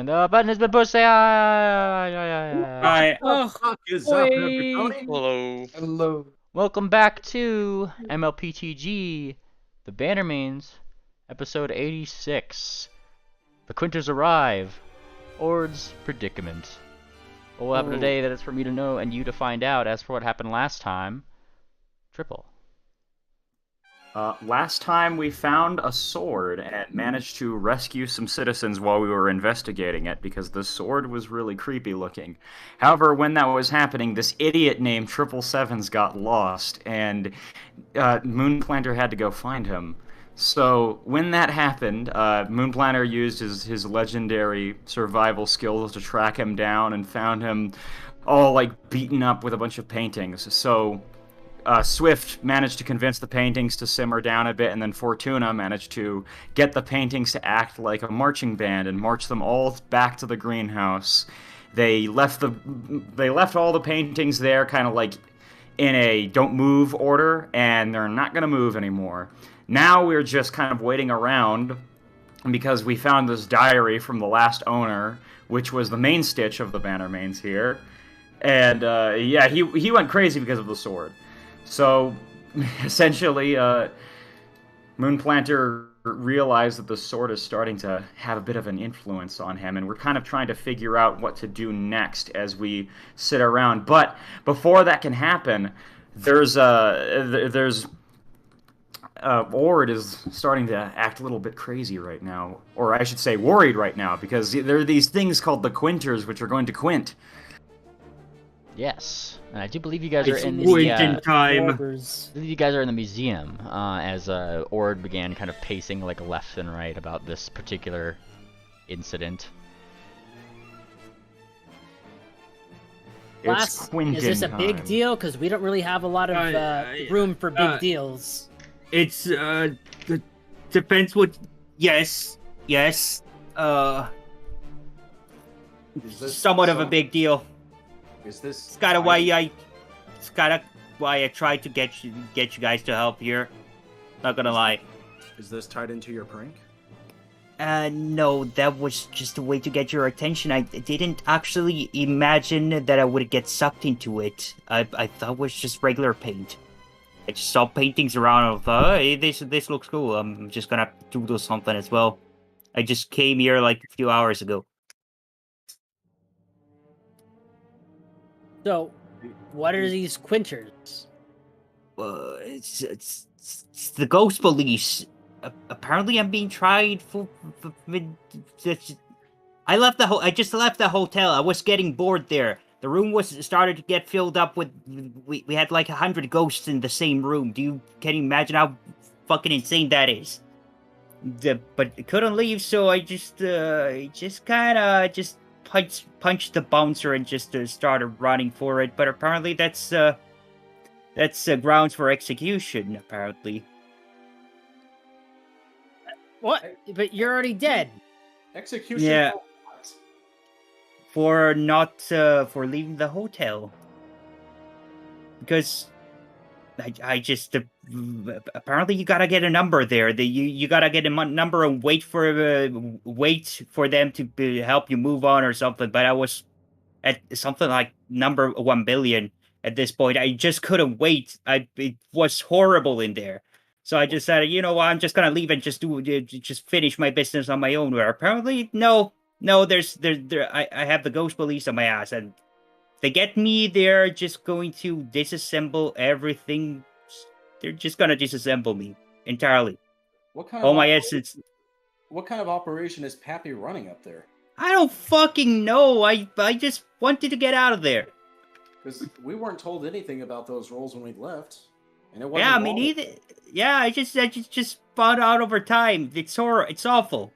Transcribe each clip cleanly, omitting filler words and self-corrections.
And the button has been pushed. Say hi. Hi. Oh, Fuck is up, Oi. everybody? Hello. hello. Welcome back to mlptg, the Bannermanes, episode 86. The Quinters arrive. Ord's predicament. What will happen today that is for me to know and you to find out. As for what happened last time, Triple. Last time we found a sword and managed to rescue some citizens while we were investigating it because the sword was really creepy looking. However, when that was happening, this idiot named Triple Sevens got lost and Moonplanter had to go find him. So when that happened, Moonplanter used his legendary survival skills to track him down and found him all like beaten up with a bunch of paintings. So Swift managed to convince the paintings to simmer down a bit, and then Fortuna managed to get the paintings to act like a marching band and march them all back to the greenhouse. They left all the paintings there, kind of like in a don't move order, and they're not gonna move anymore. Now we're just kind of waiting around because we found this diary from the last owner, which was the main stitch of the Bannermanes here, and yeah, he went crazy because of the sword. So, essentially, Moonplanter realized that the sword is starting to have a bit of an influence on him, and we're kind of trying to figure out what to do next as we sit around. But before that can happen, Ord is starting to act a little bit crazy right now, or I should say worried right now, because there are these things called the Quinters, which are going to quint. Yes, and I do believe you guys are It's in the Quentin time. I believe you guys are in the museum as Ord began kind of pacing like left and right about this particular incident. It's Quentin Is this a big time. deal? Because we don't really have a lot of room for big deals. It's depends what. Yes. Is this Somewhat of a some- big deal. Is this? It's kind of why I tried to get you guys to help here. Not gonna lie. Is this tied into your prank? No, that was just a way to get your attention. I didn't actually imagine that I would get sucked into it. I thought it was just regular paint. I just saw paintings around and thought, hey, this looks cool. I'm just gonna doodle something as well. I just came here like a few hours ago. So, what are these Quinters? It's the ghost police. Apparently, I'm being tried for I just left the hotel. I was getting bored there. The room was started to get filled up with. We had like 100 ghosts in the same room. Can you imagine how fucking insane that is? But I couldn't leave, so I just punched the bouncer and just started running for it. But apparently that's grounds for execution. Apparently. What? But you're already dead. Execution. Yeah. for what? For not for leaving the hotel, because I just apparently you gotta get a number there. You gotta get a number and wait for them to help you move on or something. But I was at something like number 1 billion at this point. I just couldn't wait. It was horrible in there. So I just said, you know what, I'm just gonna leave and just finish my business on my own. Where apparently no, I have the ghost police on my ass, and they get me. They're just going to disassemble everything. They're just gonna disassemble me entirely. What kind All of my operation- essence. What kind of operation is Pappy running up there? I don't fucking know. I just wanted to get out of there. Because we weren't told anything about those roles when we left, and it wasn't. Yeah, me neither. Yeah, I just found out over time. It's awful.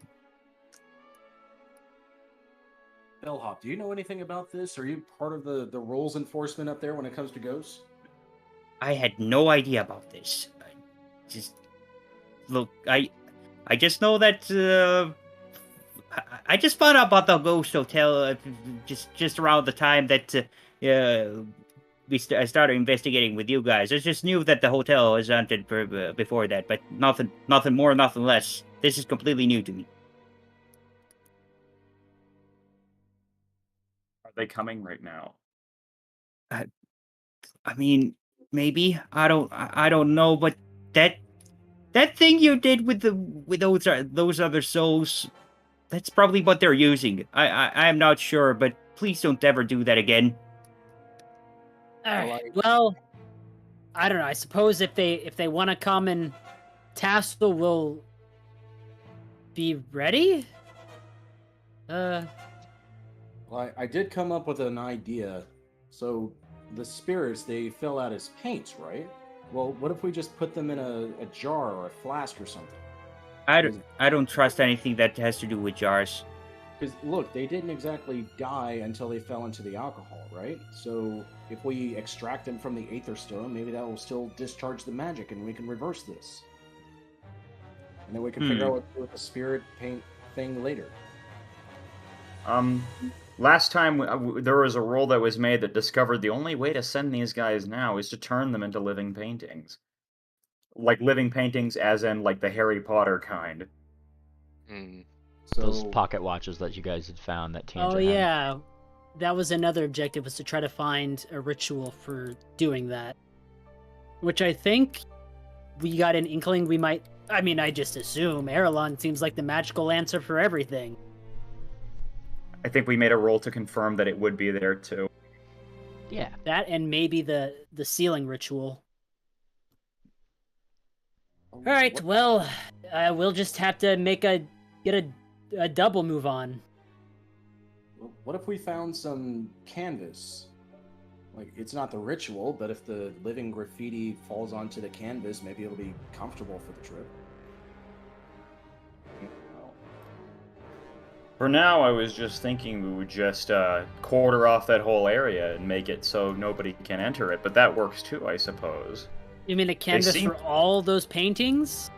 Bellhop, do you know anything about this? Are you part of the rules enforcement up there when it comes to ghosts? I had no idea about this. I just know that I just found out about the ghost hotel just around the time that I started investigating with you guys. I just knew that the hotel was haunted before that, but nothing more, nothing less. This is completely new to me. they coming right now? I mean, maybe I don't know, but that thing you did with those other souls, that's probably what they're using. I'm not sure, but please don't ever do that again. All right. Like- Well, I don't know. I suppose if they want to come and tassel, we'll be ready. Well, I did come up with an idea. So the spirits, they fill out as paints, right? Well, what if we just put them in a jar or a flask or something? I don't trust anything that has to do with jars. Because look, they didn't exactly die until they fell into the alcohol, right? So if we extract them from the Aether Stone, maybe that will still discharge the magic, and we can reverse this. And then we can figure out what to do with the spirit paint thing later. Last time there was a roll that was made that discovered the only way to send these guys now is to turn them into living paintings. Like living paintings as in like the Harry Potter kind. So Those pocket watches that you guys had found that Tangent had. yeah, that was another objective, was to try to find a ritual for doing that. Which I think we got an inkling we might. I mean, I just assume Erelon seems like the magical answer for everything. I think we made a roll to confirm that it would be there too. Yeah. That and maybe the sealing ritual. All right, well, we'll just have to get a double move on. What if we found some canvas? Like, it's not the ritual, but if the living graffiti falls onto the canvas, maybe it'll be comfortable for the trip. For now, I was just thinking we would just quarter off that whole area and make it so nobody can enter it, but that works too, I suppose. You mean a canvas seem- for all those paintings?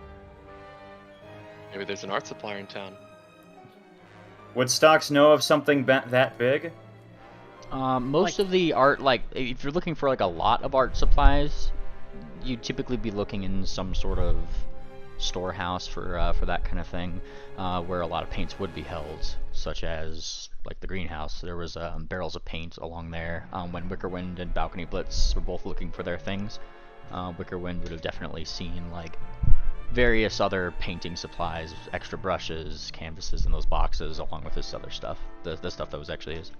Maybe there's an art supplier in town. Would Stocks know of something that big? Most of the art, like, if you're looking for like a lot of art supplies, you'd typically be looking in some sort of storehouse for that kind of thing, where a lot of paints would be held, such as like the greenhouse. There was barrels of paint along there. When Wickerwind and Balcony Blitz were both looking for their things, Wickerwind would have definitely seen like various other painting supplies, extra brushes, canvases in those boxes, along with this other stuff, the stuff that was actually his.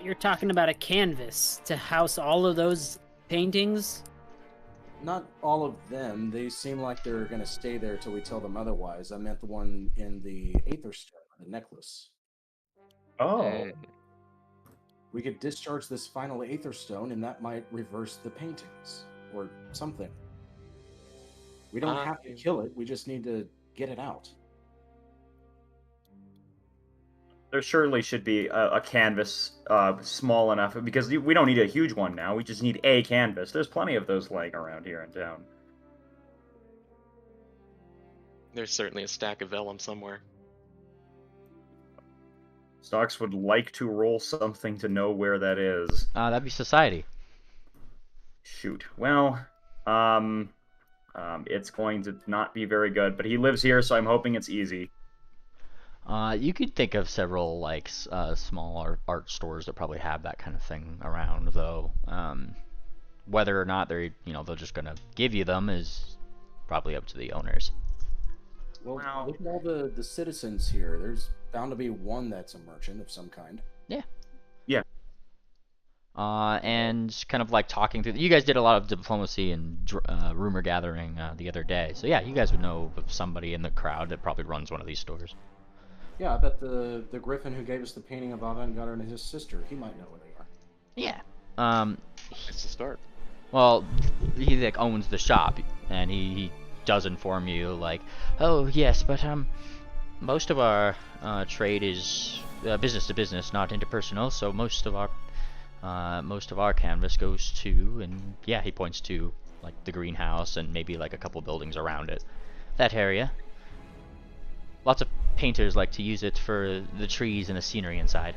You're talking about a canvas to house all of those paintings? Not all of them. They seem like they're going to stay there till we tell them otherwise. I meant the one in the Aether Stone, the necklace. Oh. We could discharge this final Aether Stone, and that might reverse the paintings, or something. We don't have to kill it, we just need to get it out. There surely should be a canvas small enough, because we don't need a huge one now, we just need a canvas. There's plenty of those laying around here in town. There's certainly a stack of vellum somewhere. Stocks would like to roll something to know where that is. That'd be Society. Shoot. Well, it's going to not be very good, but he lives here, so I'm hoping it's easy. You could think of several like small art stores that probably have that kind of thing around, though. Whether or not they're just gonna give you them is probably up to the owners. Well, Wow. look at all the citizens here. There's bound to be one that's a merchant of some kind. Yeah. Yeah. And kind of like talking through. You guys did a lot of diplomacy and rumor gathering the other day, so yeah, you guys would know of somebody in the crowd that probably runs one of these stores. Yeah, I bet the griffin who gave us the painting of Avant-Garde and his sister, he might know where they are. Yeah. It's the start. Well, he like owns the shop, and he does inform you like, oh yes, but most of our trade is business to business, not interpersonal. So most of our canvas goes to, and yeah, he points to like the greenhouse and maybe like a couple buildings around it, that area. Lots of painters like to use it for the trees and the scenery inside.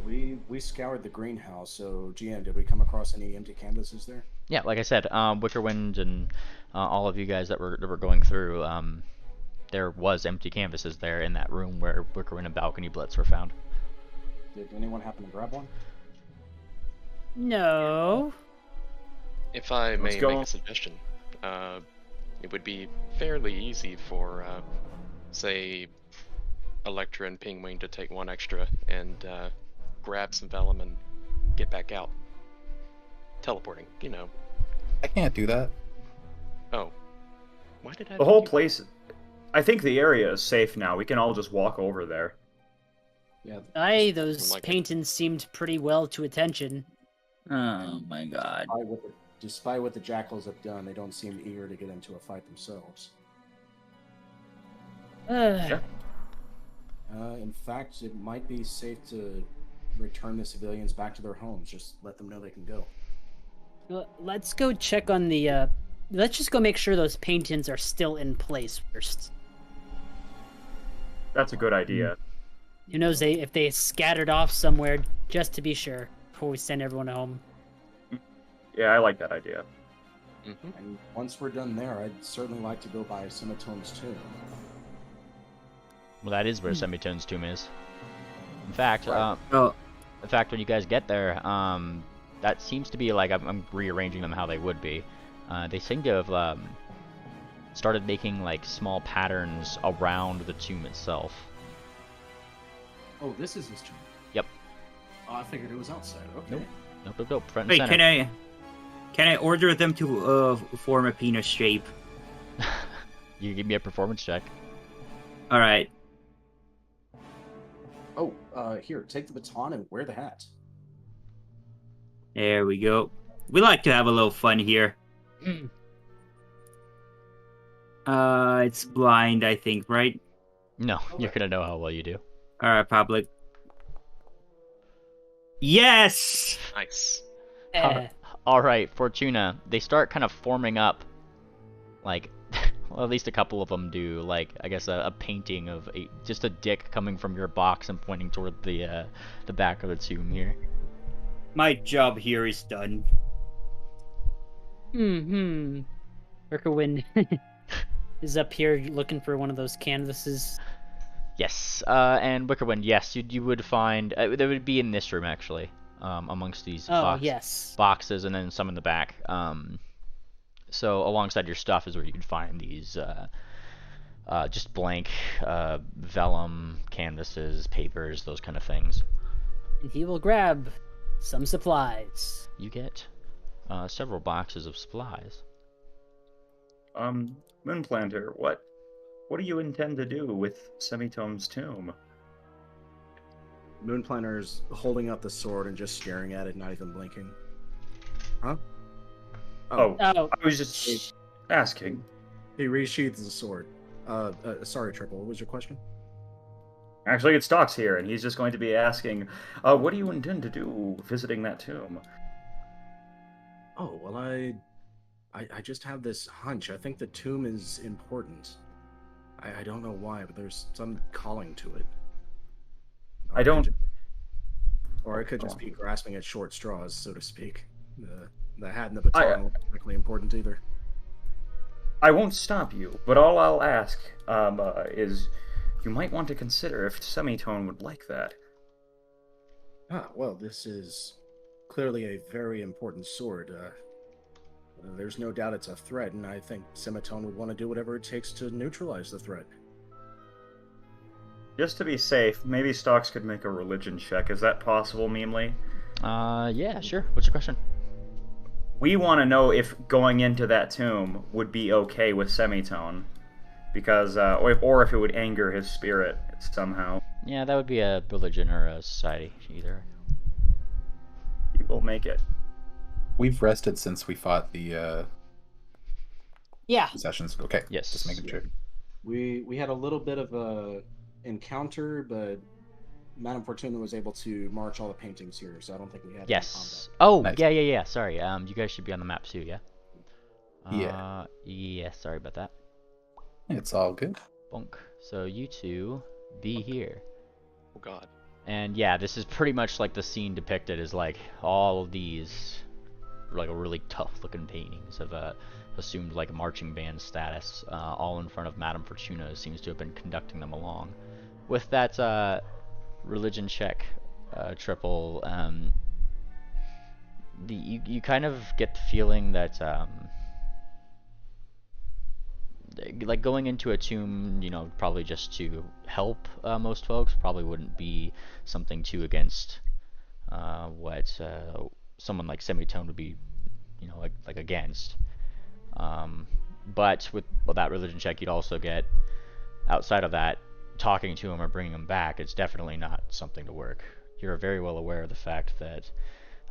We scoured the greenhouse, so GM, did we come across any empty canvases there? Yeah, like I said, Wickerwind and all of you guys that were going through, there was empty canvases there in that room where Wickerwind and Balcony Blitz were found. Did anyone happen to grab one? No. If I Let's may go. make a suggestion, it would be fairly easy for, say, Electra and Pingwing to take one extra and grab some vellum and get back out. Teleporting, you know. I can't do that. Oh. Why did I The whole do- place. I think the area is safe now. We can all just walk over there. Yeah. Those like it. paintings seemed pretty well to attention. Oh my god. Despite what the jackals have done, they don't seem eager to get into a fight themselves. In fact, it might be safe to return the civilians back to their homes. Just let them know they can go. Let's go check on the. Let's just go make sure those paintings are still in place first. That's a good idea. Who knows if they scattered off somewhere, just to be sure, before we send everyone home. Yeah, I like that idea. Mhm. And once we're done there, I'd certainly like to go by Semitone's tomb. Well, that is where Semitone's tomb is. In fact, Oh, when you guys get there, that seems to be like I'm rearranging them how they would be. They seem to have started making like small patterns around the tomb itself. Oh, this is his tomb. Yep. Oh, I figured it was outside. Okay. Nope. Front and wait, center. can I order them to form a penis shape? You give me a performance check. All right. Oh, here, take the baton and wear the hat. There we go. We like to have a little fun here. It's blind, I think, right? No, you're gonna know how well you do. All right, public. Yes. Nice. All right, Fortuna. They start kind of forming up, like, well, at least a couple of them do. Like, I guess a painting of just a dick coming from your box and pointing toward the back of the tomb here. My job here is done. Urkawin is up here looking for one of those canvases. Yes, and Wickerwind, yes, you would find they would be in this room actually, amongst these Yes. boxes, and then some in the back. So alongside your stuff is where you can find these just blank vellum canvases, papers, those kind of things. And he will grab some supplies. You get several boxes of supplies. Moonplanter, what do you intend to do with Semitone's tomb? Moonplanter's holding up the sword and just staring at it, not even blinking. Huh? Oh, Oh, I was just asking. He resheathes the sword. Sorry, Triple, what was your question? Actually, it's Doc's here, and he's just going to be asking, what do you intend to do visiting that tomb? Oh, well, I just have this hunch. I think the tomb is important. I don't know why, but there's some calling to it. I don't... Or I could just be grasping at short straws, so to speak. The hat and the baton aren't particularly important either. I won't stop you, but all I'll ask is you might want to consider if Semitone would like that. Ah, well, this is clearly a very important sword. There's no doubt it's a threat, and I think Semitone would want to do whatever it takes to neutralize the threat. Just to be safe, maybe Stocks could make a religion check. Is that possible, Meemly? Yeah, sure. What's your question? We want to know if going into that tomb would be okay with Semitone, because or if it would anger his spirit somehow. Yeah, that would be a religion or a society, either. He will make it. We've rested since we fought the yeah. sessions. Okay. Yes. Just making sure. We had a little bit of a encounter, but Madame Fortuna was able to march all the paintings here, so I don't think we had Yes. Oh, Nice. yeah. Sorry. You guys should be on the map too, yeah? Yeah. Yeah, sorry about that. It's all good. Bonk. So you two be here. Oh god. And yeah, this is pretty much like the scene depicted is like all of these like really tough looking paintings of assumed like marching band status, all in front of Madame Fortuna, who seems to have been conducting them along. With that religion check Triple, you kind of get the feeling that like going into a tomb, you know, probably just to help most folks, probably wouldn't be something too against what someone like Semitone would be, you know, like against. But with that religion check, you'd also get, outside of that, talking to him or bringing him back, it's definitely not something to work. You're very well aware of the fact that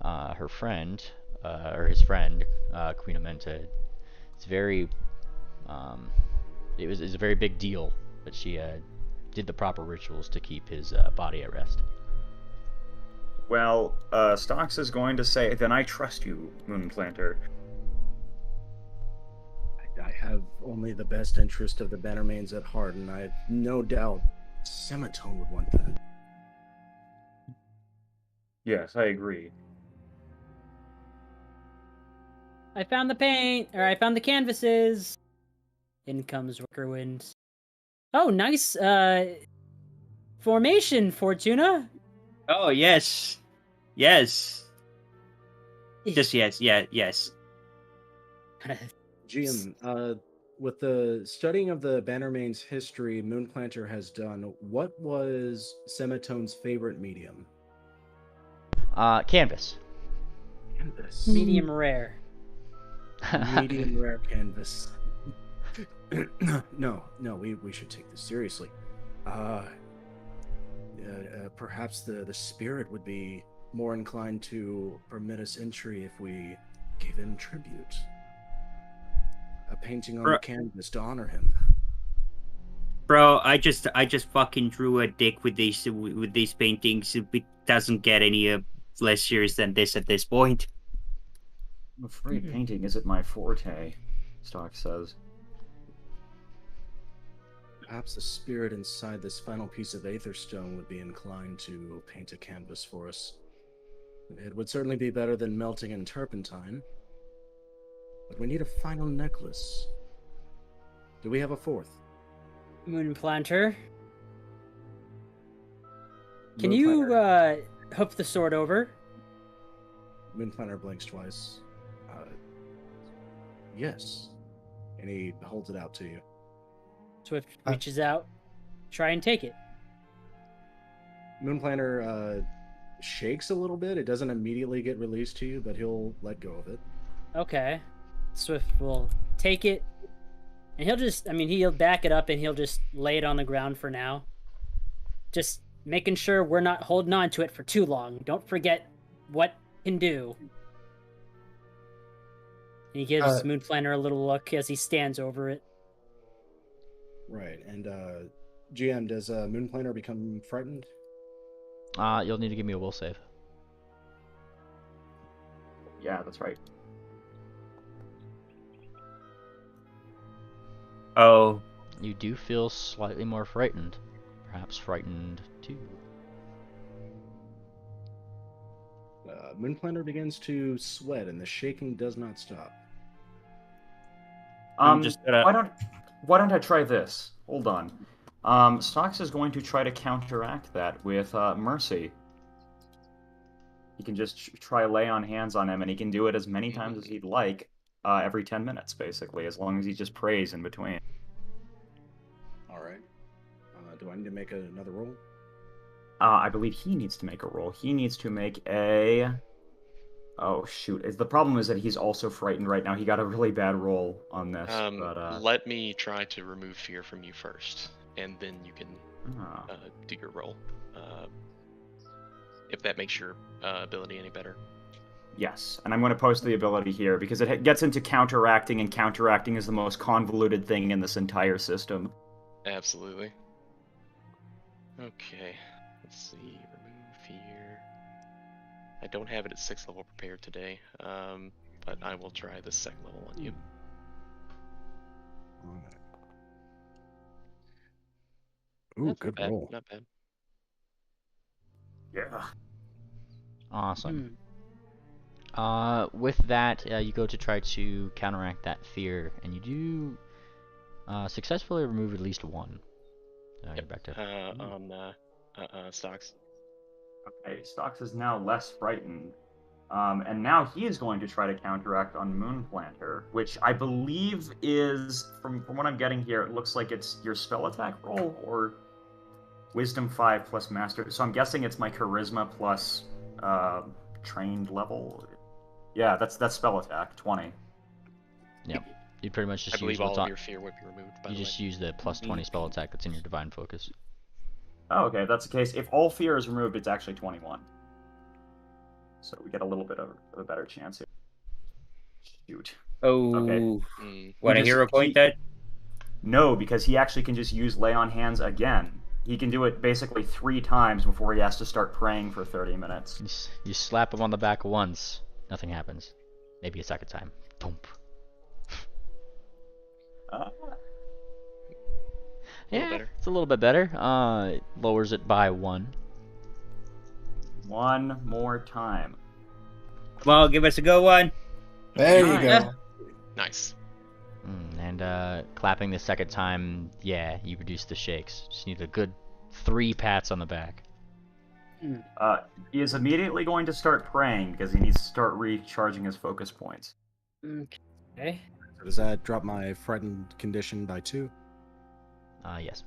her friend, or his friend, Queen Amenta, it's very, it's a very big deal that she did the proper rituals to keep his body at rest. Well, Stocks is going to say, then I trust you, Moonplanter. I have only the best interest of the Bannermanes at heart, and I have no doubt Semitone would want that. Yes, I agree. I found the paint, or I found the canvases. In comes Wickerwind. Oh, nice formation, Fortuna. Oh, yes. Yes. Just yes, yes. GM, with the studying of the Bannermane's history Moonplanter has done, what was Semitone's favorite medium? Canvas. Canvas. Medium rare. Medium rare canvas. No, we should take this seriously. Perhaps the spirit would be more inclined to permit us entry if we gave him tribute. A painting on the canvas to honor him. Bro, I just fucking drew a dick with these paintings. It doesn't get any less serious than this at this point. I'm afraid painting isn't my forte, Stock says. Perhaps the spirit inside this final piece of Aetherstone would be inclined to paint a canvas for us. It would certainly be better than melting in turpentine. But we need a final necklace. Do we have a fourth? Moonplanter. Can you hook the sword over? Moonplanter blinks twice. Yes. And he holds it out to you. Swift reaches out. Try and take it. Moonplanter shakes a little bit. It doesn't immediately get released to you, but he'll let go of it. Okay. Swift will take it. And he'll back it up and he'll just lay it on the ground for now. Just making sure we're not holding on to it for too long. Don't forget what it can do. And he gives Moonplanter a little look as he stands over it. Right, and GM, does Moonplanter become frightened? You'll need to give me a will save. Yeah, that's right. Oh. You do feel slightly more frightened. Perhaps frightened too. Moonplanter begins to sweat, and the shaking does not stop. I'm just gonna... Why don't I try this? Hold on. Stocks is going to try to counteract that with Mercy. He can just try lay on hands on him, and he can do it as many times as he'd like, every 10 minutes, basically, as long as he just prays in between. All right. Do I need to make another roll? I believe he needs to make a roll. He needs to make a... Oh, shoot. The problem is that he's also frightened right now. He got a really bad roll on this. Let me try to remove fear from you first, and then you can do your roll. If that makes your ability any better. Yes, and I'm going to post the ability here, because it gets into counteracting, and counteracting is the most convoluted thing in this entire system. Absolutely. Okay, let's see. Remove fear. I don't have it at 6th level prepared today, but I will try the 2nd level on you. Ooh, That's good not bad, roll. not bad. Yeah. Awesome. With that, you go to try to counteract that fear, and you do successfully remove at least one. You're back to On Stocks. Okay, Stocks is now less frightened. And now he is going to try to counteract on Moonplanter, which I believe is, from what I'm getting here, it looks like it's your spell attack roll or Wisdom 5 plus Master. So I'm guessing it's my Charisma plus trained level. Yeah, that's spell attack, 20. Yep. You pretty much I just believe use all what's of on. your fear would be removed, by You the just way. use the plus 20 spell attack that's in your divine focus. Oh, okay, if that's the case. If all fear is removed, it's actually 21. So we get a little bit of a better chance here. Shoot. Oh, Okay. want a He hero just- point he- that? No, because he actually can just use Lay on Hands again. He can do it basically 3 times before he has to start praying for 30 minutes. You slap him on the back once, nothing happens. Maybe a second time. Thump. Yeah, better. it's a little bit better. It lowers it by 1. One more time. Come on, give us a go one. There you Nice. go. Nice. And clapping the second time, yeah, you reduce the shakes. Just need a good 3 pats on the back. He is immediately going to start praying because he needs to start recharging his focus points. Okay. So does that drop my frightened condition by 2? Yes.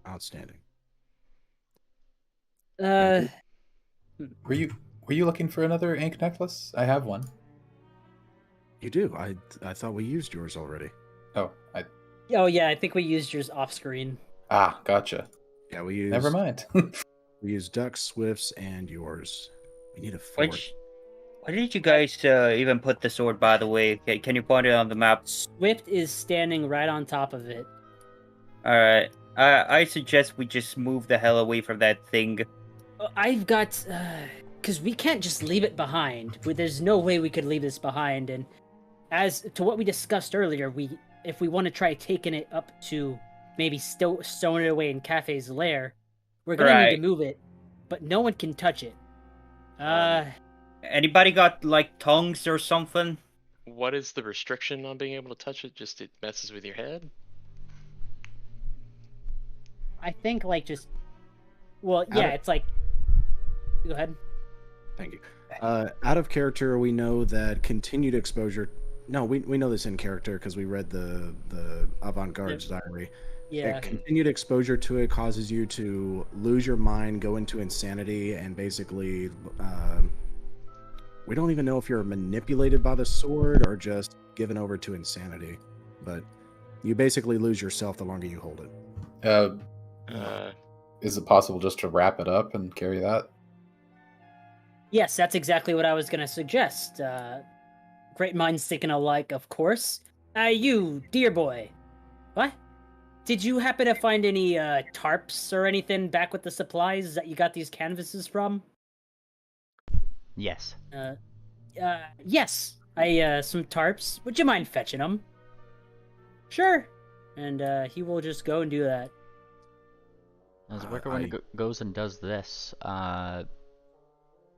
Outstanding. Uh, Were you looking for another ink necklace? I have one. You do. I thought we used yours already. Oh, oh yeah, I think we used yours off screen. Gotcha. Yeah, we used. Never mind. We used Duck, Swift's, and yours. We need a 4th. Where did you guys even put the sword, by the way? Can you point it on the map? Swift is standing right on top of it. Alright. I suggest we just move the hell away from that thing. I've got, because we can't just leave it behind. There's no way we could leave this behind. And as to what we discussed earlier, if we want to try taking it up to maybe still stowing it away in Cafe's lair, we're gonna need to move it, but no one can touch it. Anybody got like tongues or something? What is the restriction on being able to touch it? Just it messes with your head? I think it's like. Go ahead. Thank you. Out of character, we know that continued exposure. No, we know this in character because we read the avant-garde's diary. Yeah. That continued exposure to it causes you to lose your mind, go into insanity, and basically, we don't even know if you're manipulated by the sword or just given over to insanity. But you basically lose yourself the longer you hold it. Is it possible just to wrap it up and carry that? Yes, that's exactly what I was gonna suggest. Great minds thinking alike, of course. You, dear boy. What? Did you happen to find any tarps or anything back with the supplies that you got these canvases from? Yes. Yes. Some tarps. Would you mind fetching them? Sure. And he will just go and do that. As the worker when he goes and does this,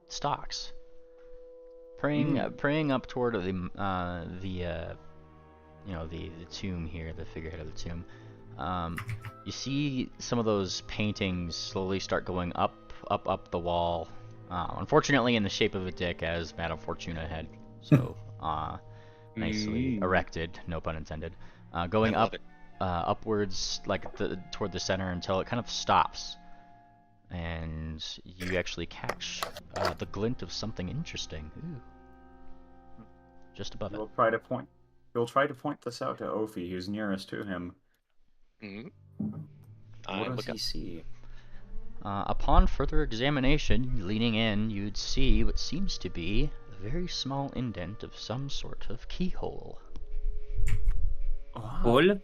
Stocks. Praying up toward the tomb here, the figurehead of the tomb. You see some of those paintings slowly start going up the wall. Unfortunately, in the shape of a dick, as Madame Fortuna had so nicely erected, no pun intended. Going up, upwards, like toward the center until it kind of stops, and you actually catch the glint of something interesting. Ooh. Just above it. We'll try to point this out to Ophi, who's nearest to him. What does he see? Upon further examination, leaning in, you'd see what seems to be a very small indent of some sort of keyhole. Cool.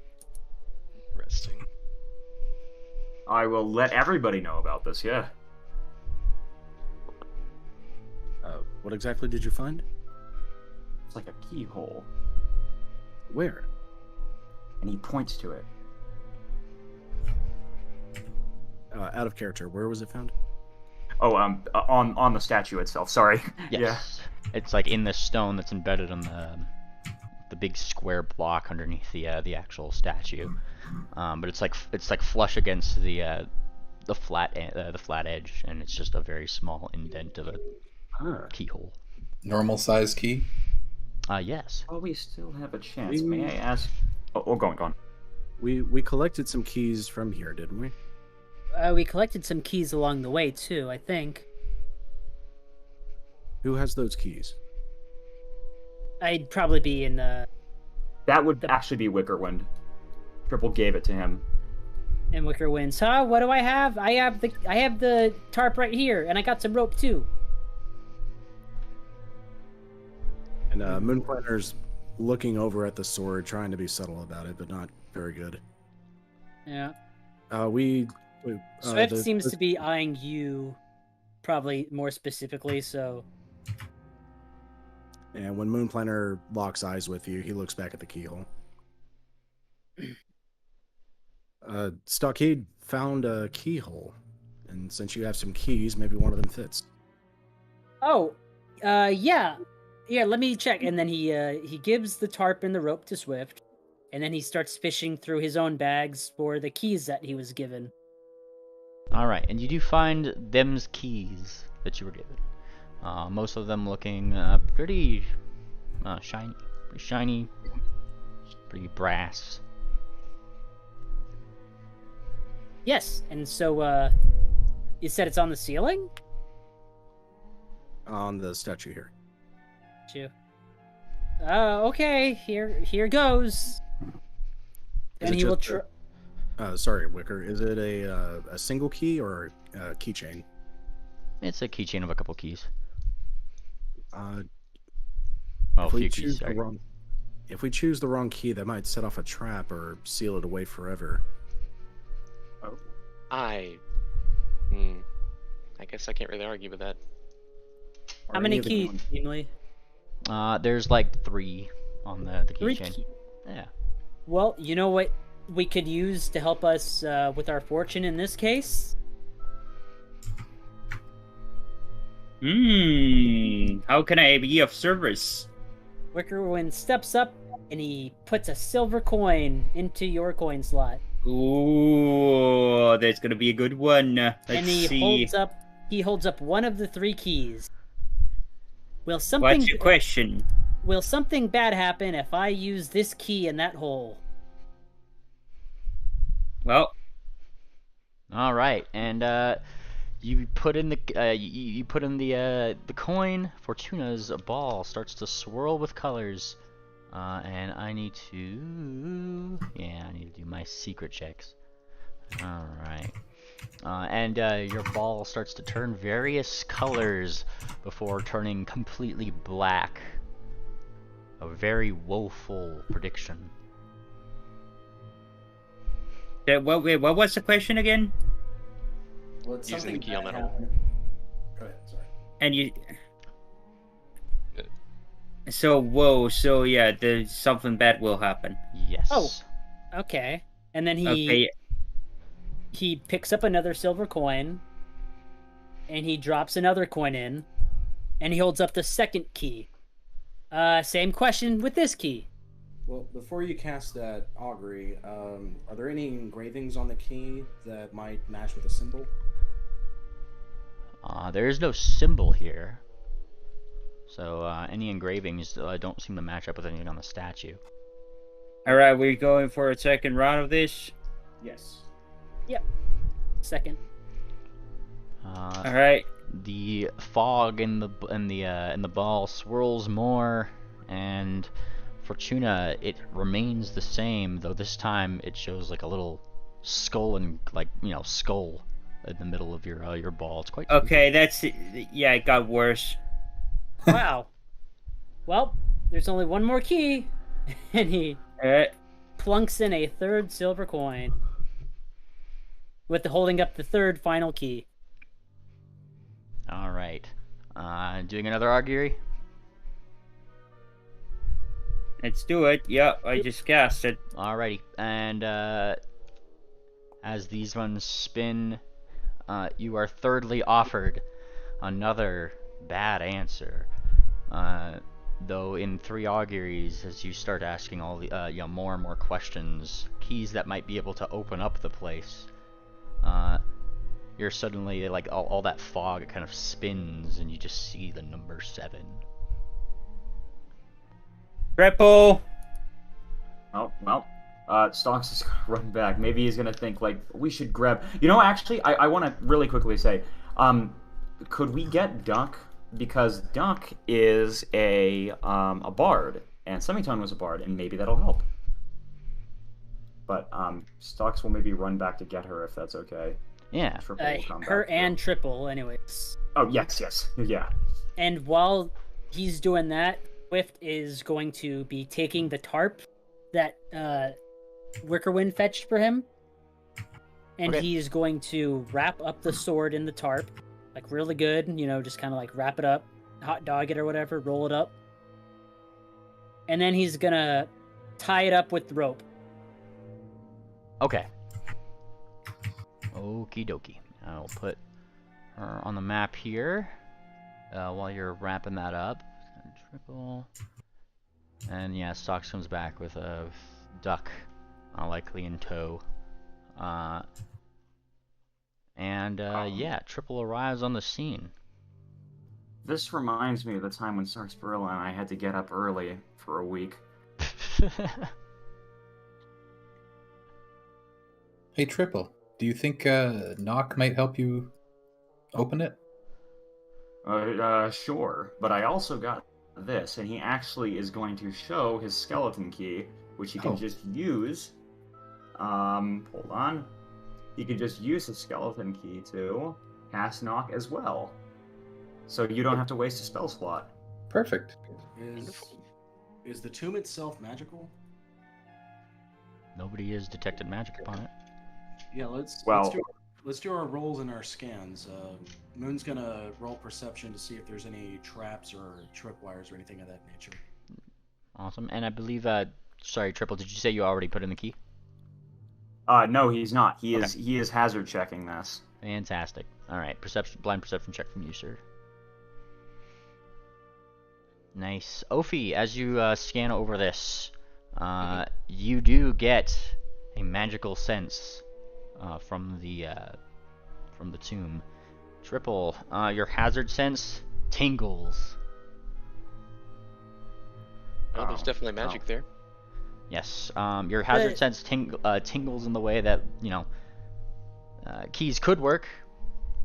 Interesting. I will let everybody know about this, yeah. What exactly did you find? It's like a keyhole. Where? And he points to it. Out of character, where was it found? Oh, on the statue itself, sorry. Yes. Yeah. It's like in the stone that's embedded on the big square block underneath the actual statue. But it's like flush against the the flat edge, and it's just a very small indent of a keyhole. Normal size key. Well, Yes. we still have a chance. May I ask? Oh, go on. We collected some keys from here, didn't we? We collected some keys along the way too, I think. Who has those keys? I'd probably be in That would actually be Wickerwind. Triple gave it to him. Wicker Winds. Huh? What do I have? I have the tarp right here, and I got some rope too. And Moonplanner's looking over at the sword, trying to be subtle about it, but not very good. Yeah. Swift Seems to be eyeing you, probably more specifically. So. And when Moonplanner locks eyes with you, he looks back at the keyhole. Stockade found a keyhole, and since you have some keys, maybe one of them fits. Oh, yeah. Let me check. And then he gives the tarp and the rope to Swift, and then he starts fishing through his own bags for the keys that he was given. All right, and you do find them's keys that you were given. Most of them looking pretty shiny, pretty brass. Yes, and so you said it's on the ceiling? On the statue here. Okay, here goes. And he will try. Sorry, Wicker. Is it a single key or a keychain? It's a keychain of a couple keys. If a we few choose keys, sorry. if we choose the wrong key, that might set off a trap or seal it away forever. I guess I can't really argue with that. How many keys, namely? There's like 3 on the keychain. Yeah. Well, you know what we could use to help us with our fortune in this case? How can I be of service? Wickerwind steps up and he puts a silver coin into your coin slot. Ooh, that's gonna be a good one. Let's and he see. holds up one of the 3 keys. Will something What's your question? Will something bad happen if I use this key in that hole? Well, All right, and you put in the you put in the coin. Fortuna's ball starts to swirl with colors, and I need to do my secret checks. All right, and your ball starts to turn various colors before turning completely black. A very woeful prediction. what was the question again? Well, it's Using the something key on bad that hole. happened. Go ahead, sorry. And you. So yeah, there's something bad will happen. Yes. Oh. Okay. And then he picks up another silver coin, and he drops another coin in, and he holds up the second key. Same question with this key. Well, before you cast that augury, are there any engravings on the key that might match with a symbol? There is no symbol here, so any engravings don't seem to match up with anything on the statue. All right, we're going for a second round of this. Yes. Yep. Second. All right. The fog in the ball swirls more, and Fortuna, it remains the same, though this time it shows like a little skull and skull in the middle of your ball. It's quite Okay, that's yeah. It got worse. Wow. Well, there's only one more key, and he All right. plunks in a third silver coin, with holding up the third final key. All right. Doing another augury. Let's do it. Yep, I just cast it. Alrighty, and as these ones spin, you are thirdly offered another bad answer. Though in 3 auguries, as you start asking all the more and more questions, keys that might be able to open up the place, you're suddenly like all that fog, it kind of spins, and you just see the number 7. Triple. Oh, well. Stonks is gonna run back. Maybe he's gonna think like we should grab. Actually, I want to really quickly say, could we get Duck, because Duck is a bard, and Semitone was a bard, and maybe that'll help. But Stonks will maybe run back to get her if that's okay. Yeah. Triple will come Her back and too. Triple, anyways. Oh yes, yeah. And while he's doing that, Swift is going to be taking the tarp that Wickerwind fetched for him, and Okay. he's going to wrap up the sword in the tarp, like really good, just kind of like wrap it up, hot dog it or whatever, roll it up, and then he's gonna tie it up with rope. Okay. Okie dokie. I'll put her on the map here while you're wrapping that up. Triple. And yeah, Stocks comes back with a Duck, likely in tow. Yeah, Triple arrives on the scene. This reminds me of the time when Sarsaparilla and I had to get up early for a week. Hey, Triple, do you think Knock might help you open it? Sure, but I also got this, and he actually is going to show his skeleton key, which he can just use. Hold on. He can just use his skeleton key to cast Knock as well. So you don't have to waste a spell slot. Perfect. Is the tomb itself magical? Nobody has detected magic upon it. Yeah, let's do our rolls and our scans. Moon's gonna roll perception to see if there's any traps or tripwires or anything of that nature. Awesome. And I believe, sorry, Triple, did you say you already put in the key? No, he's not. He is hazard checking this. Fantastic. All right, blind perception check from you, sir. Nice. Ophi, as you scan over this, you do get a magical sense from the tomb. Triple, your hazard sense tingles. Oh, there's definitely magic there. Yes. Your hazard sense tingles in the way that keys could work,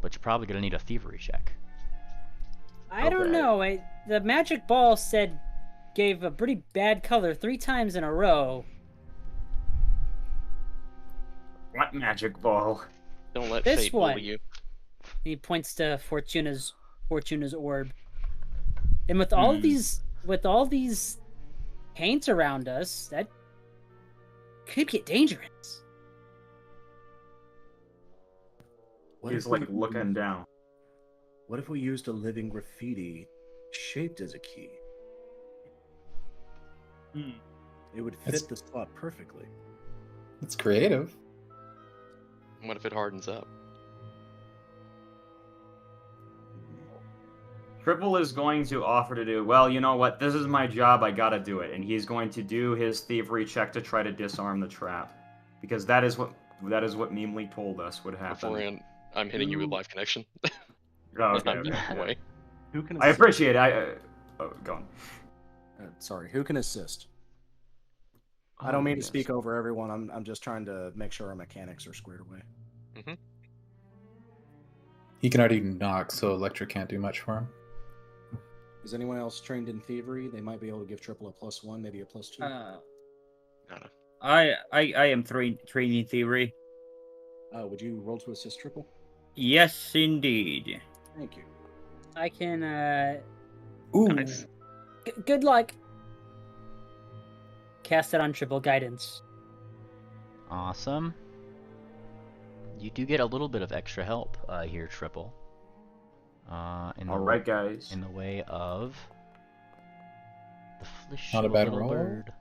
but you're probably gonna need a thievery check. I don't know. The magic ball gave a pretty bad color 3 times in a row. What magic ball? Don't let This fate one. bully you. He points to Fortuna's orb. And with all these paints around us, that could get dangerous. He's like looking down. What if we used a living graffiti shaped as a key? It would fit the slot perfectly. It's creative. What if it hardens up? Triple is going to offer to do, well, you know what, this is my job, I gotta do it. And he's going to do his thievery check to try to disarm the trap. Because that is what Meemly told us would happen. Beforehand, I'm hitting you with live connection. Oh, It's not okay. that way. Who can I assist? appreciate it. Go on. Sorry, who can assist? I don't mean to speak over everyone. I'm just trying to make sure our mechanics are squared away. Mm-hmm. He can already knock, so Electra can't do much for him. Is anyone else trained in thievery? They might be able to give Triple a +1, maybe a +2. No. I am trained in thievery. Would you roll to assist Triple? Yes, indeed. Thank you. I can Ooh. Nice. good luck. Cast it on Triple Guidance. Awesome. You do get a little bit of extra help here, Triple. Alright, guys. In the way of the Flish Not a bad little roll. bird.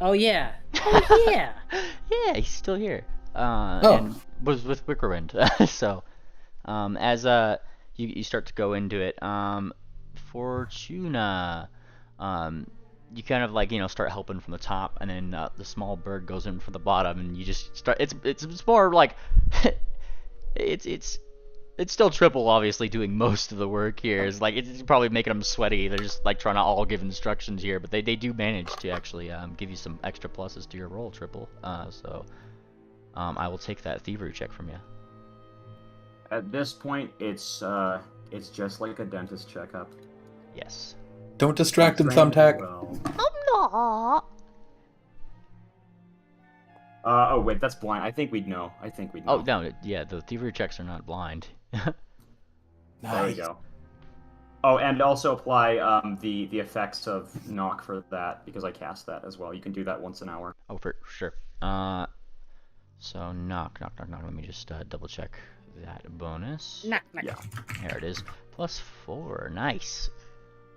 Oh yeah. Oh yeah. Yeah, he's still here. Oh. And was with Wickerwind. So, as you start to go into it, Fortuna, you kind of like start helping from the top, and then the small bird goes in from the bottom, and you just start. It's more like it's still Triple obviously doing most of the work here. It's like it's probably making them sweaty. They're just like trying to all give instructions here, but they do manage to actually give you some extra pluses to your roll, Triple. So I will take that thievery check from you. At this point, it's just like a dentist checkup. Yes. Don't distract him, Trained Thumbtack. well. I'm not. Oh wait, that's blind. I think we'd know. Oh no, yeah, the thievery checks are not blind. There we go. Oh, and also apply the effects of knock for that, because I cast that as well. You can do that once an hour. Oh, for sure. So knock. Let me just double check that bonus. Knock. Yeah. There it is. +4. Nice.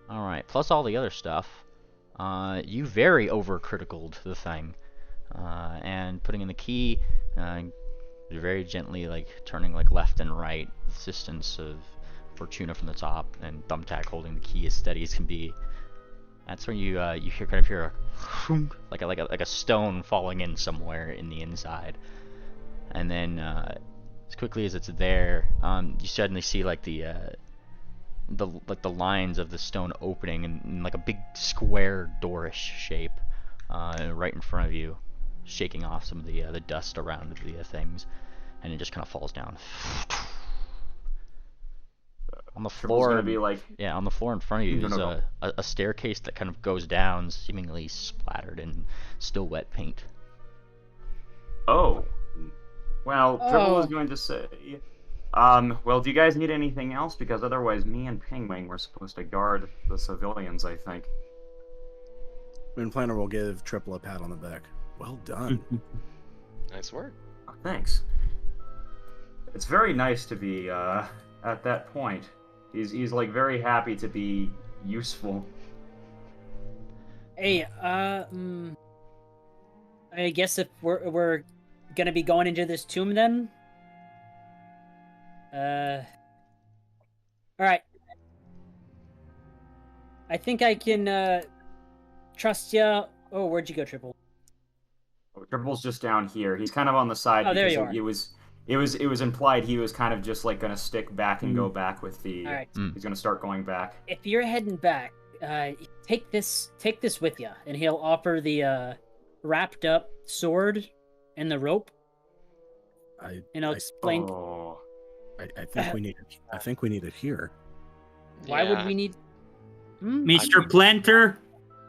All right. Plus all the other stuff. You very overcriticaled the thing, and putting in the key. You're very gently like turning like left and right, assistance of Fortuna from the top, and Thumbtack holding the key as steady as can be. That's when you hear a like a stone falling in somewhere in the inside, and then as quickly as it's there, you suddenly see like the lines of the stone opening in like a big square doorish shape, right in front of you, shaking off some of the dust around the things, and it just kind of falls down. On the Triple's floor, gonna be like, yeah, on the floor in front of you is No. a staircase that kind of goes down, seemingly splattered in still wet paint. oh, well, Triple was Oh. going to say, well, do you guys need anything else? Because otherwise, me and Pingwing were supposed to guard the civilians, I think. Moon Planner will give Triple a pat on the back. Well done. Nice work. Oh, thanks. It's very nice to be at that point. He's like very happy to be useful. Hey, I guess if we're gonna be going into this tomb then. All right. I think I can trust ya. Oh, where'd you go, Triple? Triple's just down here. He's kind of on the side. Oh, there because you are. It was implied he was kind of just like gonna stick back and go back with the. All right. He's gonna start going back. If you're heading back, take this with you, and he'll offer the wrapped up sword and the rope, and I'll explain Oh, I think we need it. I think we need it here. why would Yeah. we need. Mr. Planter,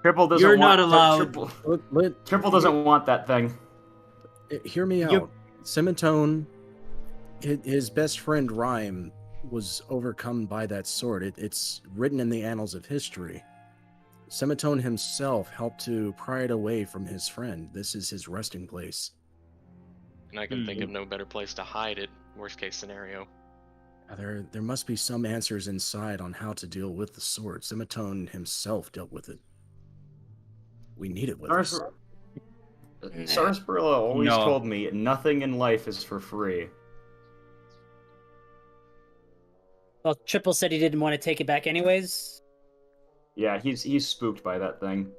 Triple doesn't. You're want, not allowed. Triple doesn't want that thing. Hear me out. You- Semitone, his best friend Rhyme was overcome by that sword. It's written in the annals of history. Semitone himself helped to pry it away from his friend. This is his resting place. And I can think of no better place to hide it, worst case scenario. There must be some answers inside on how to deal with the sword. Semitone himself dealt with it. We need it with us. Sarsaparilla always No. told me nothing in life is for free. Well, Triple said he didn't want to take it back anyways. Yeah, he's spooked by that thing.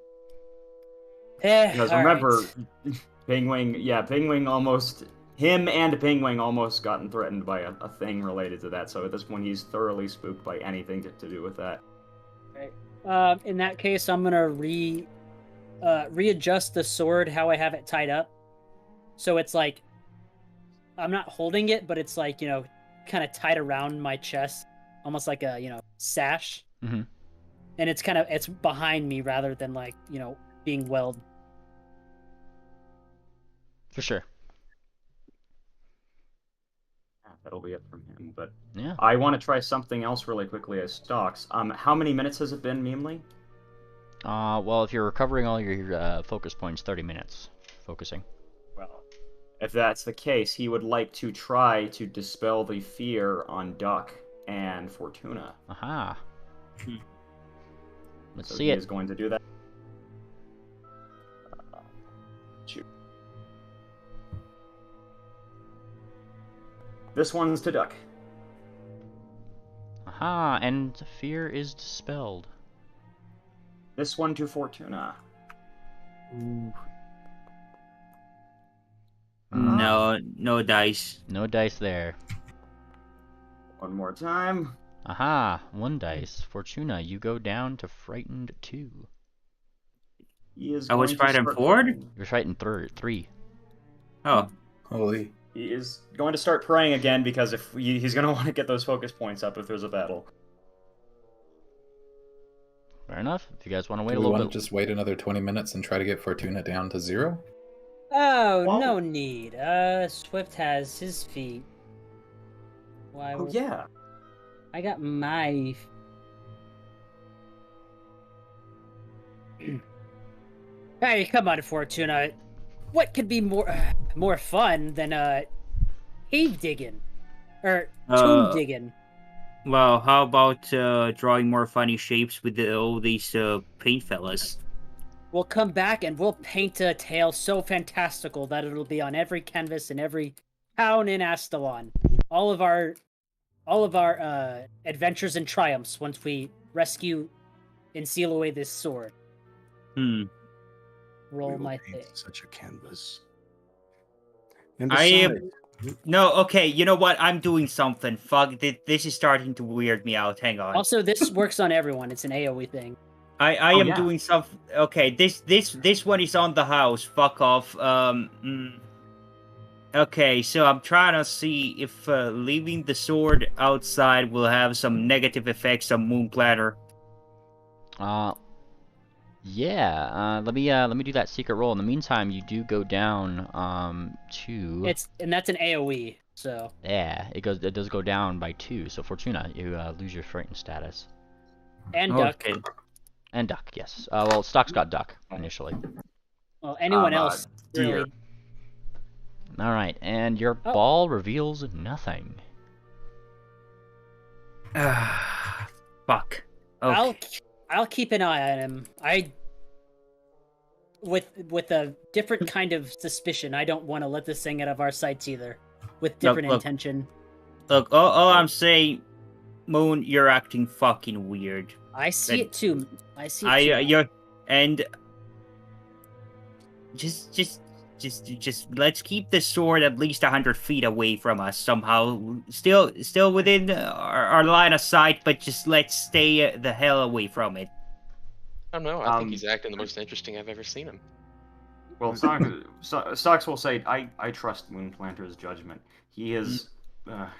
Because All remember, right. Pingwing almost, him and Pingwing almost gotten threatened by a thing related to that. So at this point, he's thoroughly spooked by anything to do with that. In that case, I'm gonna readjust the sword how I have it tied up, so it's like I'm not holding it, but it's like kind of tied around my chest, almost like a sash. Mhm. And it's behind me rather than like being weld. For sure. Yeah, that'll be it from him. But Yeah. I want to try something else really quickly as stocks. How many minutes has it been, Meemly? Well, if you're recovering all your focus points, 30 minutes focusing. Well, if that's the case, he would like to try to dispel the fear on Duck and Fortuna. Aha. Let's So see he it. is going to do that. Shoot. This one's to Duck. Aha, and fear is dispelled. This one to Fortuna. Ooh. No dice. No dice there. One more time. Aha, 1 dice. Fortuna, you go down to frightened 2. He is I was going to frightened start forward? praying. You're frightened 3. Oh, Holy. He is going to start praying again because if he's going to want to get those focus points up if there's a battle. Fair enough. If you guys want to wait Do a we little want bit. to just wait another 20 minutes and try to get Fortuna down to 0? Oh, Well- no need. Swift has his feet. Why? Oh, yeah. I got my. Hey, come on, Fortuna. What could be more fun than cave digging or tomb digging? well, how about drawing more funny shapes with all these paint fellas? We'll come back and we'll paint a tale so fantastical that it'll be on every canvas in every town in Astalon. All of our adventures and triumphs once we rescue and seal away this sword. Hmm. Roll We will my paint thing. such a canvas. And I am. besides, No, okay, you know what? I'm doing something. Fuck, this is starting to weird me out. Hang on. Also, this works on everyone. It's an AoE thing. I Oh, am yeah. doing something. Okay, this one is on the house. Fuck off. Okay, so I'm trying to see if leaving the sword outside will have some negative effects on Moon Platter. Yeah. Let me do that secret roll. In the meantime, you do go down to. And that's an AoE. So Yeah, it does go down by 2. So Fortuna, you lose your frightened status. and duck. Okay. And duck, yes. Well, Stock's got duck initially. Well, anyone else deer. really. All right, and your Oh. ball reveals nothing. Fuck. Okay. I'll keep an eye on him. With a different kind of suspicion. I don't want to let this thing out of our sights either. With different Look. intention. Look, all I'm saying, Moon, you're acting fucking weird. I see it too. I see it too. You're, and just let's keep the sword at least 100 feet away from us somehow. Still within our line of sight, but just let's stay the hell away from it. I don't know. I think he's acting the most interesting I've ever seen him. Well, Stocks will say, I trust Moonplanter's judgment. He has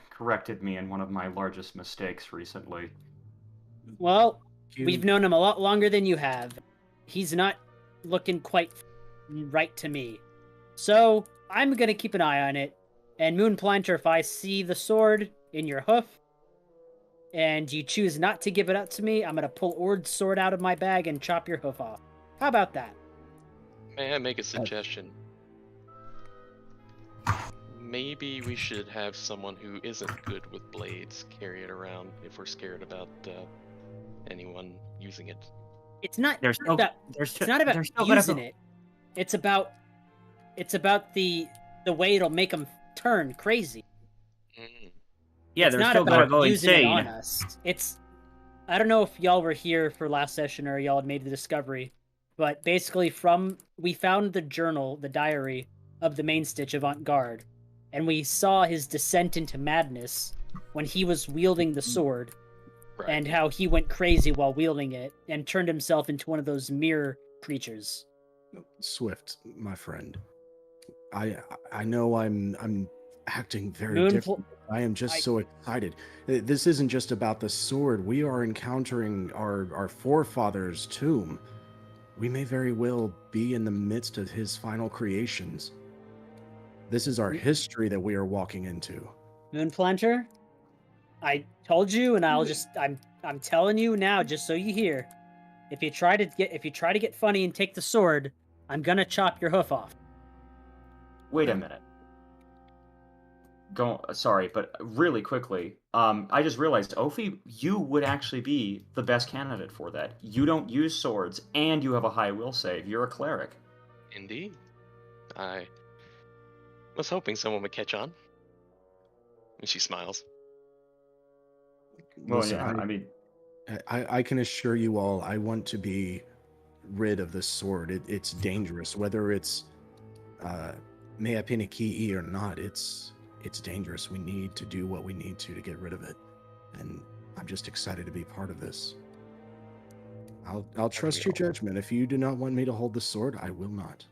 corrected me in one of my largest mistakes recently. Well, we've known him a lot longer than you have. He's not looking quite right to me. So, I'm gonna keep an eye on it. And Moonplanter, if I see the sword in your hoof, and you choose not to give it up to me, I'm gonna pull Ord's sword out of my bag and chop your hoof off. How about that? May I make a suggestion? Maybe we should have someone who isn't good with blades carry it around if we're scared about anyone using it. It's not. There's no. It's not about using it. It's about the way it'll make them turn crazy. Mm. Yeah, it's they're not still gonna about go using insane. it on us. It's. I don't know if y'all were here for last session or y'all had made the discovery, but basically, we found the journal, the diary of the main Stitch avant-garde, and we saw his descent into madness when he was wielding the sword. Right. And how he went crazy while wielding it and turned himself into one of those mirror creatures. Swift, my friend, I know I'm acting very Moonfl- different. I am just so excited. This isn't just about the sword. We are encountering our forefather's tomb. We may very well be in the midst of his final creations. This is our history that we are walking into. Moonplanter, I told you, and I'm telling you now, just so you hear. If you try to get funny and take the sword, I'm gonna chop your hoof off. Wait a minute. Sorry, but really quickly, I just realized, Ophi, you would actually be the best candidate for that. You don't use swords, and you have a high will save. You're a cleric. Indeed. I was hoping someone would catch on. And she smiles. Well, Listen, yeah, I mean, I can assure you all, I want to be rid of this sword. It's dangerous, whether it's mlptg or not. It's dangerous. We need to do what we need to get rid of it, and I'm just excited to be part of this. I'll trust your judgment. If you do not want me to hold the sword, I will not.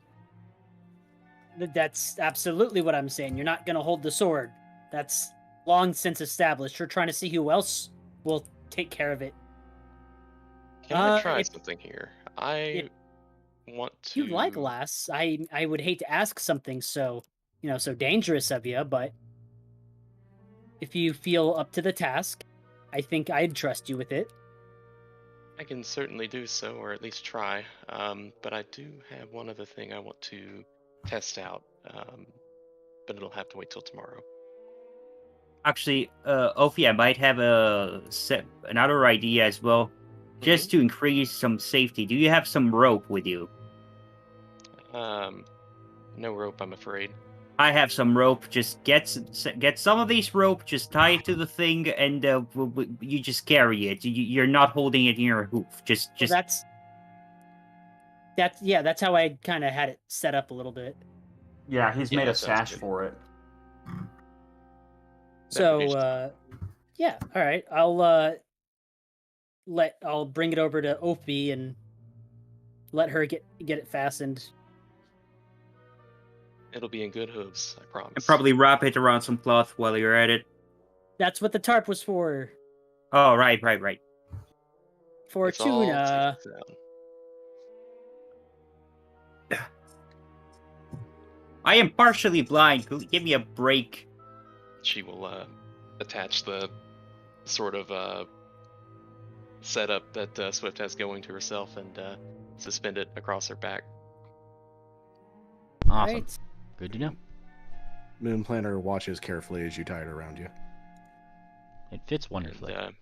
That's absolutely what I'm saying. You're not going to hold the sword. That's long since established. We're trying to see who else will take care of it. Can I Uh, try if- something here? I want If to. you'd like, Lass, I would hate to ask something so, so dangerous of you, but if you feel up to the task, I think I'd trust you with it. I can certainly do so, or at least try. But I do have one other thing I want to test out. But it'll have to wait till tomorrow. Actually, Ophi, I might have another idea as well, just to increase some safety. Do you have some rope with you? No rope, I'm afraid. I have some rope. Just get some of these rope. Just tie it to the thing, and you just carry it. You're not holding it in your hoof. Just. Well, that's how I kind of had it set up a little bit. Yeah, he's Yeah, made a that sounds sash good. for it. So, yeah, all right. I'll bring it over to Ophi and let her get it fastened. It'll be in good hooves, I promise. And probably wrap it around some cloth while you're at it. That's what the tarp was for. Oh, right. For It's all tuna. taken down. I am partially blind. Give me a break. She will attach the sort of setup that Swift has going to herself and suspend it across her back. Awesome. Right. Good to know. Moon Planner watches carefully as you tie it around you. It fits wonderfully. And,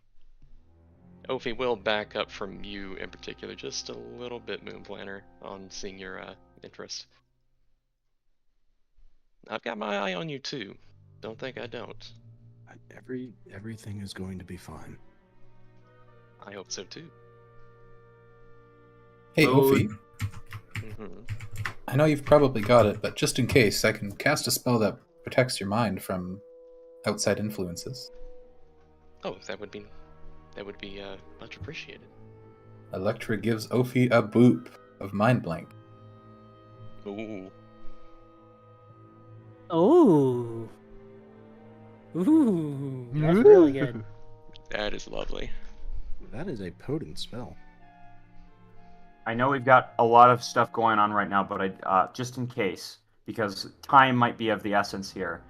Ophi will back up from you in particular, just a little bit, Moon Planner, on seeing your interest. I've got my eye on you too. Don't think I don't. Everything is going to be fine. I hope so too. Hey, Oh. Ophi, Mm-hmm. I know you've probably got it, but just in case, I can cast a spell that protects your mind from outside influences. Oh, that would be much appreciated. Electra gives Ophi a boop of mind blank. Ooh. Oh. Ooh. That's really good. That is lovely. That is a potent spell. I know we've got a lot of stuff going on right now, but just in case, because time might be of the essence here.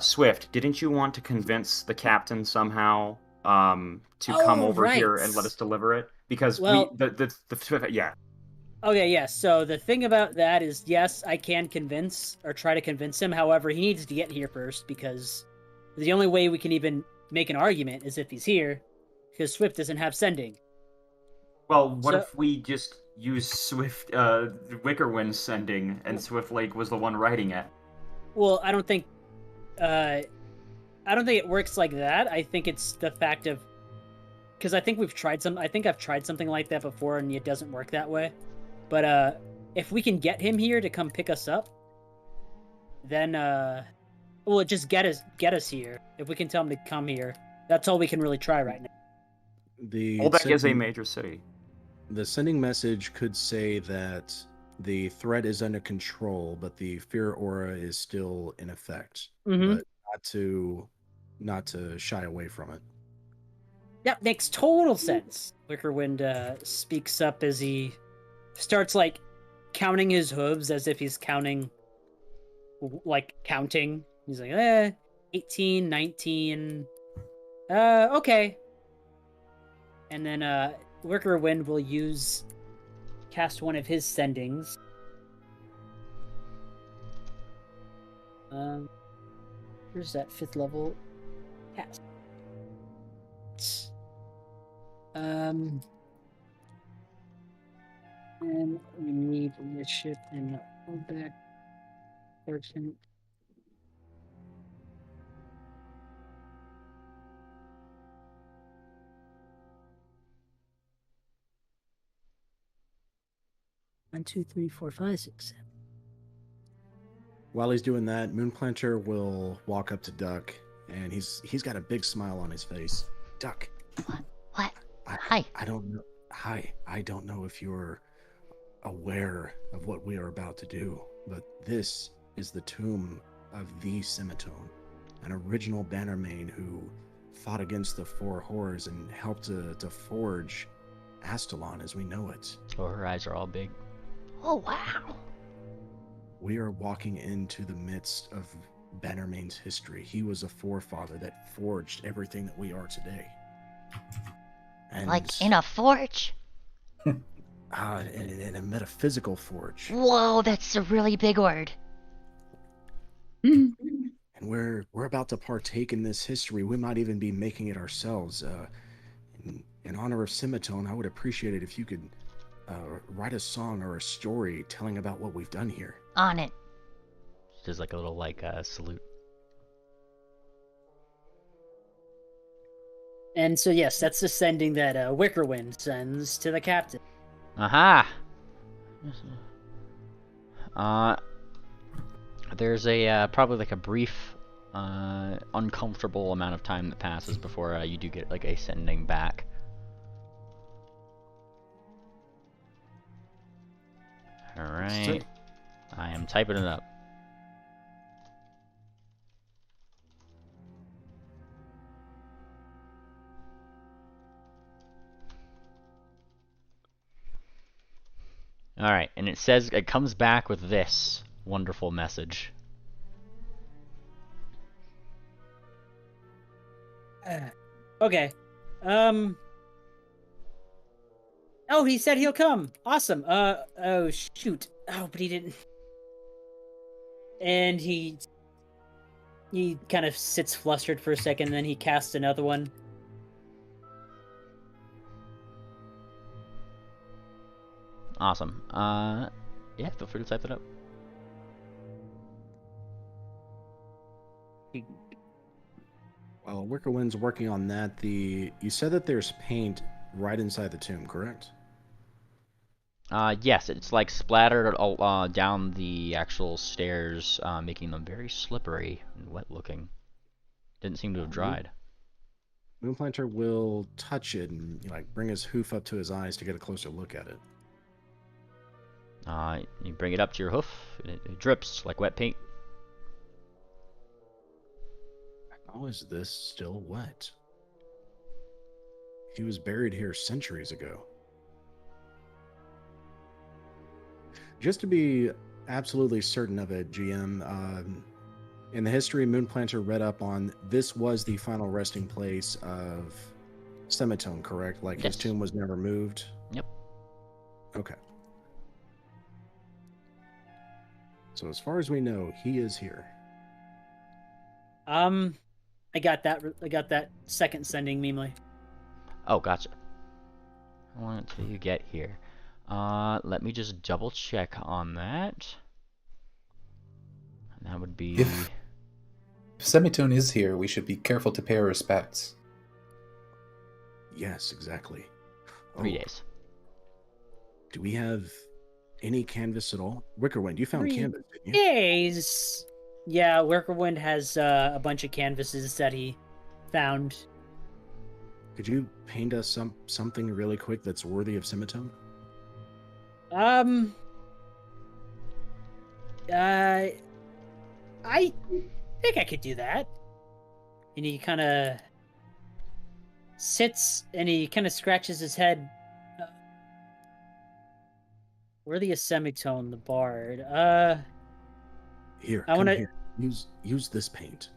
Swift, didn't you want to convince the captain somehow to come over here and let us deliver it? Because yeah. Okay, yes. So the thing about that is, yes, I can convince or try to convince him. However, he needs to get here first because the only way we can even make an argument is if he's here, because Swift doesn't have sending. Well, what if we just use Swift Wickerwind sending, and Swift Lake was the one writing it? Well, I don't think it works like that. I think it's the fact of because I think I've tried something like that before, and it doesn't work that way. But if we can get him here to come pick us up, then just get us here. If we can tell him to come here, that's all we can really try right now. Olbeck is a major city. The sending message could say that the threat is under control, but the fear aura is still in effect. Mm-hmm. But not to shy away from it. That makes total sense. Wickerwind speaks up as he starts counting his hooves as if he's counting. He's like, 18, 19. Okay. And then Wickerwind will cast one of his sendings. Where's that 5th level cast? And we need leadership and back person. 1, 2, 3, 4, 5, 6, 7. While he's doing that, Moonplanter will walk up to Duck, and he's got a big smile on his face. Duck. What? Hi. I don't know. Hi. I don't know if you're aware of what we are about to do, but this is the tomb of the Semitone, an original Bannermane who fought against the Four Horrors and helped to forge Astalon as we know it. Oh, her eyes are all big. Oh, wow. We are walking into the midst of Bannermane's history. He was a forefather that forged everything that we are today. And, Like in a forge? in a metaphysical forge. Whoa, that's a really big word. And we're about to partake in this history. We might even be making it ourselves. In honor of Semitone, I would appreciate it if you could write a song or a story telling about what we've done here. On it. Just like a little salute. And so, yes, that's the sending that Wickerwind sends to the captain. Aha! There's a probably like a brief, uncomfortable amount of time that passes before you do get like a sending back. Alright. I am typing it up. Alright, and it says, it comes back with this wonderful message. Okay. Oh, he said he'll come. Awesome. Oh, shoot. Oh, but he didn't. And he kind of sits flustered for a second, and then he casts another one. Awesome. Yeah, feel free to type that up. While Wickerwind's working on that, you said that there's paint right inside the tomb, correct? Yes, it's like splattered down the actual stairs, making them very slippery and wet looking. Didn't seem to have dried. Moonplanter will touch it and bring his hoof up to his eyes to get a closer look at it. You bring it up to your hoof, and it drips like wet paint. How is this still wet? He was buried here centuries ago. Just to be absolutely certain of it, GM, in the history Moonplanter read up on, this was the final resting place of Semitone, correct? Like Yes. His tomb was never moved? Yep. Okay. So as far as we know, he is here. I got that second sending, Memely. Oh, gotcha. I want until you get here. Let me just double check on that. And that would be... If Semitone is here, we should be careful to pay our respects. Yes, exactly. 3 days. Do we have any canvas at all? Wickerwind, you found 3 canvas, didn't you? days. Yeah, Wickerwind has a bunch of canvases that he found. Could you paint us something really quick that's worthy of Semitone? I think I could do that. And he kind of sits and he kind of scratches his head. Worthy of Semitone, the bard. Here, I wanna- here. Use this paint.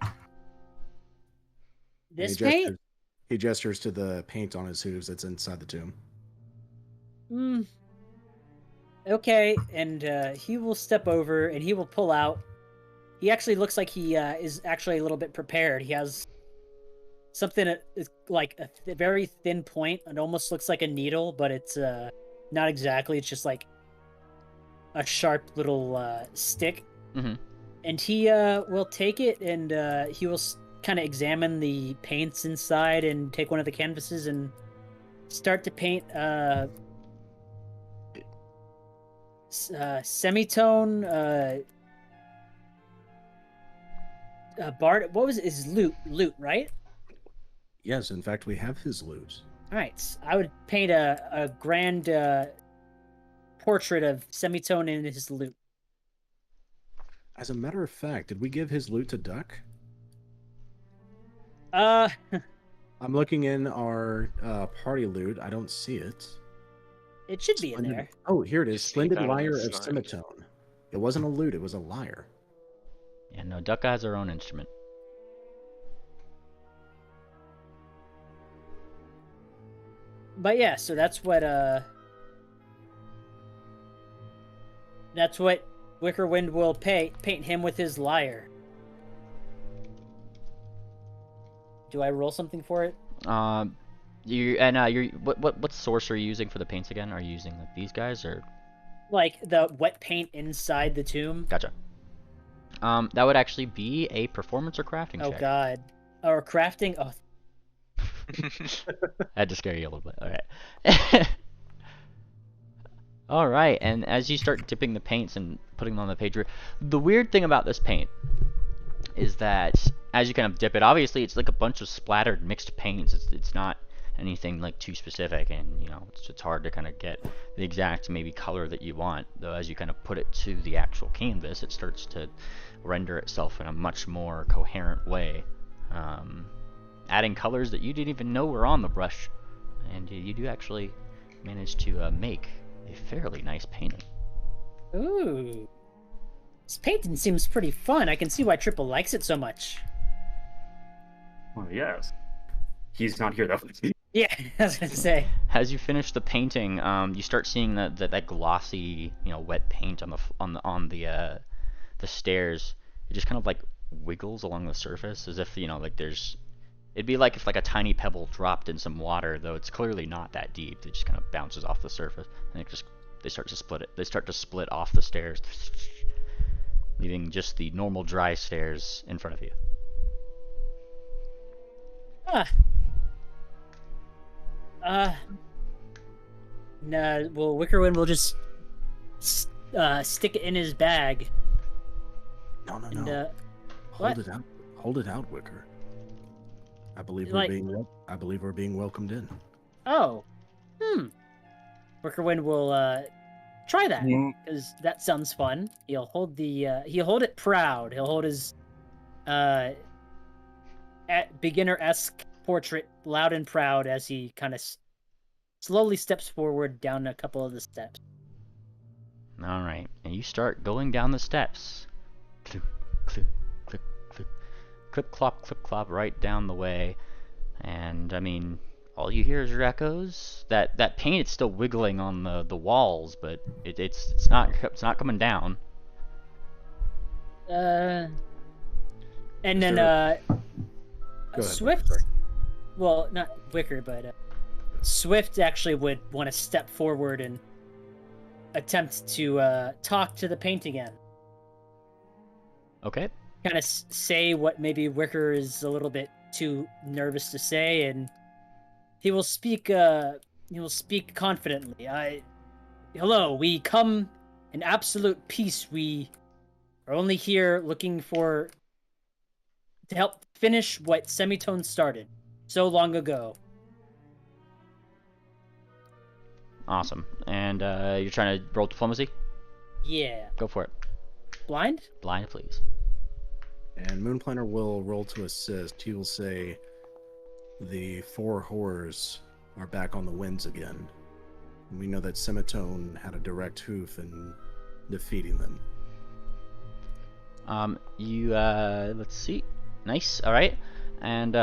This he paint? He gestures to the paint on his hooves that's inside the tomb. Okay, and he will step over and he will pull out. He actually looks like he is actually a little bit prepared. He has something like a very thin point. It almost looks like a needle, but it's not exactly. It's just like a sharp little stick. Mm-hmm. And he will take it and he will kind of examine the paints inside and take one of the canvases and start to paint Semitone, Bart. What was it? His loot, right? Yes, in fact, we have his loot. All right. I would paint a grand portrait of Semitone in his loot. As a matter of fact, did we give his loot to Duck? Uh, I'm looking in our party loot. I don't see it. it should be in Splendid- there. Oh, here it is. See Splendid that on Lyre the of side. Semitone. It wasn't a lute, it was a lyre. Yeah, no, Ducka has her own instrument. But yeah, so that's what Wickerwind will paint him with his lyre. Do I roll something for it? What source are you using for the paints again? Are you using like these guys or? Like the wet paint inside the tomb? Gotcha. That would actually be a performance or crafting Oh check. god. Or crafting? Oh, I had to scare you a little bit. Alright. Alright, and as you start dipping the paints and putting them on the page, the weird thing about this paint is that as you kind of dip it, obviously it's like a bunch of splattered mixed paints. It's not anything like too specific, and you know it's hard to kind of get the exact maybe color that you want. Though as you kind of put it to the actual canvas, it starts to render itself in a much more coherent way, adding colors that you didn't even know were on the brush, and you do actually manage to make a fairly nice painting. ooh. This painting seems pretty fun. I can see why Triple likes it so much. Well, yes. He's not here though. Yeah, I was gonna say. As you finish the painting, you start seeing that glossy, wet paint on the stairs. It just kind of like wiggles along the surface as if like there's. It'd be like if like a tiny pebble dropped in some water, though it's clearly not that deep. It just kind of bounces off the surface, and they start to split it. They start to split off the stairs, leaving just the normal dry stairs in front of you. No, well, Wickerwind will just stick it in his bag. No. And, Hold what? it out. Hold it out, Wicker. I believe Like- we're being welcomed in. Oh. Wickerwind will try that, because that sounds fun. He'll hold it proud. He'll hold his beginner-esque portrait loud and proud as he kind of slowly steps forward down a couple of the steps. All right, and you start going down the steps. Click, click, click, click, clip clop, right down the way. And I mean, all you hear is your echoes. That paint is still wiggling on the walls, but it's not coming down. And then Go ahead, Swift. sorry. Well, not Wicker, but Swift actually would want to step forward and attempt to talk to the paint again. Okay. Kind of say what maybe Wicker is a little bit too nervous to say, and he will speak. He will speak confidently. Hello, we come in absolute peace. We are only here looking to help finish what Semitone started so long ago. Awesome. And you're trying to roll diplomacy? Yeah. Go for it. Blind? Blind, please. And Moonplanner will roll to assist. He will say, "The four horrors are back on the winds again. We know that Semitone had a direct hoof in defeating them." Let's see. Nice. All right. And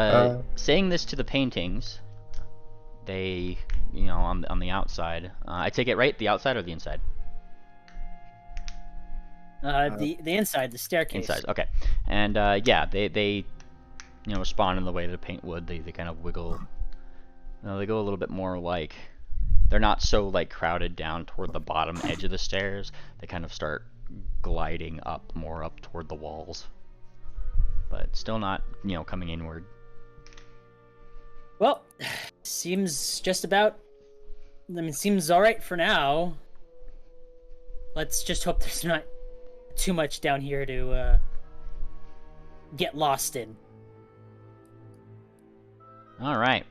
saying this to the paintings, they, on the outside. I take it right, the outside or the inside? The inside, the staircase. Inside. Okay. And yeah, they respond in the way that a paint would. They kind of wiggle. They go a little bit more like they're not so like crowded down toward the bottom edge of the stairs. They kind of start gliding up toward the walls, but still not coming inward. Well, seems just about. I mean, seems all right for now. Let's just hope there's not too much down here to get lost in. All right.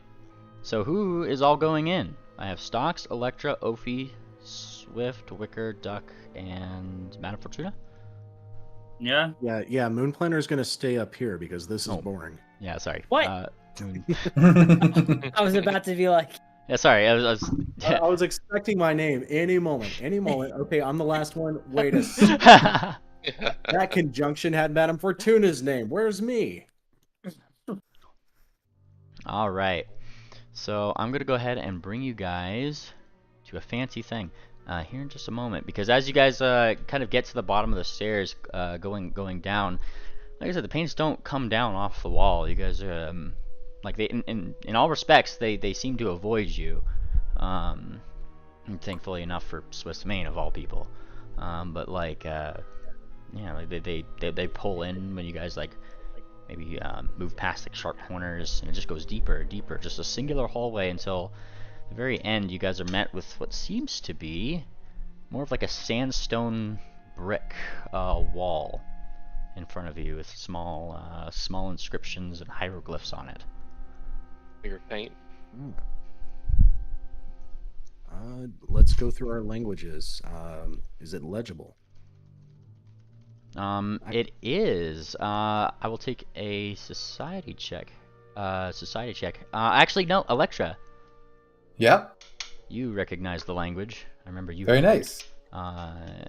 So who is all going in? I have Stocks, Electra, Ophi, Swift, Wicker, Duck, and Madame Fortuna. Yeah. Yeah. Moon Planner is going to stay up here because this is boring. Yeah, sorry. What? Moon. I was about to be like, Yeah, sorry. I was I was expecting my name any moment. Okay, I'm the last one. Wait a second. That conjunction had Madame Fortuna's name. Where's me? All right. So I'm gonna go ahead and bring you guys to a fancy thing here in just a moment, because as you guys kind of get to the bottom of the stairs, going down, like I said, the paints don't come down off the wall. You guys are like, they in all respects they seem to avoid you. And thankfully enough for Swiss Main of all people. But like yeah, like they pull in when you guys like maybe move past like sharp corners, and it just goes deeper and deeper, just a singular hallway until the very end. You guys are met with what seems to be more of like a sandstone brick wall in front of you with small inscriptions and hieroglyphs on it. Bigger paint. Let's go through our languages. Is it legible? It is. I will take a society check. Actually, no, Electra. Yeah. You recognize the language. I remember you. Very nice. And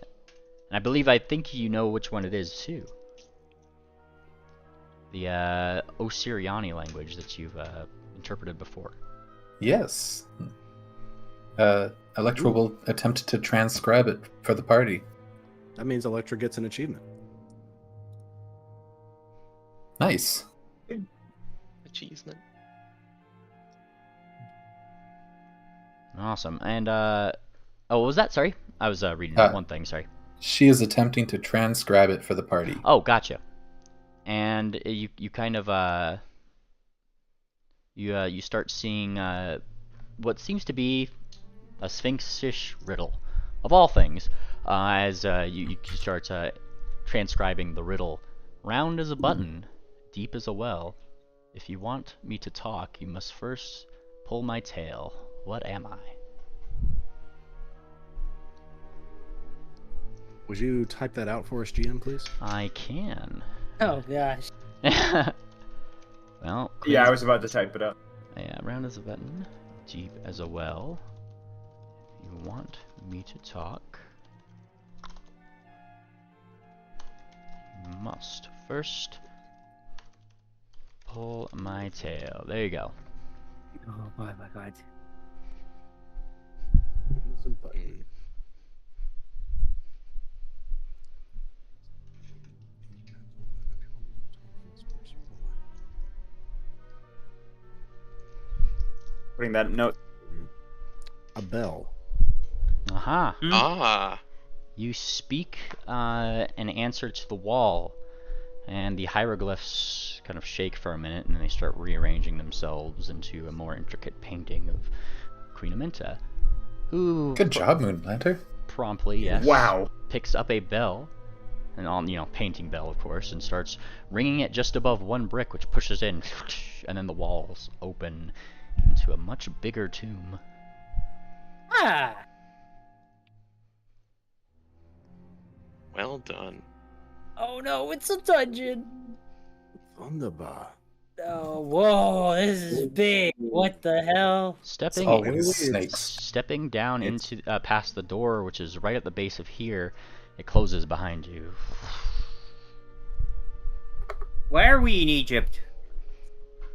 I think you know which one it is too. The Osiriani language that you've interpreted before. Yes. Electra will attempt to transcribe it for the party. That means Electra gets an achievement. Nice. Achievement. Awesome. And oh, what was that? Sorry, I was reading one thing. Sorry. She is attempting to transcribe it for the party. Oh, gotcha. And you kind of you start seeing what seems to be a sphinx-ish riddle, of all things, as you start transcribing the riddle. Round as a button, deep as a well. If you want me to talk, you must first pull my tail. What am I? Would you type that out for us, GM, please? I can. oh gosh. Well, Yeah, I was about to type it up. yeah, round as a button, deep as a well. If you want me to talk, you must first pull my tail. There you go. Oh my god. It's a button. Putting that note. A bell. Aha. Ah. You speak an answer to the wall, and the hieroglyphs kind of shake for a minute, and then they start rearranging themselves into a more intricate painting of Queen Aminta, who Good job, Moonplanter. promptly, yes, Wow. picks up a bell, an painting bell, of course, and starts ringing it just above one brick, which pushes in, and then the walls open into a much bigger tomb. Ah. Well done. Oh no, it's a dungeon. Wunderbar. Oh, whoa, this is big. What the hell? Stepping Always snakes. Stepping down into past the door, which is right at the base of here, it closes behind you. Why are we in Egypt?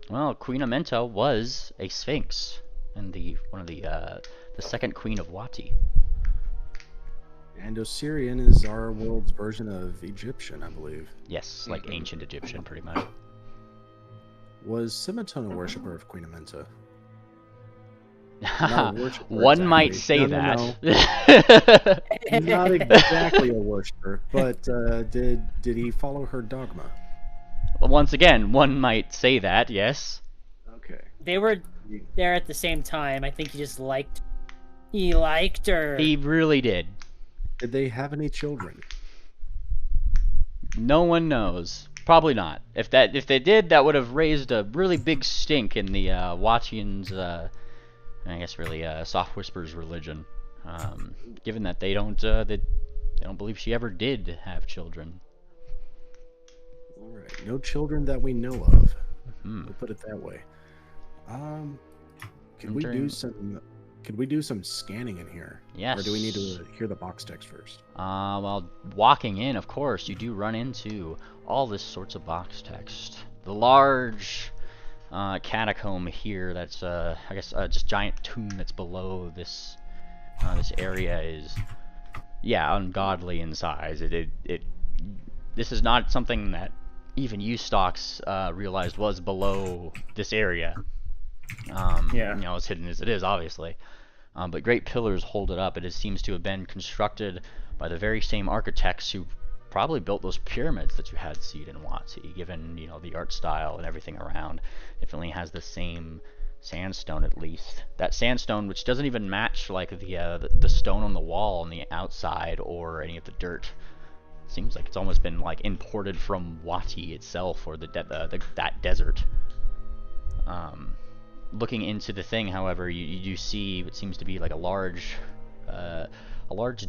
Well, Queen Aminta was a sphinx, and one of the second queen of Wati. And Osirian is our world's version of Egyptian, I believe. Yes, like ancient Egyptian, pretty much. Was Simatone a worshiper of Queen Aminta? Not a worshiper, One might exactly. say No. that. Not exactly a worshiper, but did he follow her dogma? Once again, one might say that, yes. Okay. They were there at the same time. I think he just liked. He liked her. He really did. Did they have any children? No one knows. Probably not. If they did, that would have raised a really big stink in the Wachians, I guess really Soft Whisper's religion. Given that they don't believe she ever did have children. All right, no children that we know of. Hmm. We'll put it that way. Could I'm we turning- do some? Could we do some scanning in here? Yes. Or do we need to hear the box text first? Well, walking in, of course, you do run into all this sorts of box text. The large catacomb here that's, I guess, just giant tomb that's below this this area is, yeah, ungodly in size. This is not something that even you stocks realized was below this area. Yeah. You know, as hidden as it is, obviously. But great pillars hold it up. It seems to have been constructed by the very same architects who probably built those pyramids that you had seen in Wati, given, you know, the art style and everything around. Definitely has the same sandstone, at least. That sandstone, which doesn't even match like the stone on the wall on the outside or any of the dirt. Seems like it's almost been like imported from Wati itself, or that desert. Looking into the thing, however, you do see what seems to be like a large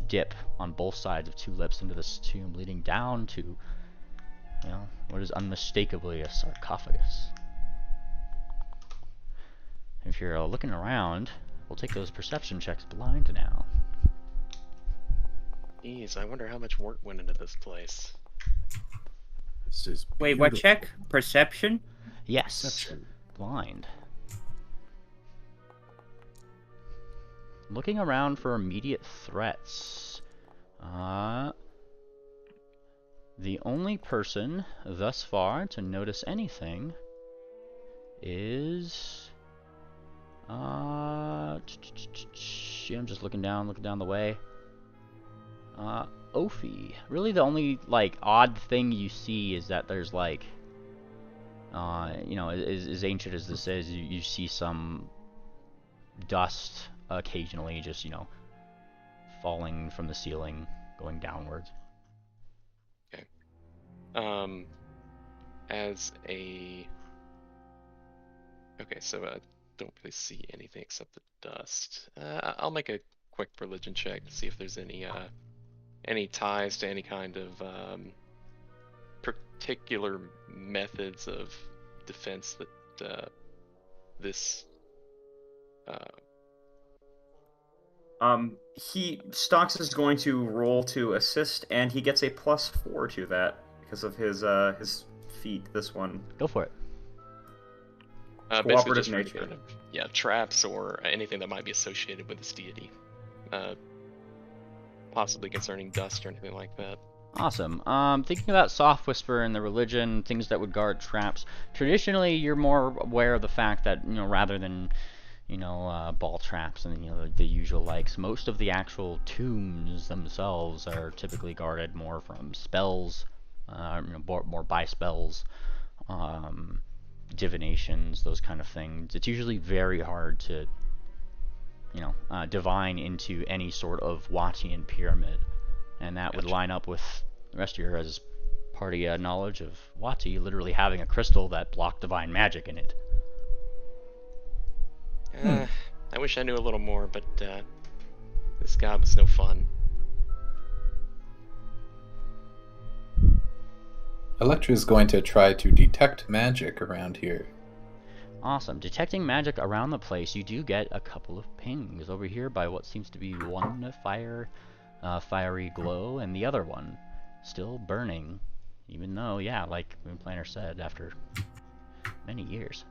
dip on both sides of two lips into this tomb, leading down to, you know, what is unmistakably a sarcophagus. If you're looking around, we'll take those perception checks blind now. Jeez, I wonder how much work went into this place. This is Wait, what beautiful. check? Perception? Yes, Perception. blind. Looking around for immediate threats. The only person thus far to notice anything is I'm just looking down the way. Ophi. Really the only like odd thing you see is that there's like you know, as ancient as this is, you see some dust occasionally just, you know, falling from the ceiling, going downwards. Okay. As a... Okay, so I don't really see anything except the dust. I'll make a quick religion check to see if there's any ties to any kind of particular methods of defense that this Stocks is going to roll to assist, and he gets a +4 to that because of his feat. This one. Go for it. basically Cooperative just for nature. kind of, yeah, traps or anything that might be associated with this deity, possibly concerning dust or anything like that. Awesome. Thinking about Soft Whisper and the religion, things that would guard traps. Traditionally, you're more aware of the fact that, you know, rather than, you know, ball traps and, you know, the usual likes, most of the actual tombs themselves are typically guarded more from spells, you know, more by spells, divinations, those kind of things. It's usually very hard to, you know, divine into any sort of Wachian pyramid. And that would Gotcha. line up with the rest of your guys' party knowledge of Wati literally having a crystal that blocked divine magic in it. I wish I knew a little more, but this god was no fun. Electra is going to try to detect magic around here. Awesome. Detecting magic around the place, you do get a couple of pings over here by what seems to be one fiery glow, and the other one still burning, even though, yeah, like Moonplanner said, after many years.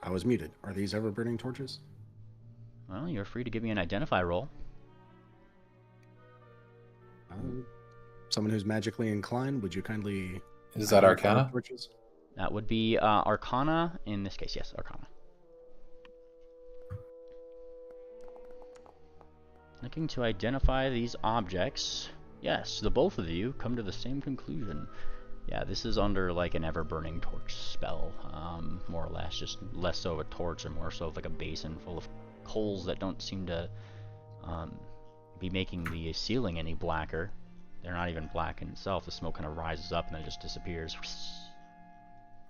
I was muted. Are these ever burning torches? Well, you're free to give me an identify roll. Someone who's magically inclined, would you kindly... Is that Arcana? Torches? That would be Arcana in this case. Yes, Arcana. Looking to identify these objects. Yes, the both of you come to the same conclusion. Yeah, this is under like an ever-burning torch spell, more or less. Just less so of a torch and more so of like a basin full of coals that don't seem to be making the ceiling any blacker. They're not even black in itself. The smoke kind of rises up and then just disappears.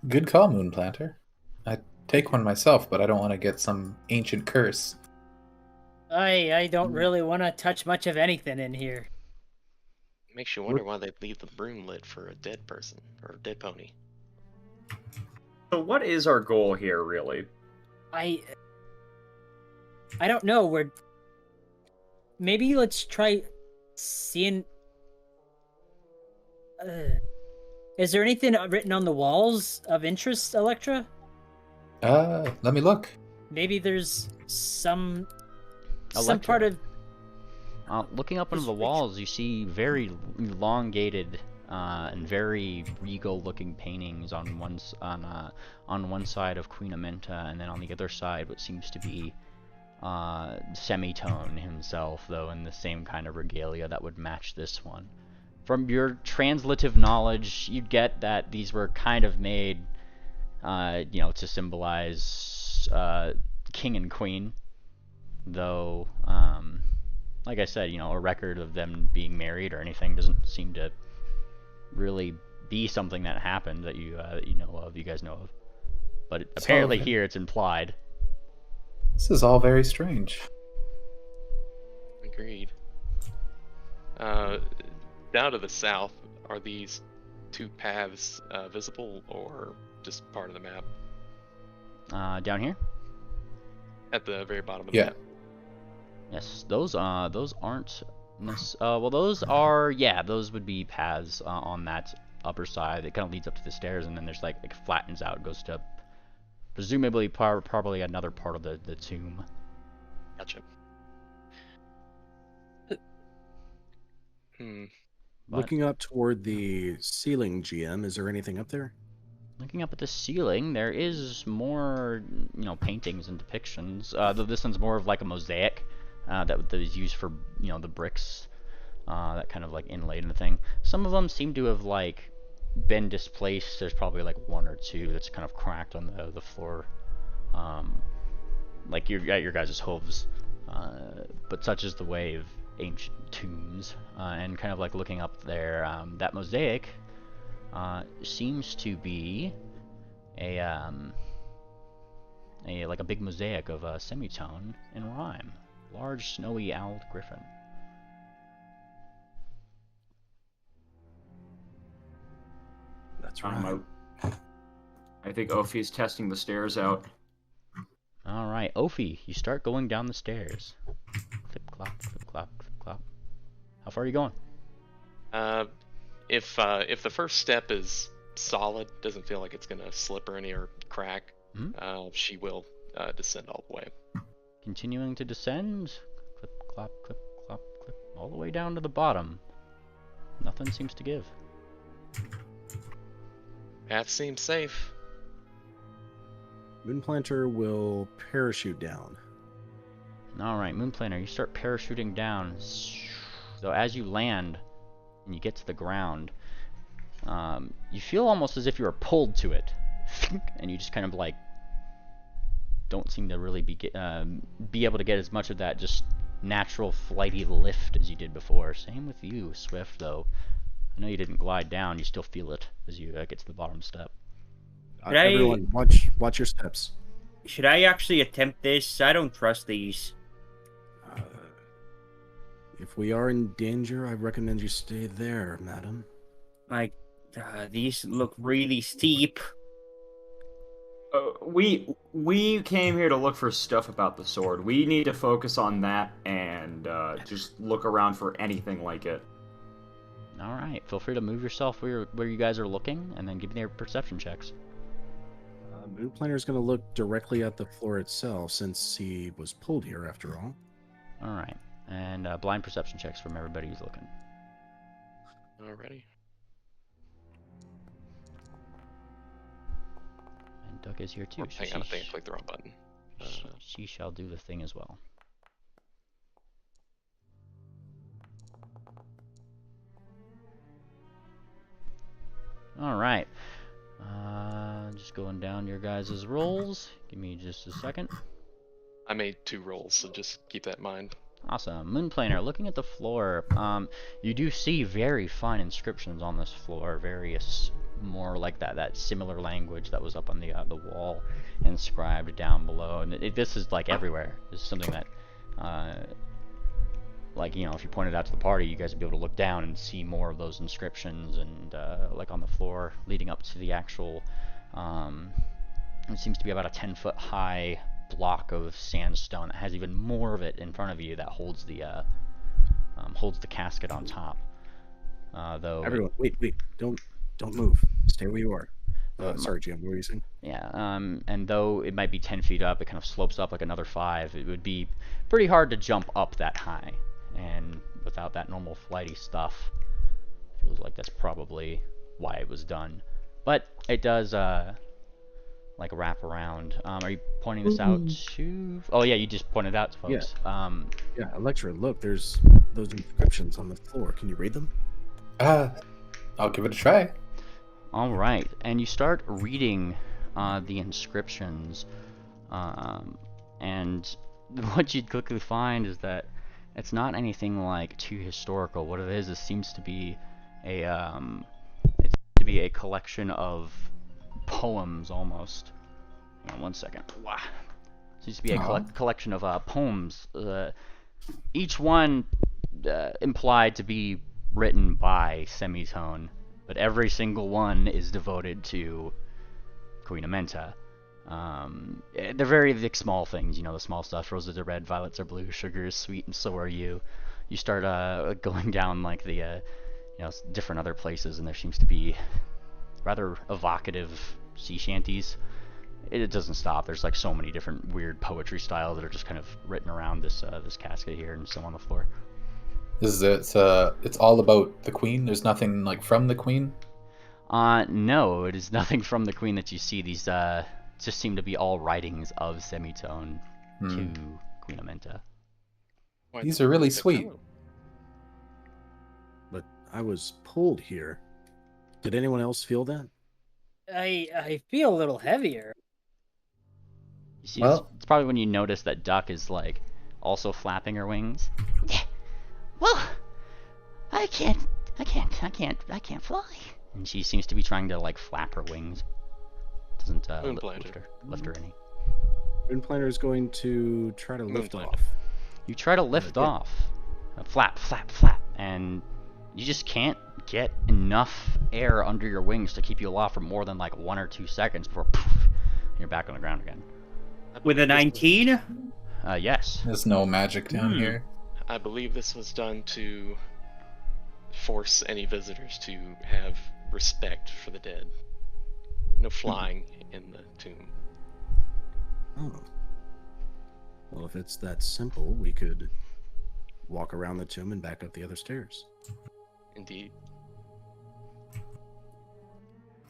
Good call, Moon Planter. I'd take one myself, but I don't want to get some ancient curse. I don't really want to touch much of anything in here. Makes you wonder why they'd leave the broom lit for a dead person or a dead pony. So what is our goal here, really? I don't know. Maybe let's try seeing. Is there anything written on the walls of interest, Electra? Let me look. Maybe there's some Electra. part of. Looking up into the walls, you see very elongated and very regal-looking paintings on one side of Queen Aminta, and then on the other side, what seems to be Semitone himself, though in the same kind of regalia that would match this one. From your translative knowledge, you'd get that these were kind of made, to symbolize king and queen, though. Like I said, a record of them being married or anything doesn't seem to really be something that happened that you guys know of. But apparently here it's implied. This is all very strange. Agreed. Down to the south, are these two paths visible or just part of the map? Down here? At the very bottom of the Yeah. map. Yes, those aren't. Well, those are. Yeah, those would be paths on that upper side. It kind of leads up to the stairs, and then there's like it flattens out, goes to presumably probably another part of the tomb. Gotcha. But Looking up toward the ceiling, GM, is there anything up there? looking up at the ceiling, there is more, paintings and depictions. Though this one's more of like a mosaic that is used for, the bricks that kind of like inlaid in the thing. Some of them seem to have like been displaced. There's probably like one or two that's kind of cracked on the floor, like at your guys' hooves. But such is the way of ancient tombs, and kind of like looking up there, that mosaic seems to be a big mosaic of a semitone in rhyme. Large snowy owled griffin. That's right. I think Ophi's testing the stairs out. Alright, Ophi, you start going down the stairs. Clip clop, clip clop, clip clop. How far are you going? If the first step is solid, doesn't feel like it's gonna slip or any or crack, she will descend all the way. Continuing to descend. Clip clop, clip clop, clip. All the way down to the bottom. Nothing seems to give. Path seems safe. Moonplanter will parachute down. Alright, Moonplaner, you start parachuting down. So as you land and you get to the ground, you feel almost as if you were pulled to it. And you just kind of like don't seem to really be able to get as much of that just natural flighty lift as you did before. Same with you, Swift, though. I know you didn't glide down, you still feel it as you get to the bottom step. Everyone, watch your steps. Should I actually attempt this? I don't trust these. If we are in danger, I recommend you stay there, madam. Like, these look really steep. We came here to look for stuff about the sword. We need to focus on that and just look around for anything like it. Alright, feel free to move yourself where you guys are looking, and then give me your perception checks. Moonplanter is going to look directly at the floor itself, since he was pulled here after all. Alright, and blind perception checks from everybody who's looking. Alrighty. And Duck is here too. Oh, hang on, I think I clicked the wrong button. She shall do the thing as well. All right. Just going down your guys' rolls. Give me just a second. I made 2 rolls, so just keep that in mind. Awesome. Moonplaner, looking at the floor, you do see very fine inscriptions on this floor, various more like that similar language that was up on the wall inscribed down below. And this is like everywhere. This is something that, like, you know, if you pointed out to the party, you guys would be able to look down and see more of those inscriptions and, like on the floor leading up to the actual, it seems to be about a 10-foot high block of sandstone that has even more of it in front of you that holds the casket on top. Though Everyone, wait, don't move. Stay where you are. But Sorry, GM, what were you saying? yeah, and though it might be 10 feet up, it kind of slopes up like another 5. It would be pretty hard to jump up that high, and without that normal flighty stuff, feels like that's probably why it was done. But it does like wrap around. Are you pointing this out to? Oh yeah, you just pointed out to folks. Yeah, Electra, look, there's those inscriptions on the floor. Can you read them? I'll give it a try. All right, and you start reading the inscriptions, and what you'd quickly find is that it's not anything like too historical. What it is seems to be a collection of poems almost. Hang on one second. Wow. It seems to be a collection of poems. Each one implied to be written by Semitone, but every single one is devoted to Queen Amenta. They're very like, small things, you know, the small stuff. Roses are red, violets are blue, sugar is sweet, and so are you. You start going down like the you know, different other places, and there seems to be rather evocative sea shanties. It doesn't stop. There's like so many different weird poetry styles that are just kind of written around this casket here and still on the floor. It's all about the queen. There's nothing like from the queen. No, it is nothing from the queen that you see. These just seem to be all writings of Semitone to Queen Amenta. These are really sweet. But I was pulled here. Did anyone else feel that? I feel a little heavier. You see, Well, it's probably when you notice that Duck is like also flapping her wings. Well, I can't fly. And she seems to be trying to like flap her wings. Doesn't lift her any. Moonplaner is going to try to lift off. You try to lift off, flap, flap, flap, and you just can't get enough air under your wings to keep you aloft for more than like 1 or 2 seconds before poof, you're back on the ground again. With a 19? Yes. There's no magic down here. I believe this was done to force any visitors to have respect for the dead. No flying in the tomb. Oh. Well, if it's that simple, we could walk around the tomb and back up the other stairs. Indeed.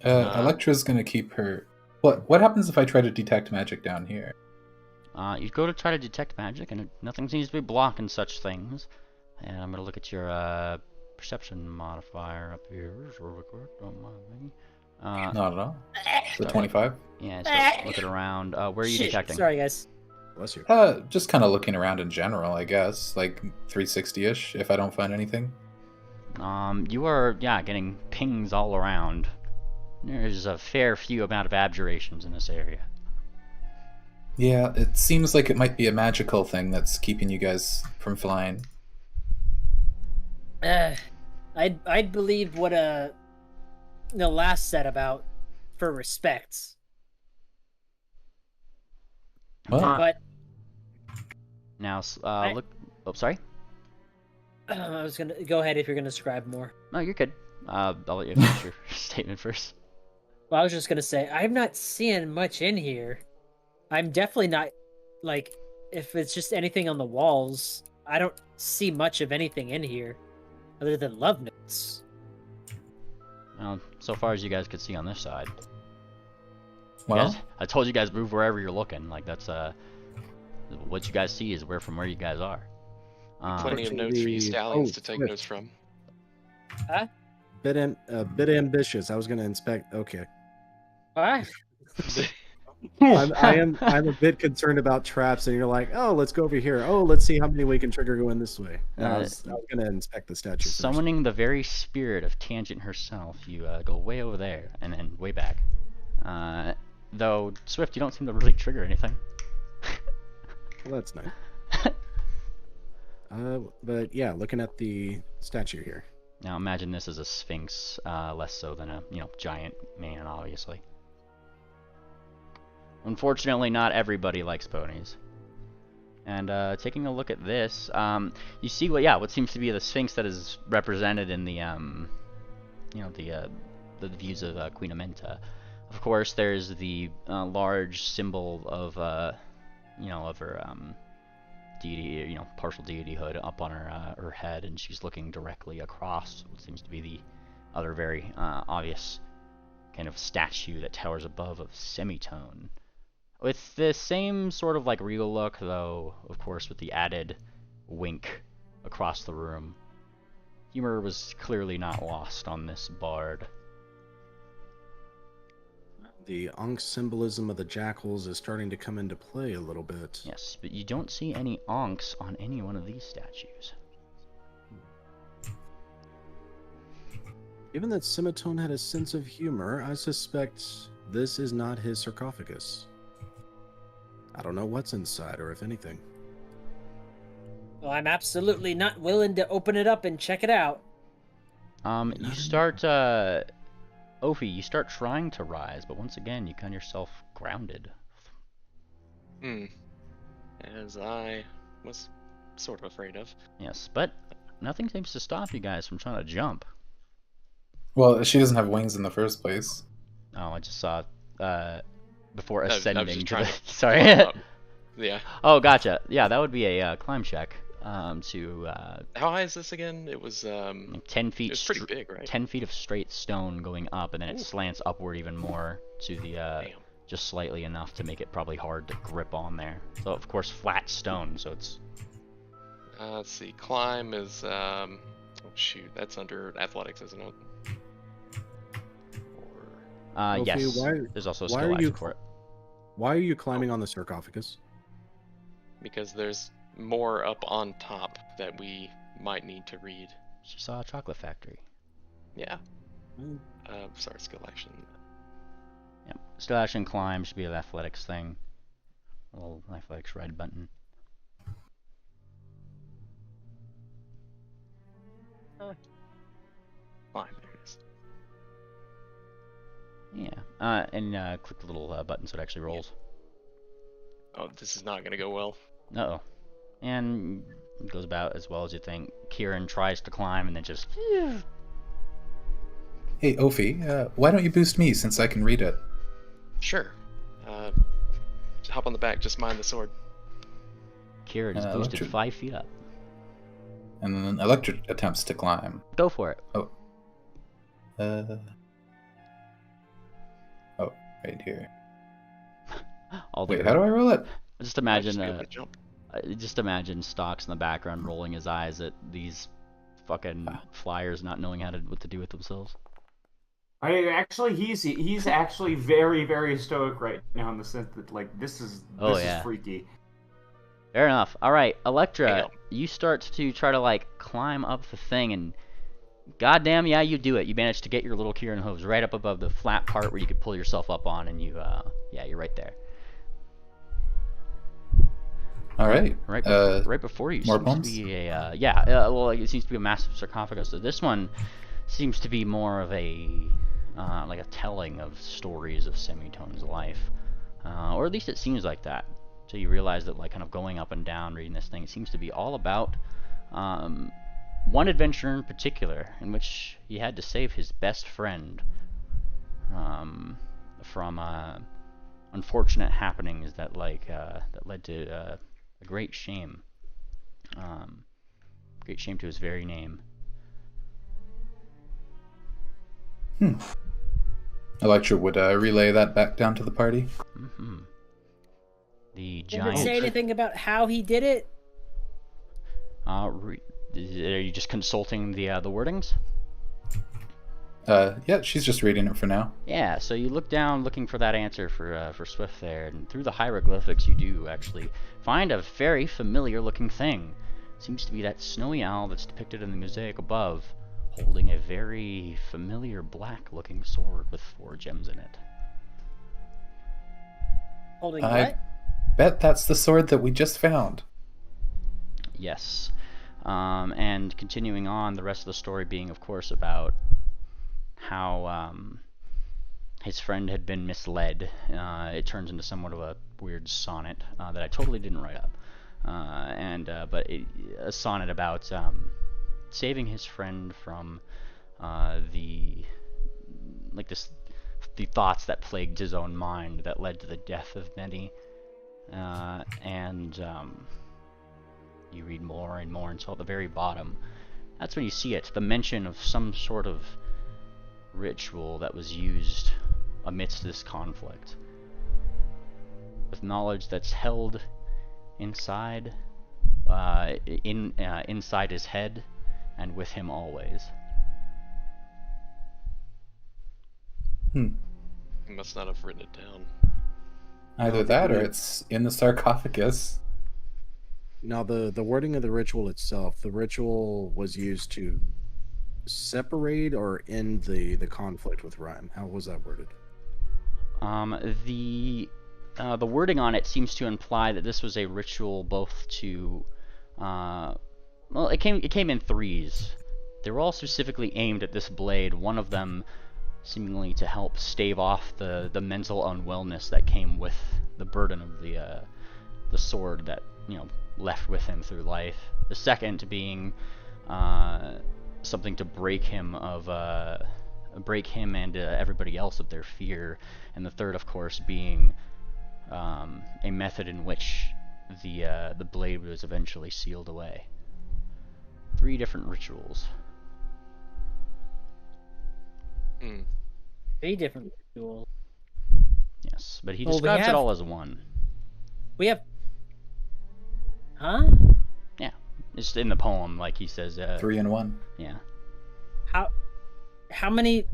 Electra's gonna keep her. What happens if I try to detect magic down here? You go to try to detect magic, and nothing seems to be blocking such things. And I'm gonna look at your perception modifier up here. Don't mind me. Not at all. The 25. Yeah, start looking around. Where are you detecting? Sorry, guys. Bless you. Just kind of looking around in general, I guess, like 360-ish. If I don't find anything. You are getting pings all around. There's a fair few amount of abjurations in this area. Yeah, it seems like it might be a magical thing that's keeping you guys from flying. I'd believe what the last set about for respect. Well, But Now, look. Oh, sorry. I was gonna go ahead if you're gonna describe more. No, you're good. I'll let you finish your statement first. Well, I was just gonna say I'm not seeing much in here. I'm definitely not like if it's just anything on the walls. I don't see much of anything in here other than love notes. Well, so far as you guys could see on this side. well, Guys, I told you guys move wherever you're looking. Like that's what you guys see is from where you guys are. Plenty of notes for you stallions to take notes from. bit ambitious. I was going to inspect. Okay. What? I'm a bit concerned about traps, and you're like, oh, let's go over here. Oh, let's see how many we can trigger going this way. And I was going to inspect the statue first. Summoning the very spirit of Tangent herself, you go way over there and then way back. Though Swift, you don't seem to really trigger anything. Well, that's nice. But yeah, looking at the statue here. Now imagine this as a sphinx, less so than a giant man, obviously. Unfortunately, not everybody likes ponies. And taking a look at this, you see what seems to be the sphinx that is represented in the the views of Queen Amenta. Of course, there's the large symbol of of her deity, partial deity hood up on her head, and she's looking directly across what seems to be the other very obvious kind of statue that towers above of Semitone. With the same sort of like regal look, though, of course, with the added wink across the room. Humor was clearly not lost on this bard. The Ankh symbolism of the jackals is starting to come into play a little bit. Yes, but you don't see any Ankhs on any one of these statues. Given that Semitone had a sense of humor, I suspect this is not his sarcophagus. I don't know what's inside, or if anything. Well, I'm absolutely not willing to open it up and check it out. You start, Ophi, you start trying to rise, but once again, you find yourself grounded. As I was sort of afraid of. Yes, but nothing seems to stop you guys from trying to jump. Well, she doesn't have wings in the first place. Oh, I just saw, before I was ascending just to trying the... to Sorry. climb up. Yeah. Oh, gotcha. Yeah, that would be a climb check. To How high is this again? It was 10 feet. It's pretty big, right? 10 feet of straight stone going up, and then it slants upward even more to the just slightly enough to make it probably hard to grip on there. So of course flat stone, so it's. Let's see. Climb is oh shoot, that's under athletics, isn't it? Or... yes. There's also a skill action for it. Why are you climbing on the sarcophagus? Because there's more up on top that we might need to read. She saw a chocolate factory. Yeah. Sorry, skill action. Yep. Skill action climb should be an athletics thing. A little athletics red button. Climb, there it is. Yeah. And click the little button so it actually rolls. Oh, this is not gonna go well. Uh-oh. And it goes about as well as you think. Kieran tries to climb and then just... Hey, Ophi, why don't you boost me since I can read it? Sure. Hop on the back, just mind the sword. Kieran is boosted 5 feet up. And then Electric attempts to climb. Go for it. Oh. Right here. Wait, how do I roll it? Just imagine, Just be able to jump. just imagine Stocks in the background rolling his eyes at these fucking flyers not knowing what to do with themselves. He's actually very, very stoic right now in the sense that like this is freaky. Fair enough. All right, Electra, you start to try to like climb up the thing, and goddamn, yeah, you do it. You manage to get your little Kieran hooves right up above the flat part where you could pull yourself up on, and you're right there. All right. Right before you more seems bones? to be a well, it seems to be a massive sarcophagus. So this one seems to be more of a like a telling of stories of Semitone's life, or at least it seems like that. So you realize that like kind of going up and down reading this thing, it seems to be all about one adventure in particular in which he had to save his best friend from unfortunate happenings that that led to a great shame. Great shame to his very name. Electra would relay that back down to the party. Mm-hmm. The Did it giant. say anything about how he did it? Are you just consulting the wordings? Yeah, she's just reading it for now. Yeah, so you look down looking for that answer for Swift there, and through the hieroglyphics you do actually find a very familiar looking thing. Seems to be that snowy owl that's depicted in the mosaic above, holding a very familiar black looking sword with 4 gems in it. Holding I what? bet that's the sword that we just found. Yes. And continuing on, the rest of the story being, of course, about how his friend had been misled. It turns into somewhat of a weird sonnet that I totally didn't write up. But a sonnet about saving his friend from the thoughts that plagued his own mind that led to the death of many. You read more and more until at the very bottom. That's when you see it, the mention of some sort of ritual that was used amidst this conflict, with knowledge that's held inside inside his head and with him always. He must not have written it down. Either that or it's in the sarcophagus. Now, the wording of the ritual itself, the ritual was used to separate or end the conflict with Rhyme. How was that worded? The wording on it seems to imply that this was a ritual both to, well, it came in 3s. They were all specifically aimed at this blade. One of them seemingly to help stave off the mental unwellness that came with the burden of the sword that left with him through life. The second being something to break him and everybody else of their fear, and the third, of course, being a method in which the blade was eventually sealed away. 3 different rituals. 3 different rituals. Yes, but he Well, describes it all as one. We have. Huh? Yeah, it's in the poem, like he says. 3 in 1. Yeah. How many?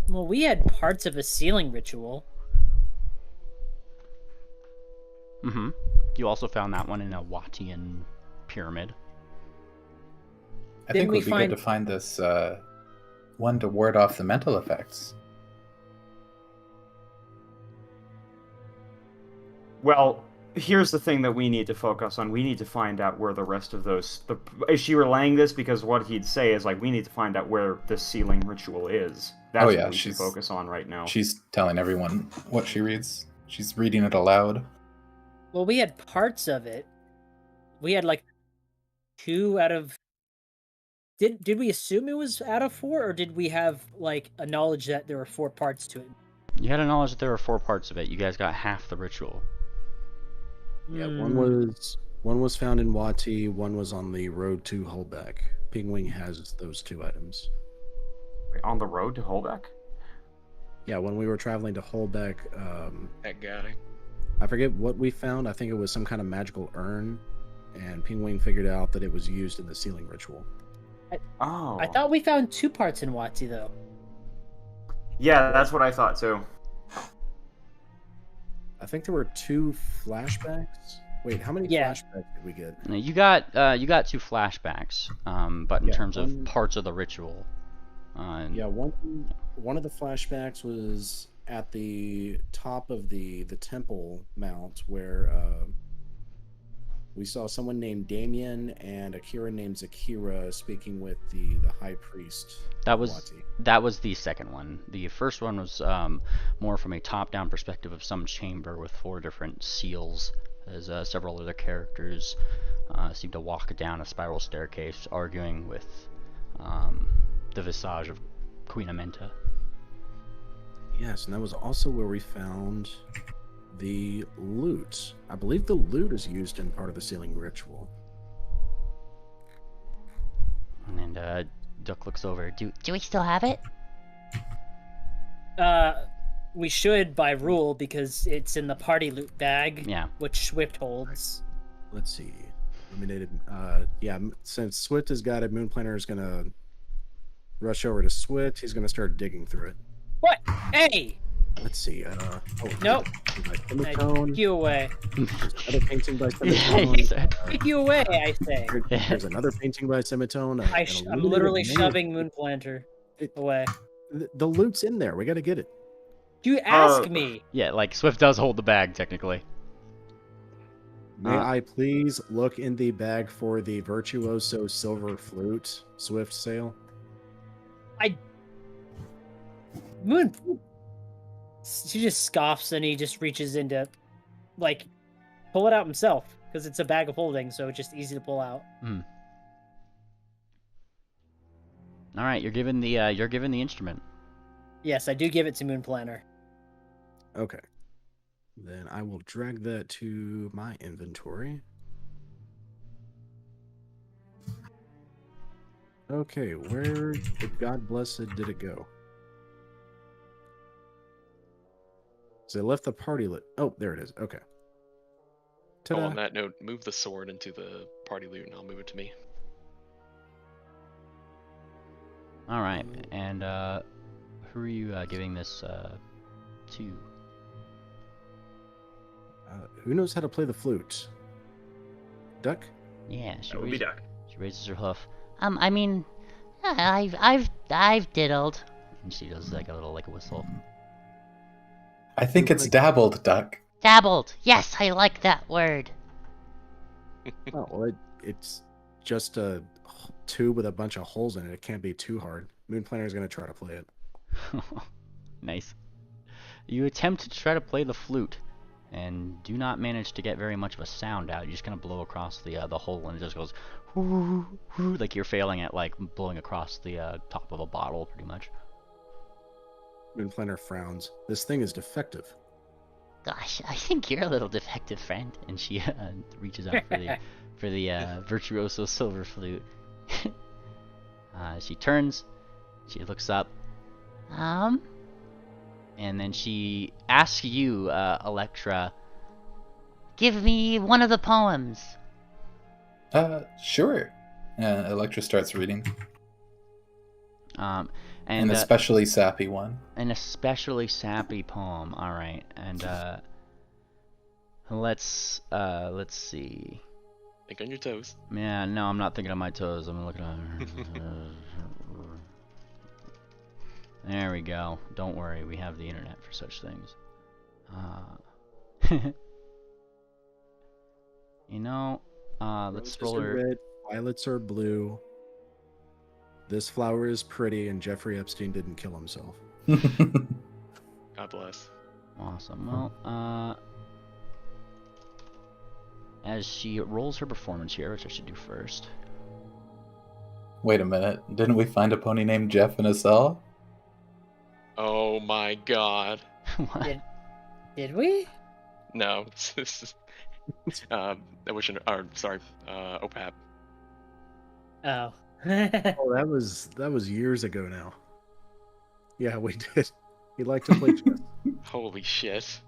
Well, we had parts of a sealing ritual. Mm-hmm. You also found that one in a Watian pyramid. I think it we would be good to find this one to ward off the mental effects. Well, here's the thing that we need to focus on. We need to find out where the rest of those... Is she relaying this? Because what he'd say is, we need to find out where the sealing ritual is. That's what we should focus on right now. She's telling everyone what she reads. She's reading it aloud. Well, we had parts of it. We had 2 out of... Did we assume it was out of 4, or did we have a knowledge that there were 4 parts to it? You had a knowledge that there were 4 parts of it. You guys got half the ritual. Yeah, one was found in Wati, one was on the road to Holbeck. Pingwing has those 2 items. Wait, on the road to Holbeck? Yeah, when we were traveling to Holbeck, That guy. I forget what we found. I think it was some kind of magical urn, and Pingwing figured out that it was used in the sealing ritual. Oh. I thought we found 2 parts in Wati, though. Yeah, that's what I thought too. I think there were 2 flashbacks. Wait, how many flashbacks did we get? You got 2 flashbacks, but in terms of one... parts of the ritual. One of the flashbacks was at the top of the temple mount where we saw someone named Damien and Akira named Zakira speaking with the high priest. That was the second one. The first one was more from a top-down perspective of some chamber with 4 different seals, as several other characters seem to walk down a spiral staircase, arguing with the visage of Queen Amenta. Yes, and that was also where we found the loot. I believe the loot is used in part of the sealing ritual. And Duck looks over. Do we still have it? We should by rule because it's in the party loot bag. Yeah. Which Swift holds. Let's see. Eliminated. Since Swift has got it, Moon Planner is gonna Rush over to Swift. He's going to start digging through it. What? Hey! Let's see. Nope. By I Semitone. kick you away. There's another painting by Yeah, Semitone. Kick you away, I say. There's another painting by Semitone. I'm literally shoving Moonplanter away. The loot's in there. We got to get it. You ask me. Yeah, like Swift does hold the bag technically. May I please look in the bag for the Virtuoso Silver Flute Swift sale? Moon. She just scoffs and he just reaches into, like, pull it out himself because it's a bag of holding, so it's just easy to pull out. All right, you're given the instrument. Yes, I do give it to Moonplanter. Okay. Then I will drag that to my inventory. Okay, where God blessed did it go? So they left the party lit. Oh, there it is. Okay. Ta-da. On that note, move the sword into the party loot and I'll move it to me. All right, and who are you giving this to? Who knows how to play the flute? Duck? Yeah, That would be Duck. she raises her hoof. I mean, I've diddled. And she does like a little whistle. I think it's dabbled, Duck. Dabbled. Yes, I like that word. Oh, well, it's just a tube with a bunch of holes in it. It can't be too hard. Moonplanter is going to try to play it. Nice. You attempt to try to play the flute, and do not manage to get very much of a sound out. You just kind of blow across the hole, and it just goes, whoo, whoo, like you're failing at like blowing across the top of a bottle, pretty much. Moonplanter frowns. This thing is defective. Gosh, I think you're a little defective, friend. And she reaches out for the virtuoso silver flute. She turns, she looks up, and then she asks you, Electra, Give me one of the poems. Sure. Electra starts reading. And An especially sappy one. An especially sappy poem. All right, and let's see. Think on your toes. Yeah, no, I'm not thinking on my toes. I'm looking on. There we go. Don't worry, we have the internet for such things. You know, let's Roses roll are her. red, violets are blue. This flower is pretty, and Jeffrey Epstein didn't kill himself. God bless. Awesome. Well, as she rolls her performance here, which I should do first. Wait a minute. Didn't we find a pony named Jeff in a cell? Oh my god. What? Did we? No, this is. That was sorry, OPAP. Oh. Oh, that was years ago now. Yeah, we did. He liked to play chess. Holy shit.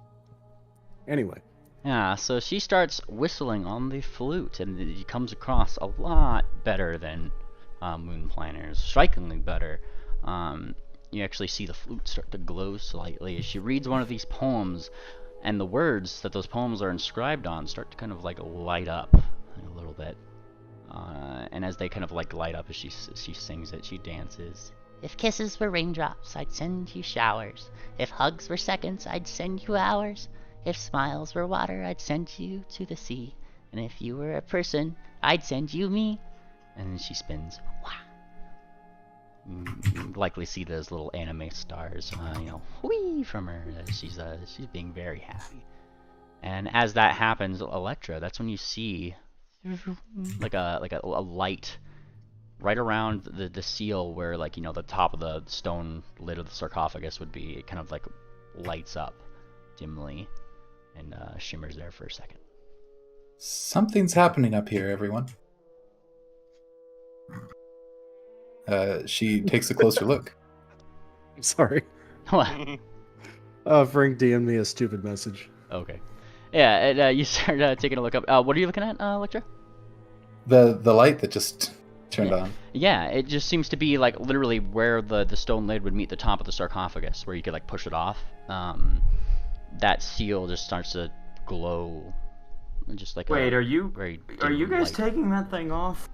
Anyway, Yeah, so she starts whistling on the flute, and it comes across a lot better than Moonplanter's, strikingly better. You actually see the flute start to glow slightly as she reads one of these poems, and the words that those poems are inscribed on start to kind of like light up a little bit. And as they kind of like light up as she sings it, she dances. If kisses were raindrops, I'd send you showers. If hugs were seconds, I'd send you hours. If smiles were water, I'd send you to the sea. And if you were a person, I'd send you me. And then she spins. Wow. You likely see those little anime stars, whee from her. She's being very happy. And as that happens, Electra, that's when you see like a light right around the seal where the top of the stone lid of the sarcophagus would be. It kind of like lights up dimly and shimmers there for a second. Something's happening up here, everyone. She takes a closer look. I'm sorry. What? Frank DM'd me a stupid message. Okay. Yeah, and you start taking a look up. What are you looking at, Electra? The light that just turned on. Yeah, it just seems to be like literally where the stone lid would meet the top of the sarcophagus, where you could like push it off. That seal just starts to glow, just like Wait, a are you very guys light. taking that thing off?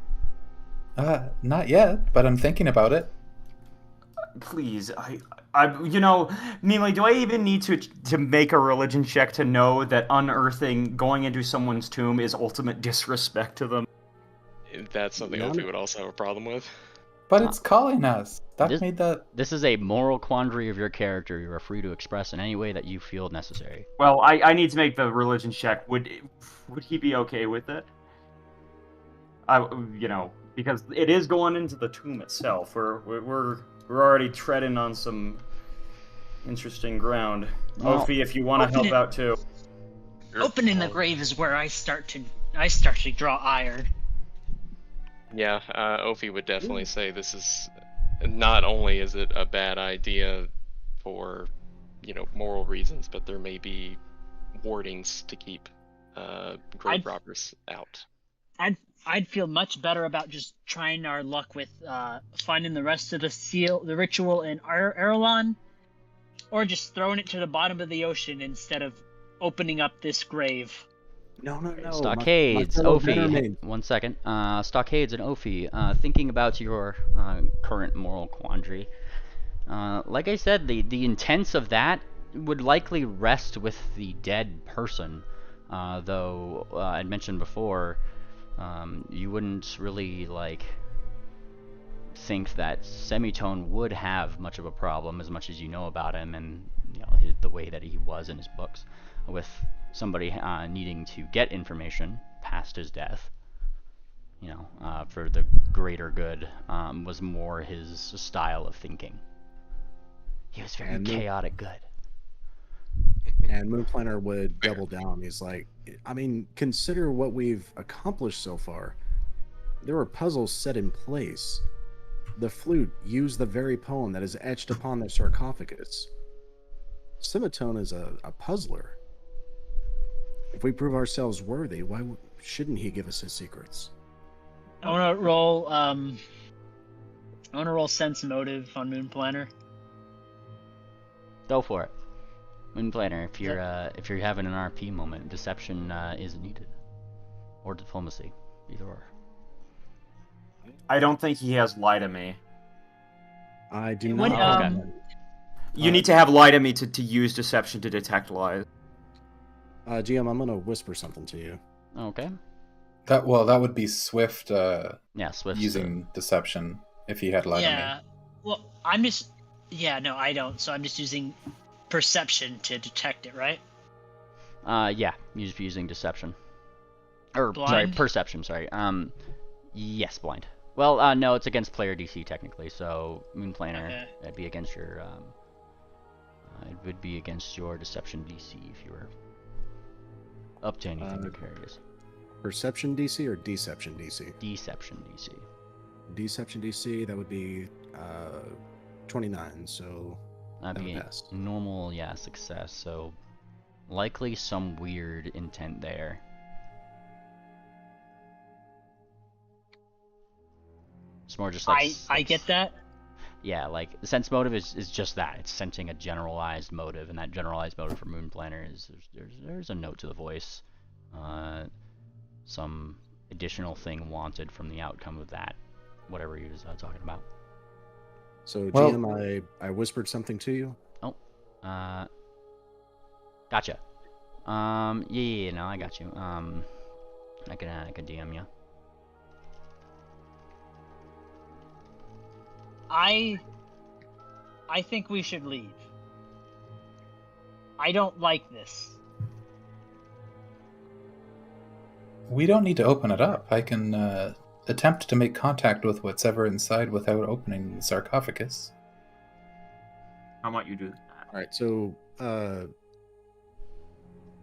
Not yet, but I'm thinking about it. Please, Mili, do I even need to make a religion check to know that going into someone's tomb is ultimate disrespect to them? That's something None- Ophi would also have a problem with. But it's calling us. That This- made that. This is a moral quandary of your character. You are free to express in any way that you feel necessary. Well, I need to make the religion check. Would he be okay with it? Because it is going into the tomb itself. We're already treading on some interesting ground. Well, Ophi, if you want to help out too. Opening the grave is where I start to draw ire. Yeah, Ophi would definitely say this is not only is it a bad idea for, moral reasons, but there may be wardings to keep grave robbers out. I'd feel much better about just trying our luck with finding the rest of the ritual in Erelon, or just throwing it to the bottom of the ocean instead of opening up this grave. No. Stockades, my fellow Ophi. Bannermanes. 1 second. Stockades and Ophi. Thinking about your current moral quandary. Like I said, the intents of that would likely rest with the dead person. Though I'd mentioned before, you wouldn't really think that Semitone would have much of a problem, as much as you know about him and the way that he was in his books, with somebody needing to get information past his death, for the greater good, was more his style of thinking. He was very chaotic good. And Moon Planner would double down. He's like, consider what we've accomplished so far. There were puzzles set in place. The flute used the very poem that is etched upon the sarcophagus. Semitone is a puzzler. If we prove ourselves worthy, why shouldn't he give us his secrets? I want to roll sense motive on Moon Planner. Go for it. Moon Planner, if you're having an RP moment, deception is needed. Or diplomacy. Either or. I don't think he has lie to me. I do What, not. okay. You need to have lie to me to use deception to detect lies. GM, I'm gonna whisper something to you. Okay. That would be Swift Yeah, Swift. using deception if he had lied on me. Yeah. Well, I don't. So I'm just using perception to detect it, right? Yeah, using deception. Or Blind? sorry, perception. Sorry. Yes, blind. Well, no, it's against player DC technically. So Moon Planner, Okay. that'd be against your. It would be against your deception DC if you were up to anything nefarious. Perception DC or Deception DC? Deception DC. Deception DC, that would be 29, so That'd be pass. normal, yeah, success. So likely some weird intent there. It's more just like I get that. Yeah, like the sense motive is just that. It's sensing a generalized motive, and that generalized motive for Moon Planner is there's a note to the voice, some additional thing wanted from the outcome of that, whatever he was talking about. So Well- GM, I whispered something to you. Gotcha. Yeah, no, I got you. I can DM you. I think we should leave. I don't like this. We don't need to open it up. I can attempt to make contact with what's ever inside without opening the sarcophagus. How might you do that? All right, so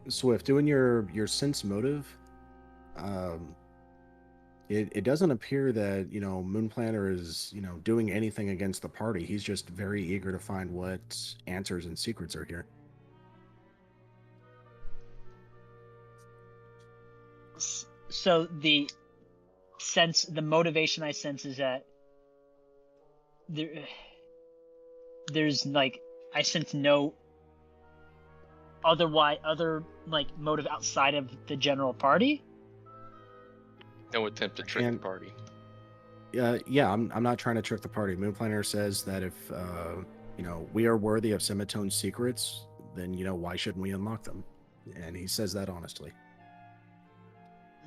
Swift, doing your sense motive, it doesn't appear that Moon Planner is doing anything against the party. He's just very eager to find what answers and secrets are here. So sense, the motivation I sense is that there's like, I sense no other like motive outside of the general party. No attempt to trick the party. Yeah, I'm not trying to trick the party. Moonplaner says that if we are worthy of Semitone's secrets, then why shouldn't we unlock them? And he says that honestly.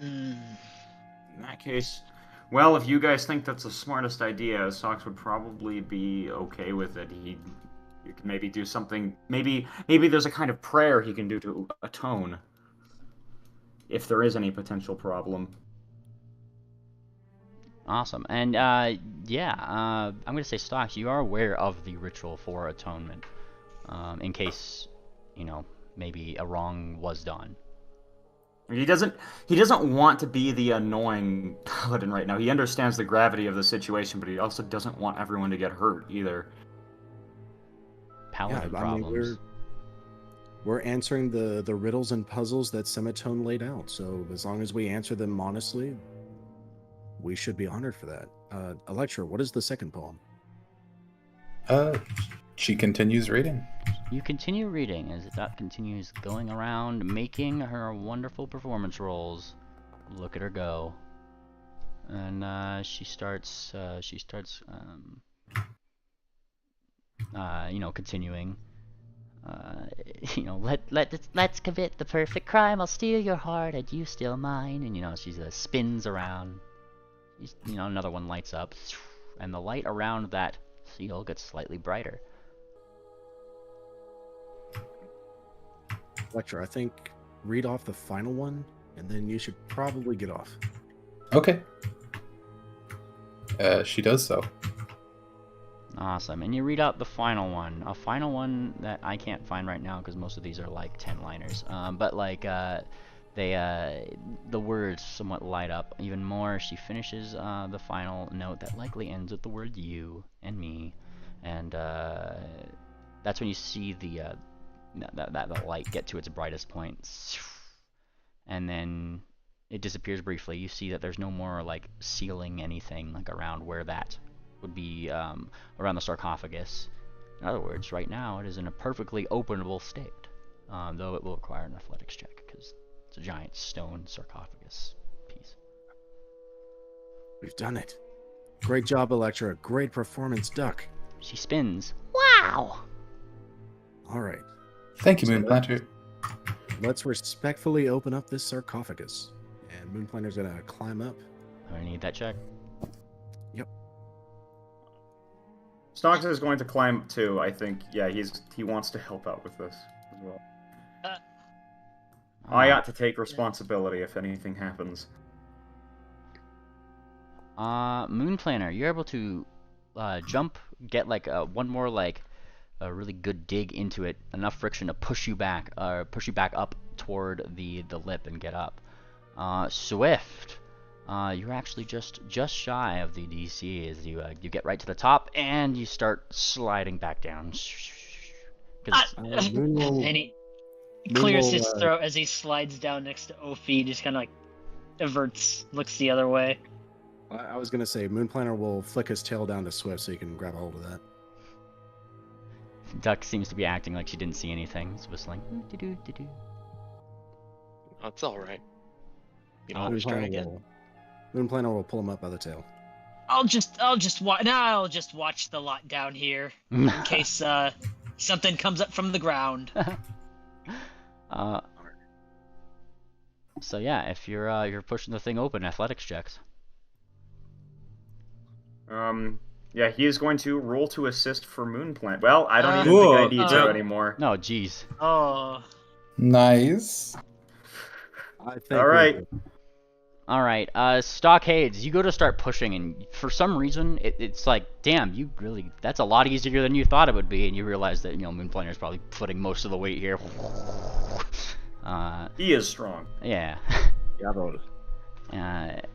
In that case, well, if you guys think that's the smartest idea, Sox would probably be okay with it. You can maybe do something. Maybe there's a kind of prayer he can do to atone, if there is any potential problem. Awesome. And I'm gonna say, Stocks, you are aware of the ritual for atonement, in case maybe a wrong was done. He doesn't want to be the annoying paladin right now. He understands the gravity of the situation, but he also doesn't want everyone to get hurt either. Paladin Yeah, problems. we're answering the riddles and puzzles that Semitone laid out. So as long as we answer them honestly, we should be honored for that. Electra, what is the second poem? She continues reading. You continue reading as that continues going around, making her wonderful performance rolls. Look at her go. And she starts continuing. Let's commit the perfect crime. I'll steal your heart and you steal mine. And she spins around. Another one lights up, and the light around that seal gets slightly brighter. Electra, I think read off the final one, and then you should probably get off. Okay. She does so. Awesome. And you read out the final one. A final one that I can't find right now because most of these are like 10-liners. But the words somewhat light up even more. She finishes the final note that likely ends with the word you and me. And that's when you see that light get to its brightest point. And then it disappears briefly. You see that there's no more like sealing anything like around where that would be around the sarcophagus. In other words, right now it is in a perfectly openable state, though it will require an athletics check because it's a giant stone sarcophagus piece. We've done it. Great job, Electra. Great performance, Duck. She spins. Wow! All right. Thank you, Moonplanter. Let's respectfully open up this sarcophagus. And Moonplanter's gonna climb up. I need that check. Yep. Stocks is going to climb too, I think. Yeah, he wants to help out with this as well. I ought to take responsibility if anything happens. Moonplanner, you're able to jump, get like one more like a really good dig into it, enough friction to push you back up toward the lip and get up. Swift, you're actually just shy of the DC as you get right to the top and you start sliding back down. And he clears his throat as he slides down next to Ophi, just kind of like averts, looks the other way. I was gonna say Moonplanter will flick his tail down to Swift so you can grab a hold of that. Duck seems to be acting like she didn't see anything. It's whistling. Oh, it's all right. You know, always try again. Moonplanter will pull him up by the tail. I'll just watch the lot down here in case something comes up from the ground. So yeah, if you're pushing the thing open, athletics checks. Yeah, he is going to roll to assist for Moonplant. Well, I don't even think I need to anymore. No, jeez. Oh. Nice. All right. All right, Stockades, you go to start pushing, and for some reason, it's like, damn, that's a lot easier than you thought it would be, and you realize that, Moonplanter's probably putting most of the weight here. He is strong. Yeah. Yeah, bro.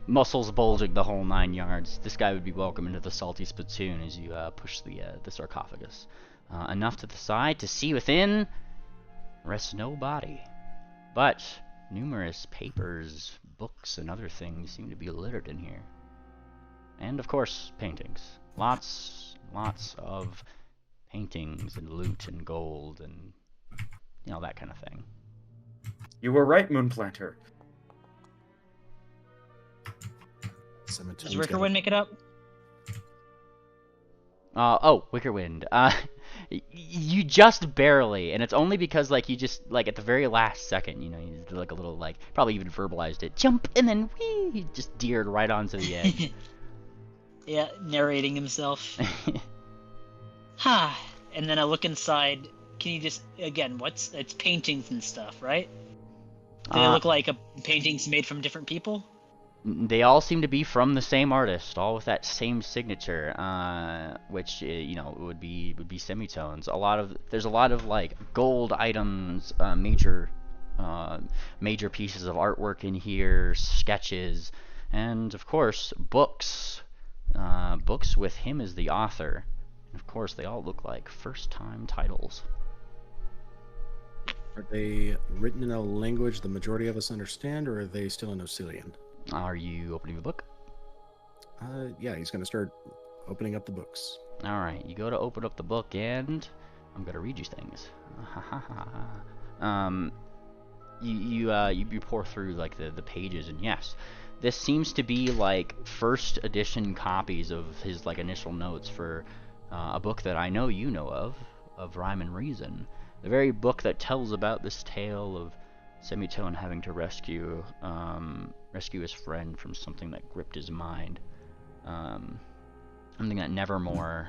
Muscles bulging the whole 9 yards. This guy would be welcome into the salty spittoon as you push the sarcophagus. Enough to the side to see within rests no body. But Numerous papers, books, and other things seem to be littered in here. And of course, paintings. Lots of paintings and loot and gold and, you know, that kind of thing. You were right, Moonplanter. Does Rickerwind make it up? Wickerwind. You just barely, and it's only because, like, you just, like, at the very last second, you know, you did, like, a little, like, probably even verbalized it, jump, and then, whee, he just deered right onto the edge. Yeah, narrating himself. And then I look inside. Can you just, again, it's paintings and stuff, right? Do they look like paintings made from different people? They all seem to be from the same artist, all with that same signature, which, you know, would be semitones. There's a lot of, like, gold items, major pieces of artwork in here, sketches, and of course books. Books with him as the author. And of course, they all look like first-time titles. Are they written in a language the majority of us understand, or are they still in Oscillian? Are you opening the book? Yeah, he's going to start opening up the books. Alright, you go to open up the book, and I'm going to read you things. You pour through, like, the pages, and yes, this seems to be, like, first edition copies of his, like, initial notes for a book that I know you know of Rhyme and Reason. The very book that tells about this tale of Semitone having to rescue his friend from something that gripped his mind. Something that Nevermore,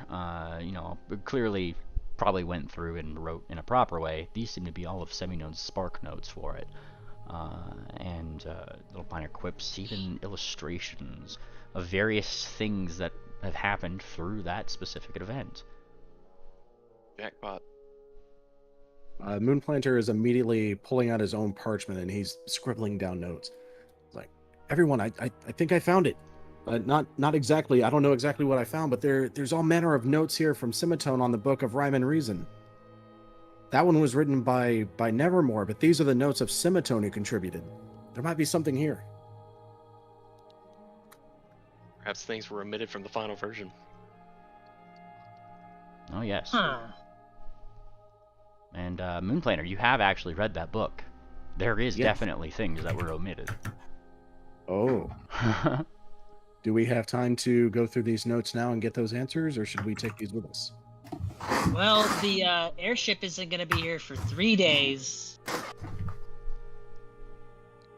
you know, clearly probably went through and wrote in a proper way. These seem to be all of Semitone's spark notes for it. And little minor quips, even illustrations of various things that have happened through that specific event. Jackpot. Moonplanter is immediately pulling out his own parchment and he's scribbling down notes. Like, everyone, I think I found it. Not exactly. I don't know exactly what I found, but there's all manner of notes here from Semitone on the Book of Rhyme and Reason. That one was written by Nevermore, but these are the notes of Semitone who contributed. There might be something here. Perhaps things were omitted from the final version. Oh, yes. Huh. And Moonplanter, you have actually read that book. There is Yes. definitely things that were omitted. Oh. Do we have time to go through these notes now and get those answers, or should we take these with us? Well, the airship isn't going to be here for 3 days.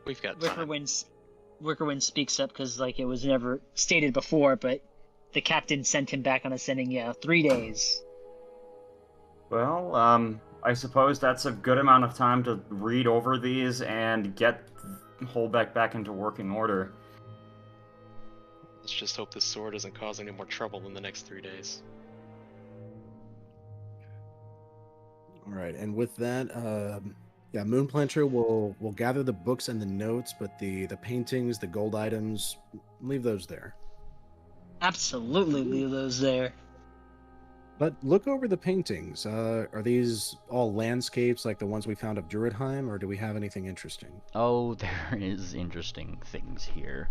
We've got time. Wickerwind speaks up because, like, it was never stated before, but the captain sent him back on a sending, 3 days. Well, I suppose that's a good amount of time to read over these and get Holbeck back into working order. Let's just hope this sword doesn't cause any more trouble in the next 3 days. All right, and with that, Moonplanter will gather the books and the notes, but the paintings, the gold items, leave those there. Absolutely leave those there. But look over the paintings. Are these all landscapes like the ones we found of Druidheim, or do we have anything interesting? Oh, there is interesting things here.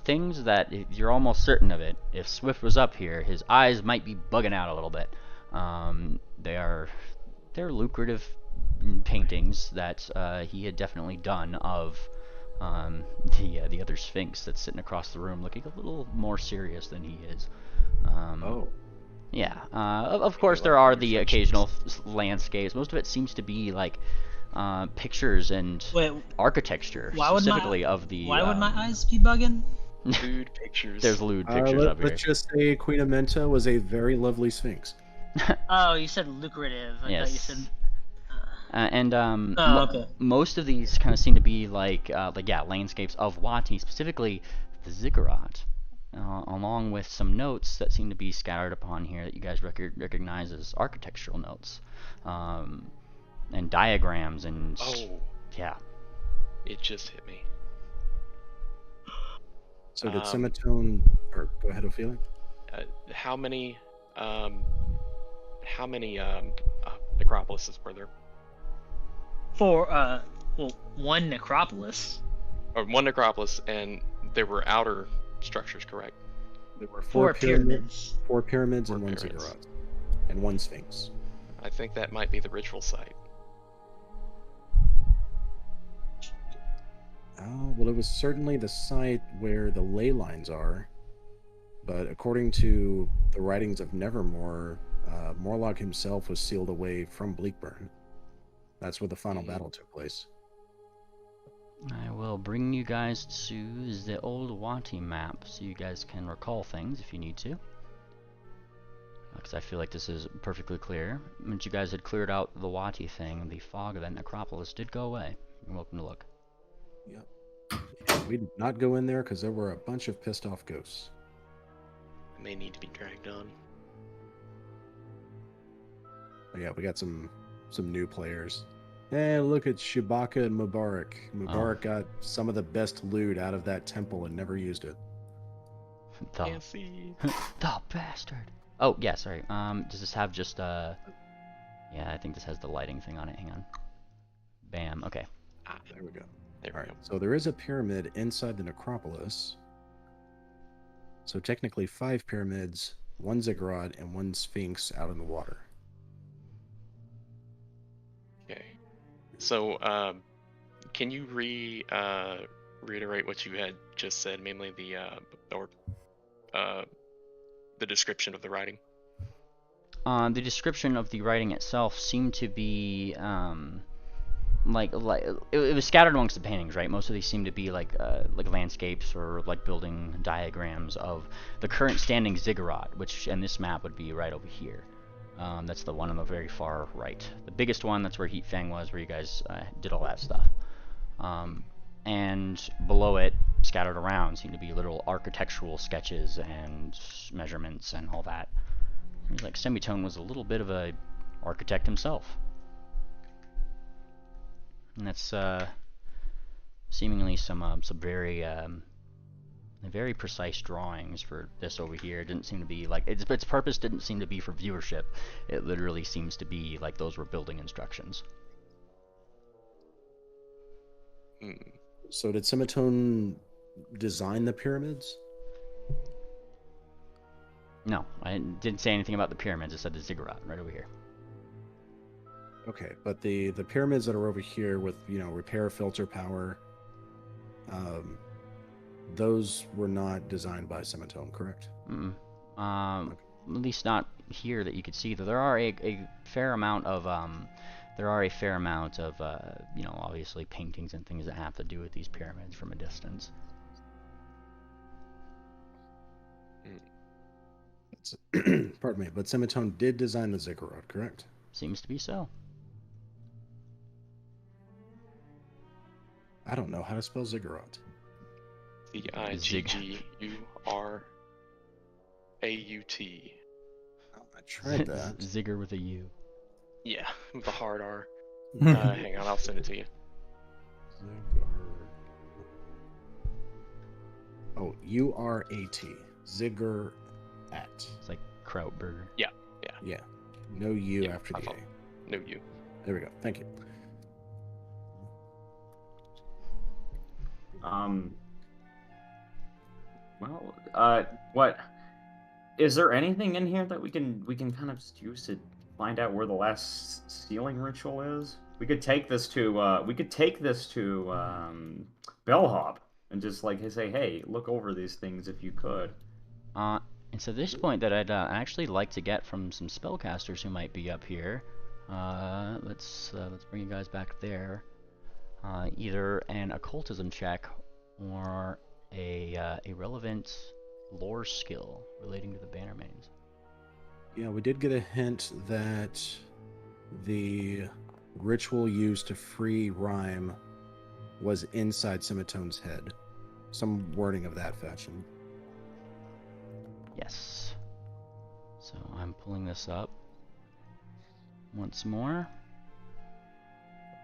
Things that you're almost certain of it. If Swift was up here, his eyes might be bugging out a little bit. They're lucrative paintings that he had definitely done of the other Sphinx that's sitting across the room, looking a little more serious than he is. Yeah. Of course, there are the occasional landscapes. Most of it seems to be like pictures and architecture, specifically of the. Why would my eyes be bugging? Lewd pictures. There's lewd pictures up here. Let's just say Queen Amenta was a very lovely Sphinx. Oh, you said lucrative. I thought you said. Okay. Most of these kind of seem to be like landscapes of Wati, specifically the ziggurat, along with some notes that seem to be scattered upon here that you guys recognize as architectural notes, and diagrams and yeah. It just hit me. So did Semitone, or go ahead, Ophelia? How many necropolises were there? Well, one necropolis. Or one necropolis, and there were outer structures, correct? There were Four pyramids. 4 pyramids and Four 1 pyramids. ziggurat. And 1 sphinx. I think that might be the ritual site. Well, it was certainly the site where the ley lines are. But according to the writings of Nevermore, Morlock himself was sealed away from Bleakburn. That's where the final battle took place. I will bring you guys to the old Wati map so you guys can recall things if you need to. Because I feel like this is perfectly clear. Once you guys had cleared out the Wati thing, the fog of that necropolis did go away. You're welcome to look. Yep. We did not go in there because there were a bunch of pissed off ghosts. May need to be dragged on. But yeah, we got some new players. Hey, look at Shibaka and Mubarak. Mubarak got some of the best loot out of that temple and never used it. Can't see. The bastard. Oh, yeah, sorry. Does this have just, yeah, I think this has the lighting thing on it. Hang on. Bam. Okay. Ah, There we go. there All we right. go. So there is a pyramid inside the necropolis. So technically 5 pyramids, 1 ziggurat, and 1 sphinx out in the water. Okay. So, can you reiterate what you had just said, mainly the description of the writing? The description of the writing itself seemed to be, like it was scattered amongst the paintings, right? Most of these seem to be like landscapes or like building diagrams of the current standing ziggurat, which in this map would be right over here. That's the one on the very far right. The biggest one, that's where Heat Fang was, where you guys did all that stuff. And below it, scattered around, seem to be literal architectural sketches and measurements and all that. Seems like Semitone was a little bit of a architect himself. And that's seemingly some very precise drawings for this over here. It didn't seem to be like its purpose didn't seem to be for viewership. It literally seems to be like those were building instructions. So did Semitone design the pyramids? No, I didn't say anything about the pyramids. I said the ziggurat right over here. Okay, but the pyramids that are over here with, repair filter power, those were not designed by Semitone, correct? At least not here that you could see. Though there are a fair amount of obviously paintings and things that have to do with these pyramids from a distance. Pardon me, but Semitone did design the ziggurat, correct? Seems to be so. I don't know how to spell ziggurat. Ziggurat. Oh, I tried that. Zigger with a U. Yeah, with the hard R. Hang on, I'll send it to you. Oh, U-R-A-T. Ziggurat. It's like Krautburger. Yeah. Yeah. No U Yeah, after my the fault. A. No, you. There we go. Thank you. What is there anything in here that we can kind of use to find out where the last sealing ritual is? We could take this to Bellhop and just say, hey, look over these things if you could. And so this point that I'd actually like to get from some spellcasters who might be up here. Let's bring you guys back there. Either an occultism check or a relevant lore skill relating to the Bannermanes. Yeah, we did get a hint that the ritual used to free Rhyme was inside Semitone's head. Some wording of that fashion. Yes. So I'm pulling this up once more.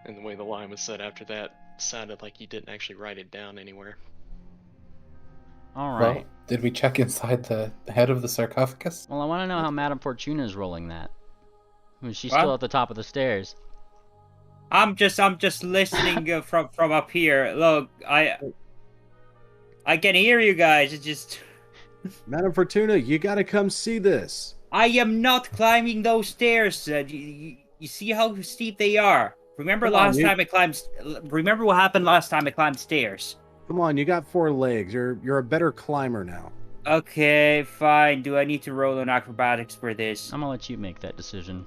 And the way the line was said after that sounded like you didn't actually write it down anywhere. All Well, right. did we check inside the head of the sarcophagus? Well, I want to know how Madame Fortuna is rolling that. She's What? still at the top of the stairs. I'm just listening from up here. Look, I can hear you guys. It's just Madame Fortuna, you gotta come see this. I am not climbing those stairs. You see how steep they are. Remember Come on, last time I climbed. Remember what happened last time I climbed stairs. Come on, you got 4 legs. You're a better climber now. Okay, fine. Do I need to roll on acrobatics for this? I'm gonna let you make that decision.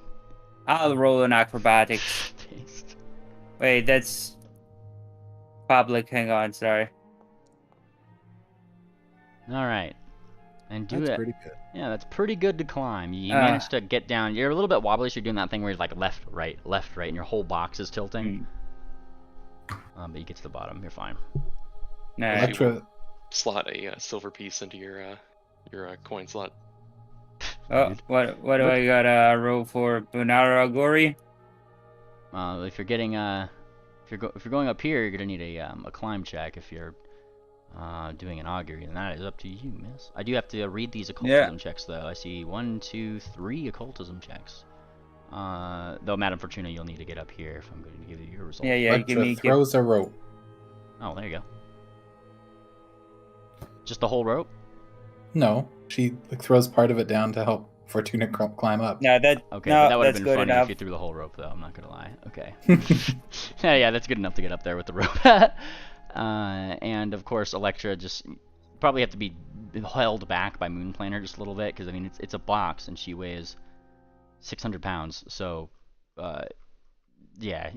I'll roll on acrobatics. Taste. Wait, that's public. Hang on, sorry. All right, and do That's it. pretty good. Yeah, that's pretty good to climb. You managed to get down. You're a little bit wobbly, so you're doing that thing where you're like left, right, and your whole box is tilting. But you get to the bottom. You're fine. Nah. Electra, Slot a silver piece into your coin slot. Oh, what do I got? Roll for Bunara Gori? If you're getting if you're going up here, you're gonna need a climb check. If you're doing an augury, and that is up to you, miss. I do have to read these occultism checks, though. I see 1, 2, 3 occultism checks. Though, Madame Fortuna, you'll need to get up here if I'm going to give you your result. Yeah, Electra throws a rope. Oh, there you go. Just the whole rope? No, she throws part of it down to help Fortuna climb up. No, that Okay, no, but that would have that's been good funny enough. if you threw the whole rope, though. I'm not gonna lie. Okay. Yeah, that's good enough to get up there with the rope. And of course, Electra just probably have to be held back by Moonplaner just a little bit, because I mean it's a box and she weighs 600 pounds, so yeah,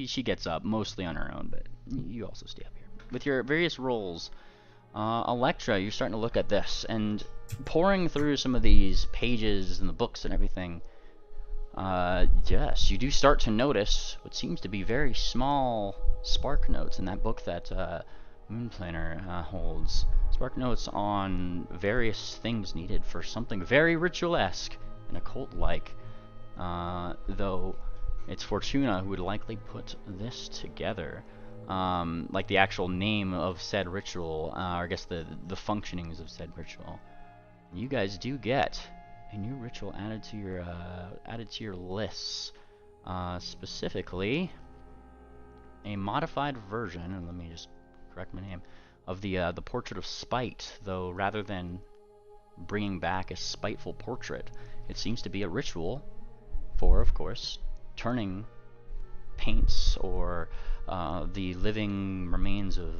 she gets up mostly on her own, but you also stay up here with your various rolls. Electra, you're starting to look at this, and pouring through some of these pages and the books and everything, yes, you do start to notice what seems to be very small spark notes in that book that Moonplaner holds. Spark notes on various things needed for something very ritualesque and occult-like, though it's Fortuna who would likely put this together. Like the actual name of said ritual, or I guess the functionings of said ritual. You guys do get a new ritual added to your lists. Specifically, a modified version, and let me just correct my name, of the Portrait of Spite. Though rather than bringing back a spiteful portrait, it seems to be a ritual for, of course, turning paints or the living remains of,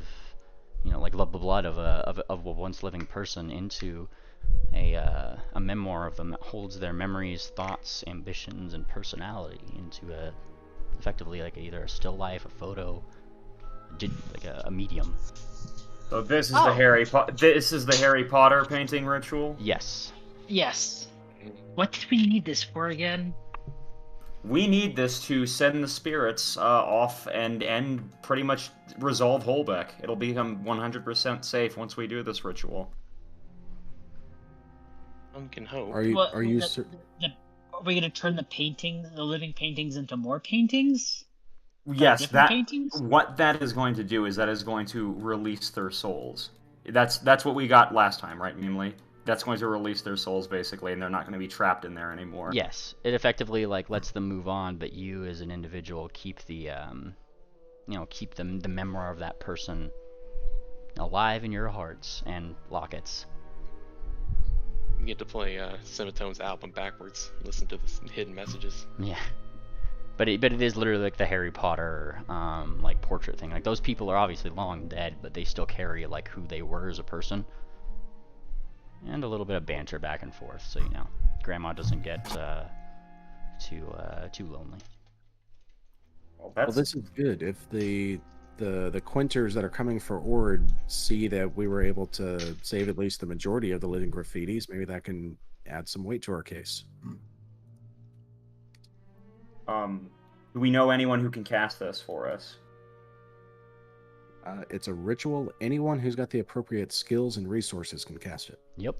like the blood of a once living person into a memoir of them that holds their memories, thoughts, ambitions, and personality into effectively like either a still life, a photo, like a medium. So this is the Harry Potter painting ritual? Yes. Yes. What did we need this for again? We need this to send the spirits off and pretty much resolve Holbeck. It'll become 100% safe once we do this ritual. One can hope. Are you What- are you the- cer- Are we gonna turn the living paintings into more paintings? Yes, different paintings? what that is going to do is that is going to release their souls. That's what we got last time, right, Mimley? That's going to release their souls basically, and they're not going to be trapped in there anymore. Yes, it effectively like lets them move on, but you as an individual keep the keep the memory of that person alive in your hearts and lockets. You get to play Semitone's album backwards. Listen to the hidden messages. Yeah, but it is literally like the Harry Potter like portrait thing. Like those people are obviously long dead, but they still carry like who they were as a person, and a little bit of banter back and forth, so Grandma doesn't get too lonely. Well, this is good. If the Quinters that are coming for Ord see that we were able to save at least the majority of the living graffitis, maybe that can add some weight to our case. Do we know anyone who can cast this for us? It's a ritual. Anyone who's got the appropriate skills and resources can cast it. Yep.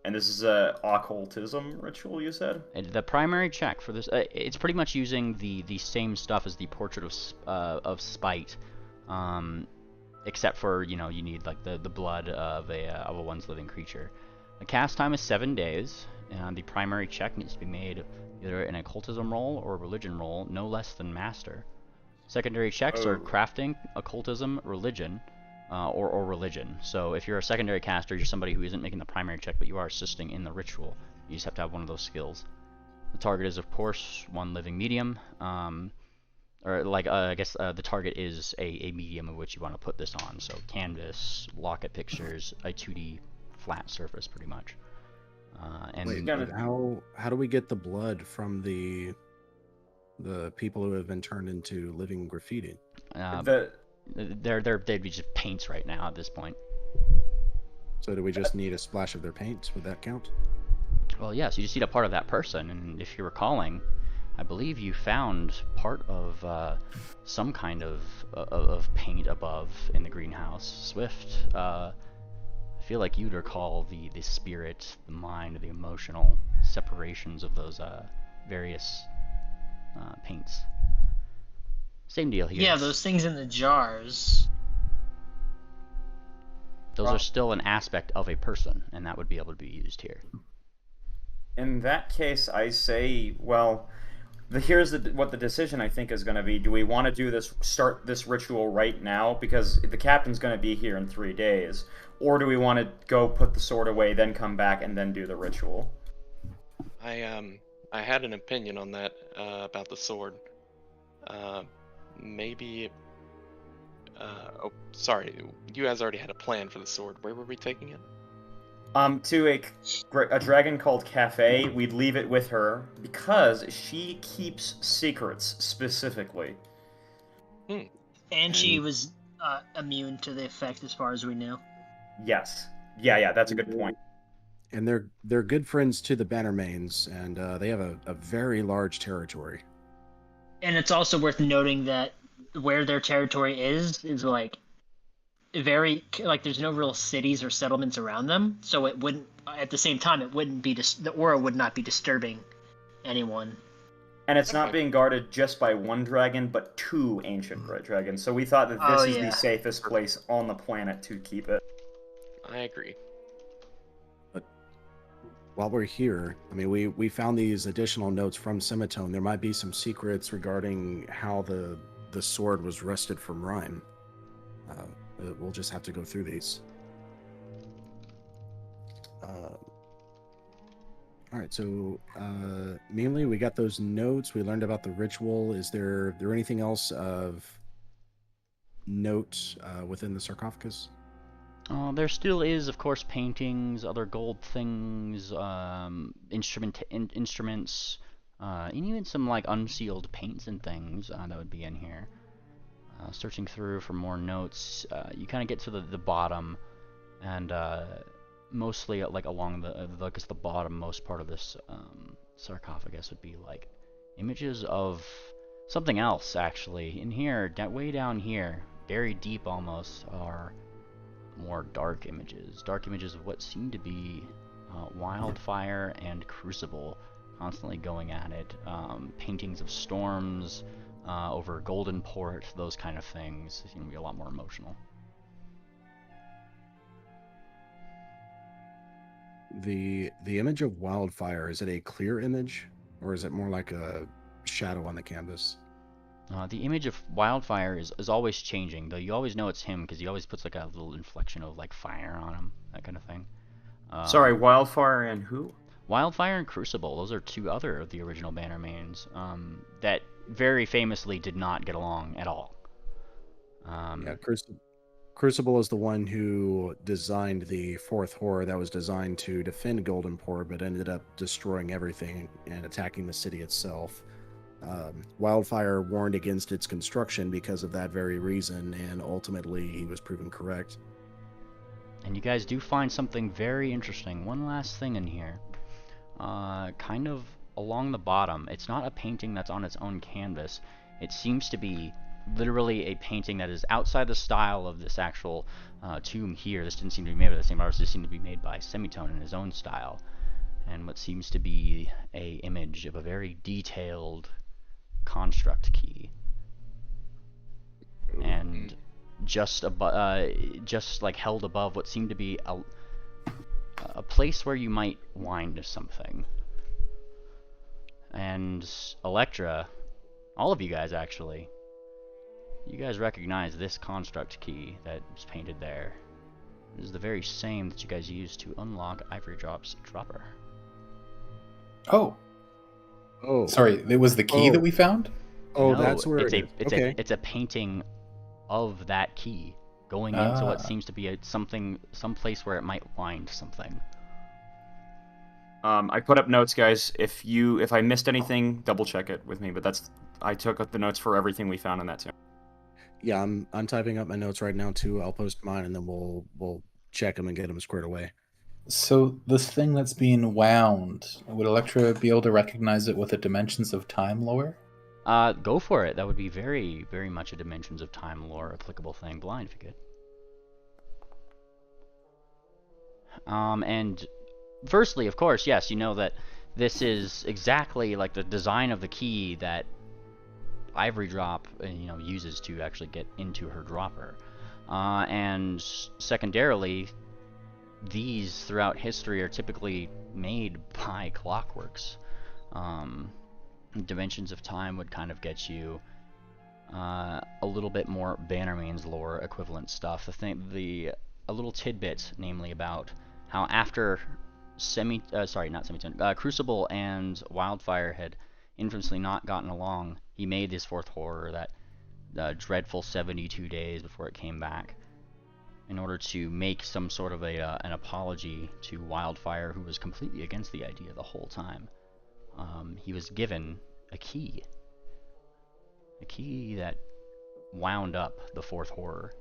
And this is a occultism ritual, you said? And the primary check for this, it's pretty much using the same stuff as the Portrait of Spite, except for you need like the blood of a once living creature. The cast time is 7 days, and the primary check needs to be made either an occultism roll or a religion roll, no less than master. Secondary checks are crafting, occultism, religion, or religion. So if you're a secondary caster, you're somebody who isn't making the primary check, but you are assisting in the ritual. You just have to have one of those skills. The target is, of course, one living medium. I guess the target is a medium of which you want to put this on. So canvas, locket pictures, a 2D flat surface, pretty much. Wait, how do we get the blood from the people who have been turned into living graffiti? They'd be just paints right now at this point. So do we just need a splash of their paint? Would that count? Well, yes, you just need a part of that person, and if you're recalling, I believe you found part of some kind of paint above in the greenhouse. Swift, I feel like you'd recall the spirit, the mind, the emotional separations of those various paints. Same deal here. Yeah, those things in the jars. Those are still an aspect of a person, and that would be able to be used here. In that case, I say, well, here's what the decision I think is going to be. Do we want to start this ritual right now, because the captain's going to be here in 3 days, or do we want to go put the sword away, then come back, and then do the ritual? I had an opinion on that about the sword. Maybe. Oh, sorry. You guys already had a plan for the sword. Where were we taking it? To a dragon called Cafe. We'd leave it with her because she keeps secrets specifically. And she was immune to the effect, as far as we know. Yes. Yeah. That's a good point. And they're good friends to the Bannermanes, and they have a very large territory. And it's also worth noting that where their territory is like very, like, there's no real cities or settlements around them, so it wouldn't, at the same time, it wouldn't be, the aura would not be disturbing anyone. And it's not being guarded just by one dragon, but 2 ancient dragons. So we thought that this is the safest place on the planet to keep it. I agree. But while we're here, I mean, we found these additional notes from Semitone. There might be some secrets regarding how the sword was wrested from Rhyme. We'll just have to go through these. All right, so mainly we got those notes. We learned about the ritual. Is there anything else of note within the sarcophagus? There still is, of course, paintings, other gold things, instruments, and even some like unsealed paints and things that would be in here. Searching through for more notes, you kind of get to the bottom, and mostly like along the bottom-most part of this sarcophagus would be like images of something else. Actually, in here, way down here, buried deep almost, are more dark images of what seem to be Wildfire and Crucible constantly going at it. Paintings of storms over Golden Port, those kind of things. It's going to be a lot more emotional. The image of Wildfire, is it a clear image, or is it more like a shadow on the canvas? The image of Wildfire is always changing, though you always know it's him because he always puts like a little inflection of like fire on him, that kind of thing. Sorry, Wildfire and who? Wildfire and Crucible, those are 2 other of the original Bannermanes that very famously did not get along at all. Yeah, Crucible is the one who designed the 4th horror that was designed to defend Golden Port, but ended up destroying everything and attacking the city itself. Wildfire warned against its construction because of that very reason, and ultimately he was proven correct. And you guys do find something very interesting. One last thing in here. Kind of along the bottom. It's not a painting that's on its own canvas. It seems to be literally a painting that is outside the style of this actual tomb here. This didn't seem to be made by the same artist. This seemed to be made by Semitone in his own style. And what seems to be a image of a very detailed construct key. And just like held above what seemed to be a place where you might wind something. And Electra, all of you guys actually, you guys recognize this construct key that is painted there. It is the very same that you guys used to unlock Ivory Drop's dropper. Oh, Oh, sorry, it was the key that we found? Oh, No, that's where it's it is. Okay. it's a painting of that key going into what seems to be some place where it might wind something. I put up notes, guys. If I missed anything, double check it with me. But I took up the notes for everything we found in that tomb. Yeah, I'm typing up my notes right now too. I'll post mine, and then we'll check them and get them squared away. So this thing that's being wound, would Electra be able to recognize it with a Dimensions of Time lore? Go for it. That would be very, very much a Dimensions of Time lore applicable thing. Blind, if you could. And firstly, of course, yes, you know that this is exactly like the design of the key that Ivory Drop, uses to actually get into her dropper. And secondarily, these throughout history are typically made by clockworks. Dimensions of Time would kind of get you a little bit more Bannermanes lore equivalent stuff. A little tidbit, namely about how after Crucible and Wildfire had infamously not gotten along, he made his fourth horror, that dreadful 72 days before it came back, in order to make some sort of an apology to Wildfire, who was completely against the idea the whole time. He was given a key that wound up the fourth horror.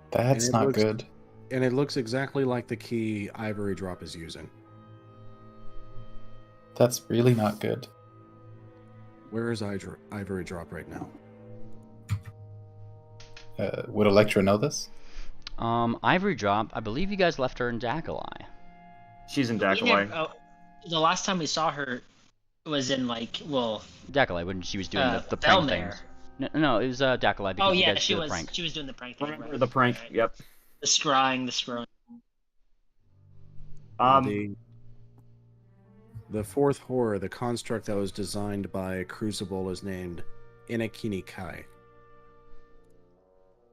That's not good. And it looks exactly like the key Ivory Drop is using. That's really not good. Where is Ivory Drop right now? Would Electra know this? Ivory Drop, I believe you guys left her in Dakalai. She's in Dakalai. The last time we saw her was in Dakalai, when she was doing the prank Belmare. things. No, it was Dakalai because you guys she did was. the prank. She was doing the prank thing. Remember Right? the prank? Right. Yep. The scrying. The fourth horror, the construct that was designed by Crucible, is named Inakini Kai.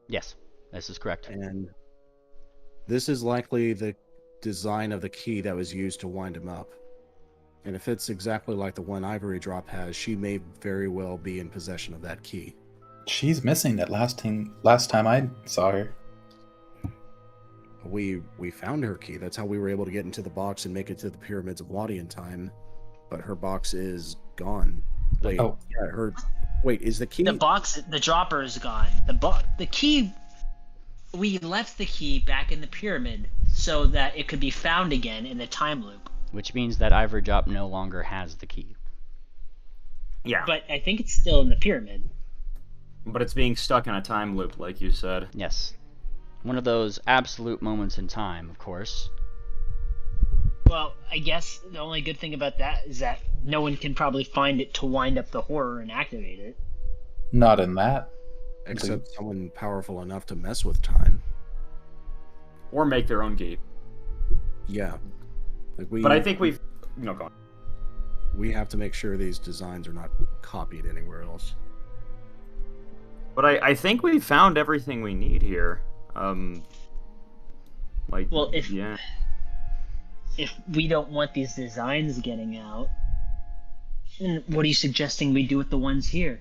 Yes, this is correct. And this is likely the design of the key that was used to wind him up. And if it's exactly like the one Ivory Drop has, she may very well be in possession of that key. She's missing it last time I saw her. We found her key. That's how we were able to get into the box and make it to the Pyramids of Wadi in time. But her box is gone. Wait, Wait, is the key? The dropper is gone. The key. We left the key back in the pyramid so that it could be found again in the time loop. Which means that Ivory Drop no longer has the key. Yeah. But I think it's still in the pyramid. But it's being stuck in a time loop, like you said. Yes. One of those absolute moments in time, of course. Well, I guess the only good thing about that is that no one can probably find it to wind up the horror and activate it. Not in that. Except someone powerful enough to mess with time. Or make their own key. Yeah. But I think we've... No, go on. We have to make sure these designs are not copied anywhere else. But I think we found everything we need here. If we don't want these designs getting out, then what are you suggesting we do with the ones here?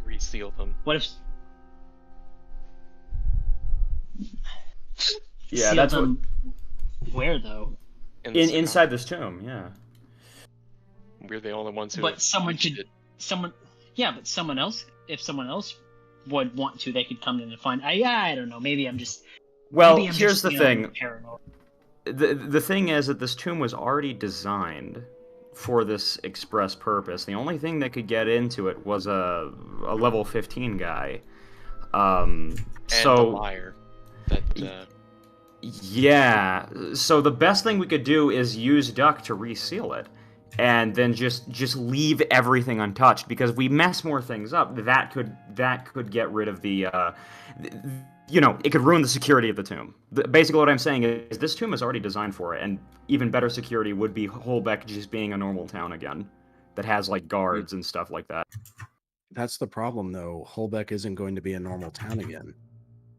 Reseal them. What if? Yeah, seal that's them where though? Inside this tomb. Yeah. We're the only ones who. But someone else. If someone else would want to, they could come in and find. I don't know. Maybe I'm just. Well, maybe I'm here's just the thing. Paranoid. The thing is that this tomb was already designed for this express purpose. The only thing that could get into it was a level 15 guy. And a liar. Yeah. So the best thing we could do is use Duck to reseal it. and then just leave everything untouched, because if we mess more things up, that could get rid of the it could ruin the security of the tomb. Basically, what I'm saying is this tomb is already designed for it, and even better security would be Holbeck just being a normal town again, that has like guards and stuff like that. That's the problem, though. Holbeck isn't going to be a normal town again.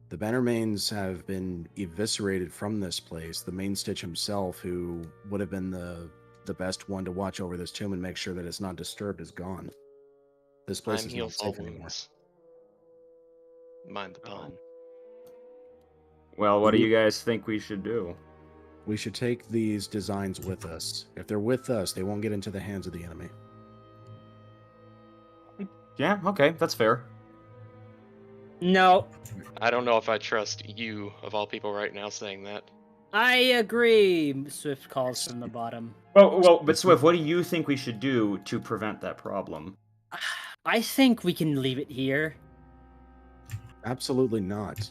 The Bannermanes have been eviscerated from this place. The Main Stitch himself, who would have been the best one to watch over this tomb and make sure that it's not disturbed, is gone. This place Time is not heals all safe anymore. wounds. Mind the pun. Well, what do you guys think we should do? We should take these designs with us. If they're with us, they won't get into the hands of the enemy. Yeah, okay, that's fair. No, I don't know if I trust you, of all people, right now saying that. I agree. Swift calls from the bottom. But Swift, what do you think we should do to prevent that problem? I think we can leave it here. Absolutely not.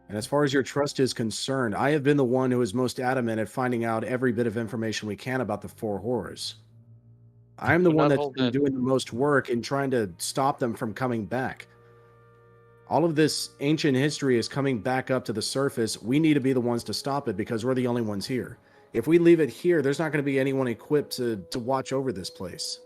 And as far as your trust is concerned, I have been the one who is most adamant at finding out every bit of information we can about the Four Horrors. I'm the Do one not that's hold been that- doing the most work in trying to stop them from coming back. All of this ancient history is coming back up to the surface. We need to be the ones to stop it because we're the only ones here. If we leave it here, there's not going to be anyone equipped to watch over this place.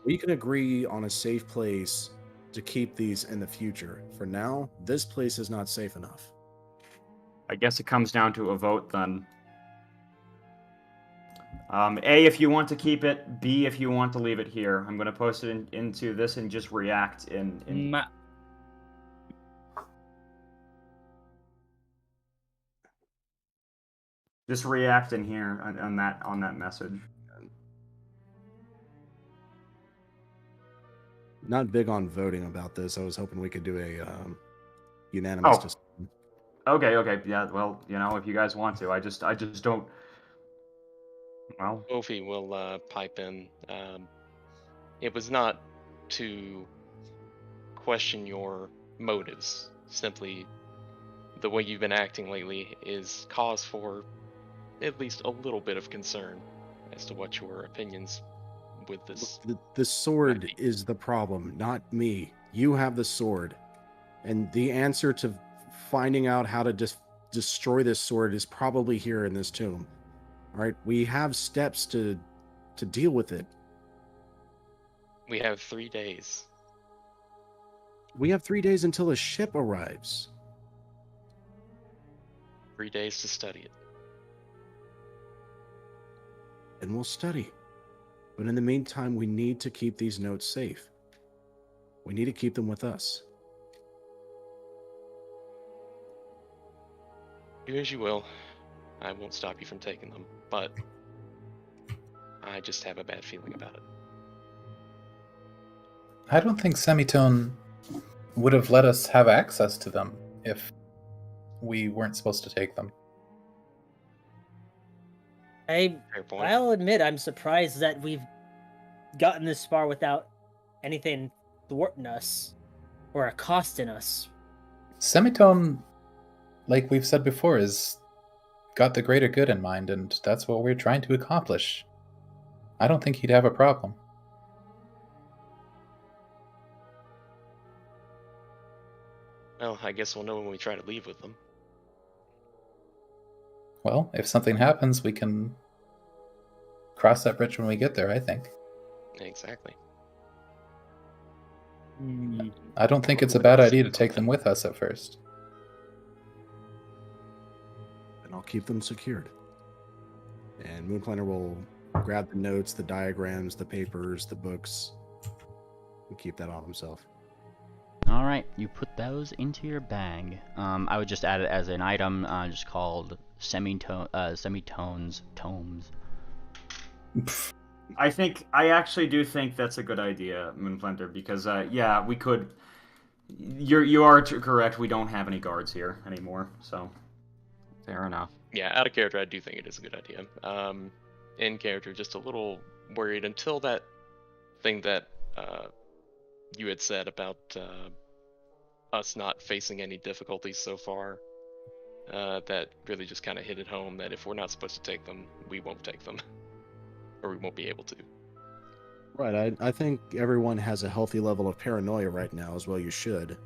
We can agree on a safe place to keep these in the future. For now, this place is not safe enough. I guess it comes down to a vote then. A, if you want to keep it. B, if you want to leave it here. I'm going to post it into this and just react in... Just react in here on that message. Not big on voting about this. I was hoping we could do a unanimous decision. Okay, yeah, well, if you guys want to. I just don't... Well... Ophie will pipe in. It was not to question your motives. Simply, the way you've been acting lately is cause for at least a little bit of concern as to what your opinions with this... The sword is the problem, not me. You have the sword. And the answer to finding out how to destroy this sword is probably here in this tomb. All right, we have steps to deal with it. We have 3 days. We have 3 days until a ship arrives. 3 days to study it. And we'll study. But in the meantime, we need to keep these notes safe. We need to keep them with us. Do as you will. I won't stop you from taking them, but I just have a bad feeling about it. I don't think Semitone would have let us have access to them if we weren't supposed to take them. Fair point. I'll admit I'm surprised that we've gotten this far without anything thwarting us or accosting us. Semitone, like we've said before, is got the greater good in mind, and that's what we're trying to accomplish. I don't think he'd have a problem. Well, I guess we'll know when we try to leave with them. Well, if something happens, we can cross that bridge when we get there, I think. Exactly. I don't think it's a bad idea to take them with us at first. And I'll keep them secured. And Moonplanner will grab the notes, the diagrams, the papers, the books, and keep that on himself. All right, you put those into your bag. I would just add it as an item, just called semitones tomes. I actually do think that's a good idea, Moonplanter, because yeah, we could. You are correct. We don't have any guards here anymore, so fair enough. Yeah, out of character, I do think it is a good idea. In character, just a little worried until that thing that you had said about us not facing any difficulties so far, that really just kind of hit it home that if we're not supposed to take them, we won't take them, or we won't be able to. Right. I think everyone has a healthy level of paranoia right now, as well you should.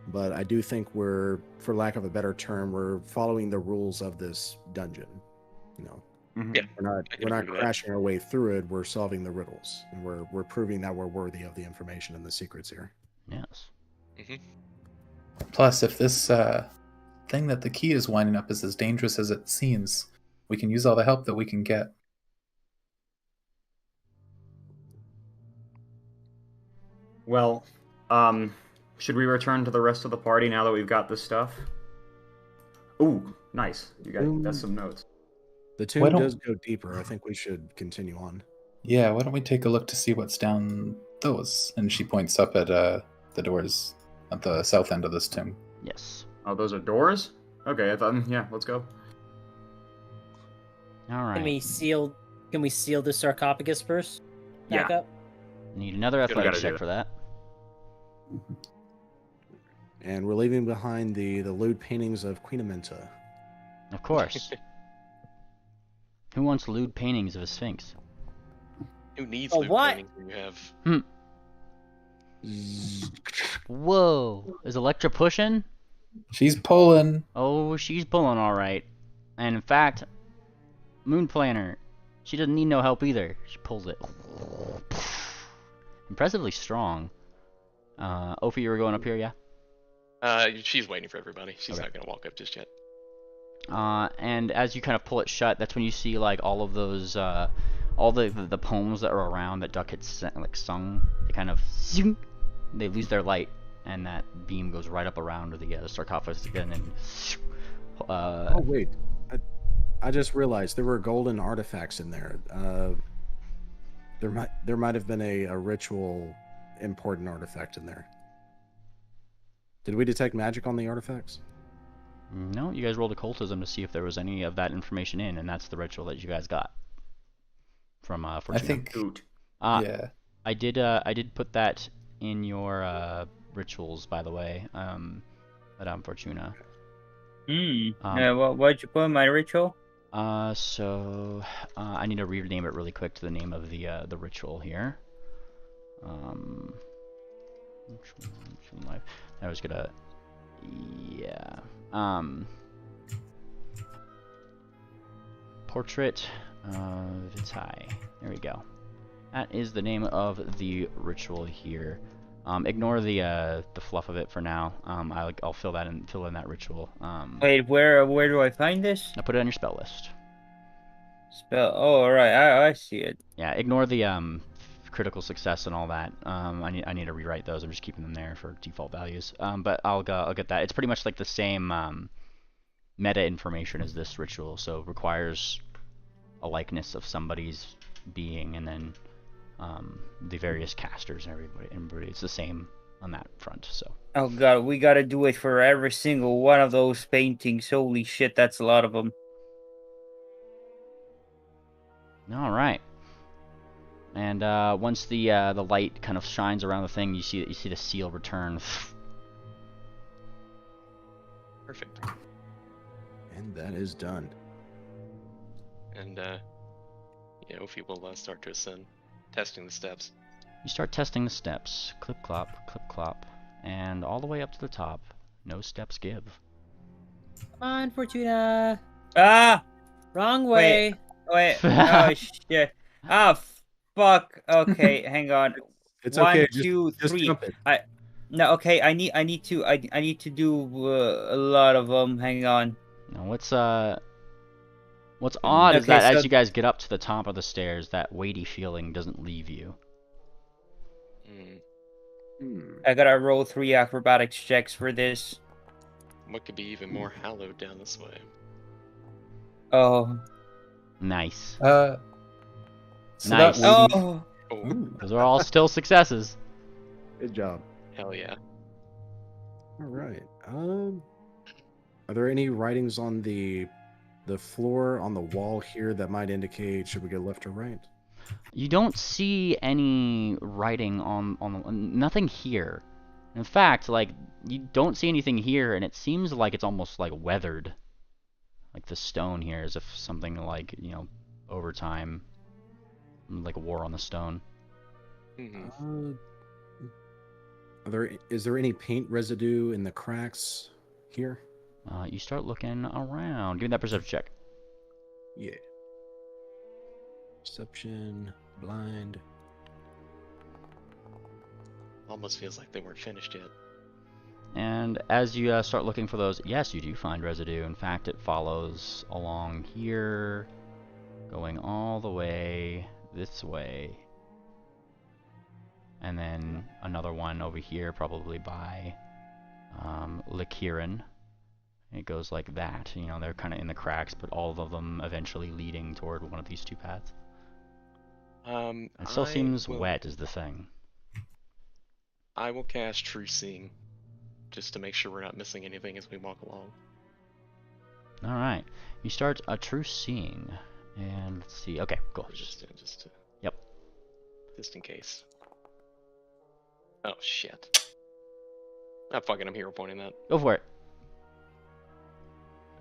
But I do think we're, for lack of a better term, we're following the rules of this dungeon. You know, Yeah, we're I can not agree with that. crashing our way through it. We're solving the riddles, and we're proving that we're worthy of the information and the secrets here. Yes. Plus, if this thing that the key is winding up is as dangerous as it seems, we can use all the help that we can get. Well, should we return to the rest of the party now that we've got this stuff? Ooh, nice. You got some notes. The Why tomb don't- does go deeper. I think we should continue on. Yeah, why don't we take a look to see what's down those? And she points up at the doors at the south end of this tomb. Yes. Oh, those are doors? Okay, I thought, yeah, let's go. All right. Can we seal the sarcophagus first? Back Yeah. up. Need another Good, we athletics gotta do check for that. And we're leaving behind the lewd paintings of Queen Amenta. Of course. Who wants lewd paintings of a sphinx? Who needs Oh, loot what? paintings when you have? Whoa! Is Electra pushing? She's pulling. Oh, she's pulling all right. And in fact, Moon Planner, she doesn't need no help either. She pulls it. Impressively strong. Ophi, you were going up here, yeah? She's waiting for everybody. She's Okay. not gonna walk up just yet. And as you kind of pull it shut, that's when you see like all of those, all the poems that are around that Duck had sung. They kind of, they lose their light, and that beam goes right up around the sarcophagus again, and Oh wait, I just realized there were golden artifacts in there. There might have been a ritual important artifact in there. Did we detect magic on the artifacts? No, you guys rolled occultism to see if there was any of that information in, and that's the ritual that you guys got from Fortuna. I think. Oot. Yeah. I did put that in your rituals, by the way, Madame Fortuna. What'd you put in my ritual? So I need to rename it really quick to the name of the ritual here. I was gonna, yeah. Portrait of Vitae. There we go. That is the name of the ritual here. Ignore the fluff of it for now. I'll fill in that ritual. Wait, where do I find this? I'll put it on your spell list. Spell. Oh, all right. I see it. Yeah, ignore the critical success and all that. I need to rewrite those. I'm just keeping them there for default values. But I'll get that. It's pretty much like the same meta information as this ritual, so it requires a likeness of somebody's being, and then the various casters and everybody. It's the same on that front. So. Oh god, we gotta do it for every single one of those paintings. Holy shit, that's a lot of them. All right. And once the light kind of shines around the thing, you see the seal return. Perfect. And that is done. And Ophi will start to ascend, testing the steps. You start testing the steps. Clip clop, and all the way up to the top. No steps give. Come on, Fortuna. Ah! Wrong way. Wait. Oh shit. Ah, fuck. Okay, hang on. It's One, okay. two, just three. jump it. No, okay. I need to do a lot of them. Hang on. Now what's odd is Okay, that so- as you guys get up to the top of the stairs, that weighty feeling doesn't leave you. I gotta roll 3 acrobatics checks for this. What could be even more hallowed down this way? Oh. Nice. So Nice. that weighty, Oh. Oh, Those are all still successes. Good job. hell yeah. All right. Are there any writings on the floor on the wall here that might indicate should we go left or right? You don't see any writing on nothing here. In fact, like, you don't see anything here, and it seems like it's almost like weathered. Like the stone here, as if something like, you know, over time, like a war on the stone. Is there any paint residue in the cracks here? You start looking around. Give me that perception check. Yeah. Perception, blind. Almost feels like they weren't finished yet. And as you start looking for those, yes, you do find residue. In fact, it follows along here, going all the way this way. And then another one over here, probably by Lakirin. It goes like that. You know, they're kind of in the cracks, but all of them eventually leading toward one of these two paths. It still seems wet is the thing. I will cast True Seeing, just to make sure we're not missing anything as we walk along. Alright. You start a True Seeing. And let's see. Okay, cool. Yep. Just in case. Oh, shit. Ah, fucking, I'm hero pointing that. Go for it.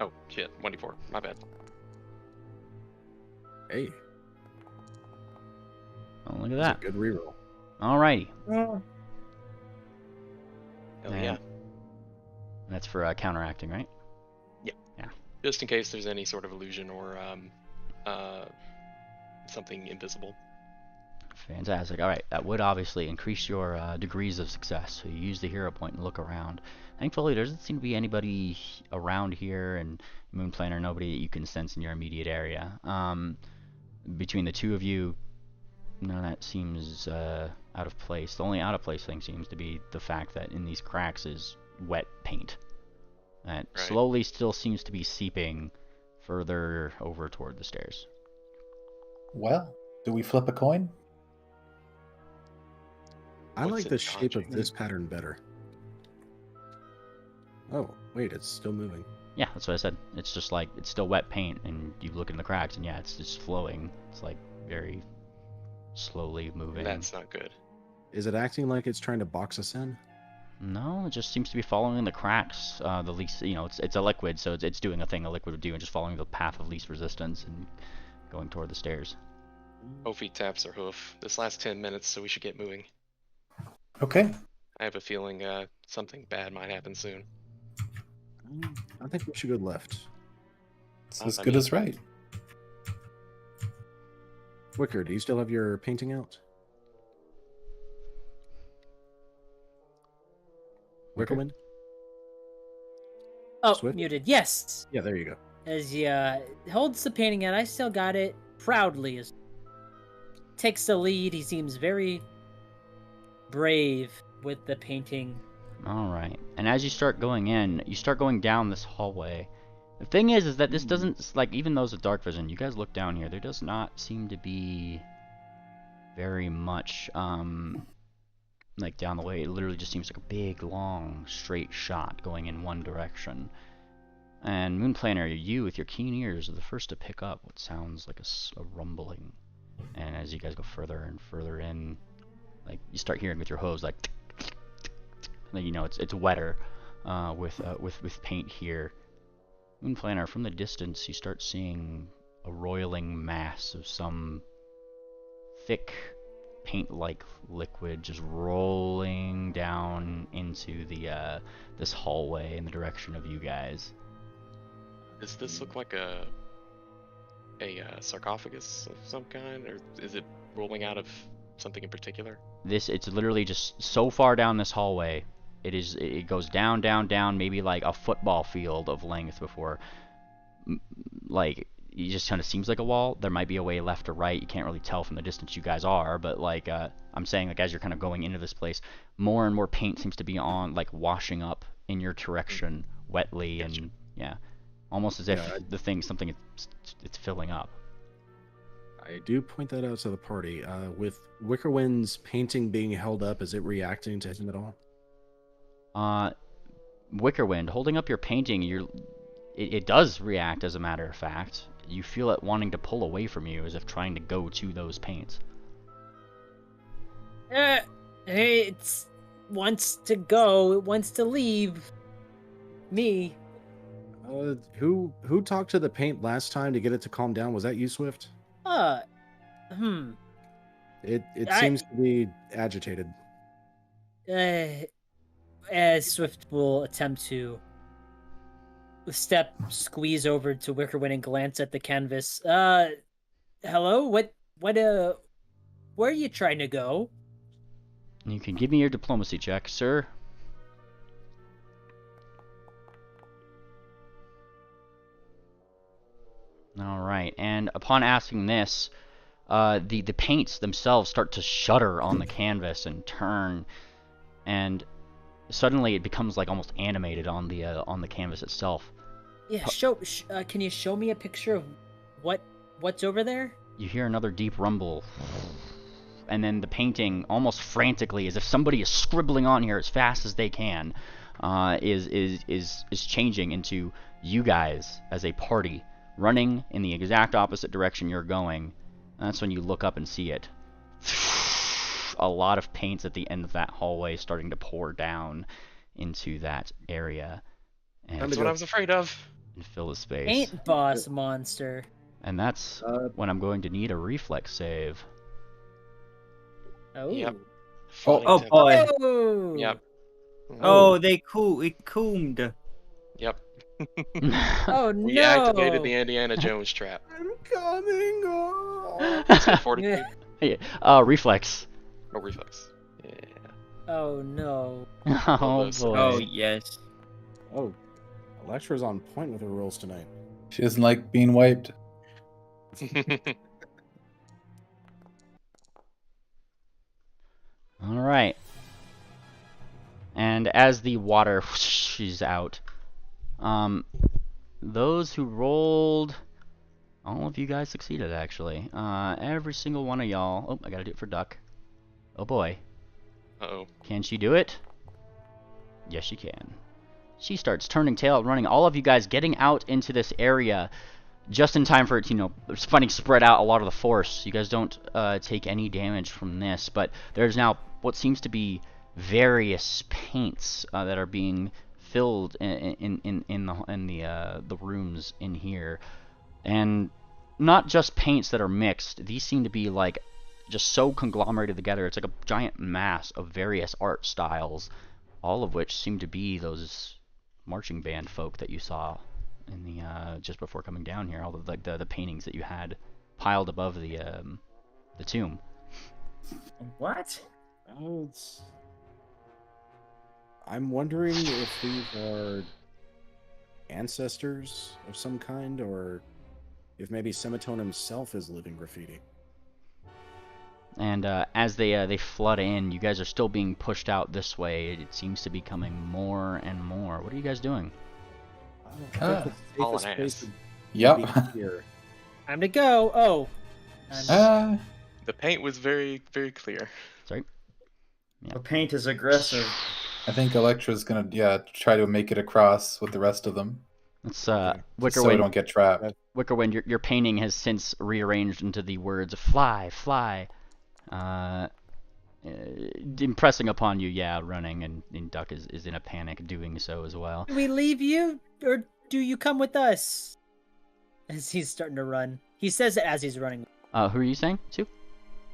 Oh, shit. 1d4. My bad. Hey. Oh, look at that. Good reroll. Alrighty. Hell And yeah. that's for counteracting, right? Yeah. Yeah. Just in case there's any sort of illusion or something invisible. Fantastic. Alright, that would obviously increase your degrees of success. So you use the hero point and look around. Thankfully, there doesn't seem to be anybody around here, and Moonplaner, nobody that you can sense in your immediate area. Between the two of you, none of that seems out of place. The only out of place thing seems to be the fact that in these cracks is wet paint. That slowly still seems to be seeping further over toward the stairs. Well, do we flip a coin? I like the shape of this pattern better. Oh, wait, it's still moving. Yeah, that's what I said. It's just like, it's still wet paint, and you look in the cracks, and yeah, it's just flowing. It's like very slowly moving. That's not good. Is it acting like it's trying to box us in? No, it just seems to be following the cracks. The least, you know, it's a liquid, so it's doing a thing a liquid would do, and just following the path of least resistance and going toward the stairs. Ophi taps her hoof. This lasts 10 minutes, so we should get moving. Okay. I have a feeling something bad might happen soon. I think we should go left. It's as good as right. Wicker, do you still have your painting out? Wickerman? Oh, Swift? muted. Yes. Yeah, there you go. As he holds the painting out, I still got it proudly. As takes the lead, he seems very brave with the painting. Alright, and as you start going in, you start going down this hallway. The thing is that this doesn't, like, even those with dark vision, you guys look down here, there does not seem to be very much, like, down the way. It literally just seems like a big, long, straight shot going in one direction. And Moonplaner, you, with your keen ears, are the first to pick up what sounds like a rumbling. And as you guys go further and further in, like, you start hearing with your hose, like, you know, it's wetter with paint here. Moonplaner, from the distance, you start seeing a roiling mass of some thick paint-like liquid just rolling down into the this hallway in the direction of you guys. Does this look like a sarcophagus of some kind, or is it rolling out of something in particular? It's literally just so far down this hallway. It goes down, down, down, maybe like a football field of length before, like, it just kind of seems like a wall. There might be a way left or right. You can't really tell from the distance you guys are, but like, I'm saying, like, as you're kind of going into this place, more and more paint seems to be on, like, washing up in your direction wetly, and yeah, almost as if something it's filling up. I do point that out to the party. With Wickerwind's painting being held up, is it reacting to him at all? Wickerwind, holding up your painting, it does react, as a matter of fact. You feel it wanting to pull away from you, as if trying to go to those paints. It's wants to go. It wants to leave. Me. Who talked to the paint last time to get it to calm down? Was that you, Swift? It seems to be agitated. As Swift will attempt to squeeze over to Wickerwind and glance at the canvas. Hello? What, where are you trying to go? You can give me your diplomacy check, sir. Alright, and upon asking this, the paints themselves start to shudder on the canvas and turn, and suddenly it becomes like almost animated on the canvas itself. Yeah, can you show me a picture of what's over there? You hear another deep rumble, and then the painting, almost frantically, as if somebody is scribbling on here as fast as they can, is changing into you guys as a party, running in the exact opposite direction you're going. And that's when you look up and see it. A lot of paints at the end of that hallway starting to pour down into that area. And That's what I was afraid of. and fill the space. Paint boss monster. And that's when I'm going to need a reflex save. Oh. Yep. Oh boy. Oh. Yep. Oh, it coomed. Yep. Oh We no. activated the Indiana Jones trap. I'm coming on. Is it 42? Yeah. Reflex. Oh, reflex. Yeah. Oh no. Oh those- boy. Oh yes. Oh, Electra's on point with her rolls tonight. She doesn't like being wiped. All right. And as the water whooshes out, those who rolled, all of you guys succeeded actually. Every single one of y'all. Oh, I gotta do it for Duck. Oh boy. Uh-oh. Can she do it? Yes, she can. She starts turning tail, running. All of you guys getting out into this area just in time for it to, finding spread out a lot of the force. You guys don't take any damage from this, but there's now what seems to be various paints that are being filled in the rooms in here, and not just paints that are mixed. These seem to be like just so conglomerated together. It's like a giant mass of various art styles, all of which seem to be those marching band folk that you saw in the just before coming down here. All the the paintings that you had piled above the tomb. What? I'm wondering if these are ancestors of some kind, or if maybe Semitone himself is living graffiti. And as they flood in, you guys are still being pushed out this way. It seems to be coming more and more. What are you guys doing? I think the Hauling safest place ass. would Yep. be here. Time to go. Oh. The paint was very, very clear. Sorry. The paint is aggressive. I think Electra's gonna try to make it across with the rest of them. It's Just Wickerwind. so we don't get trapped. Wickerwind, your painting has since rearranged into the words "fly, fly," impressing upon you. Yeah, running, and Duck is in a panic doing so as well. Do we leave you, or do you come with us? As he's starting to run. He says it as he's running. Who are you saying to?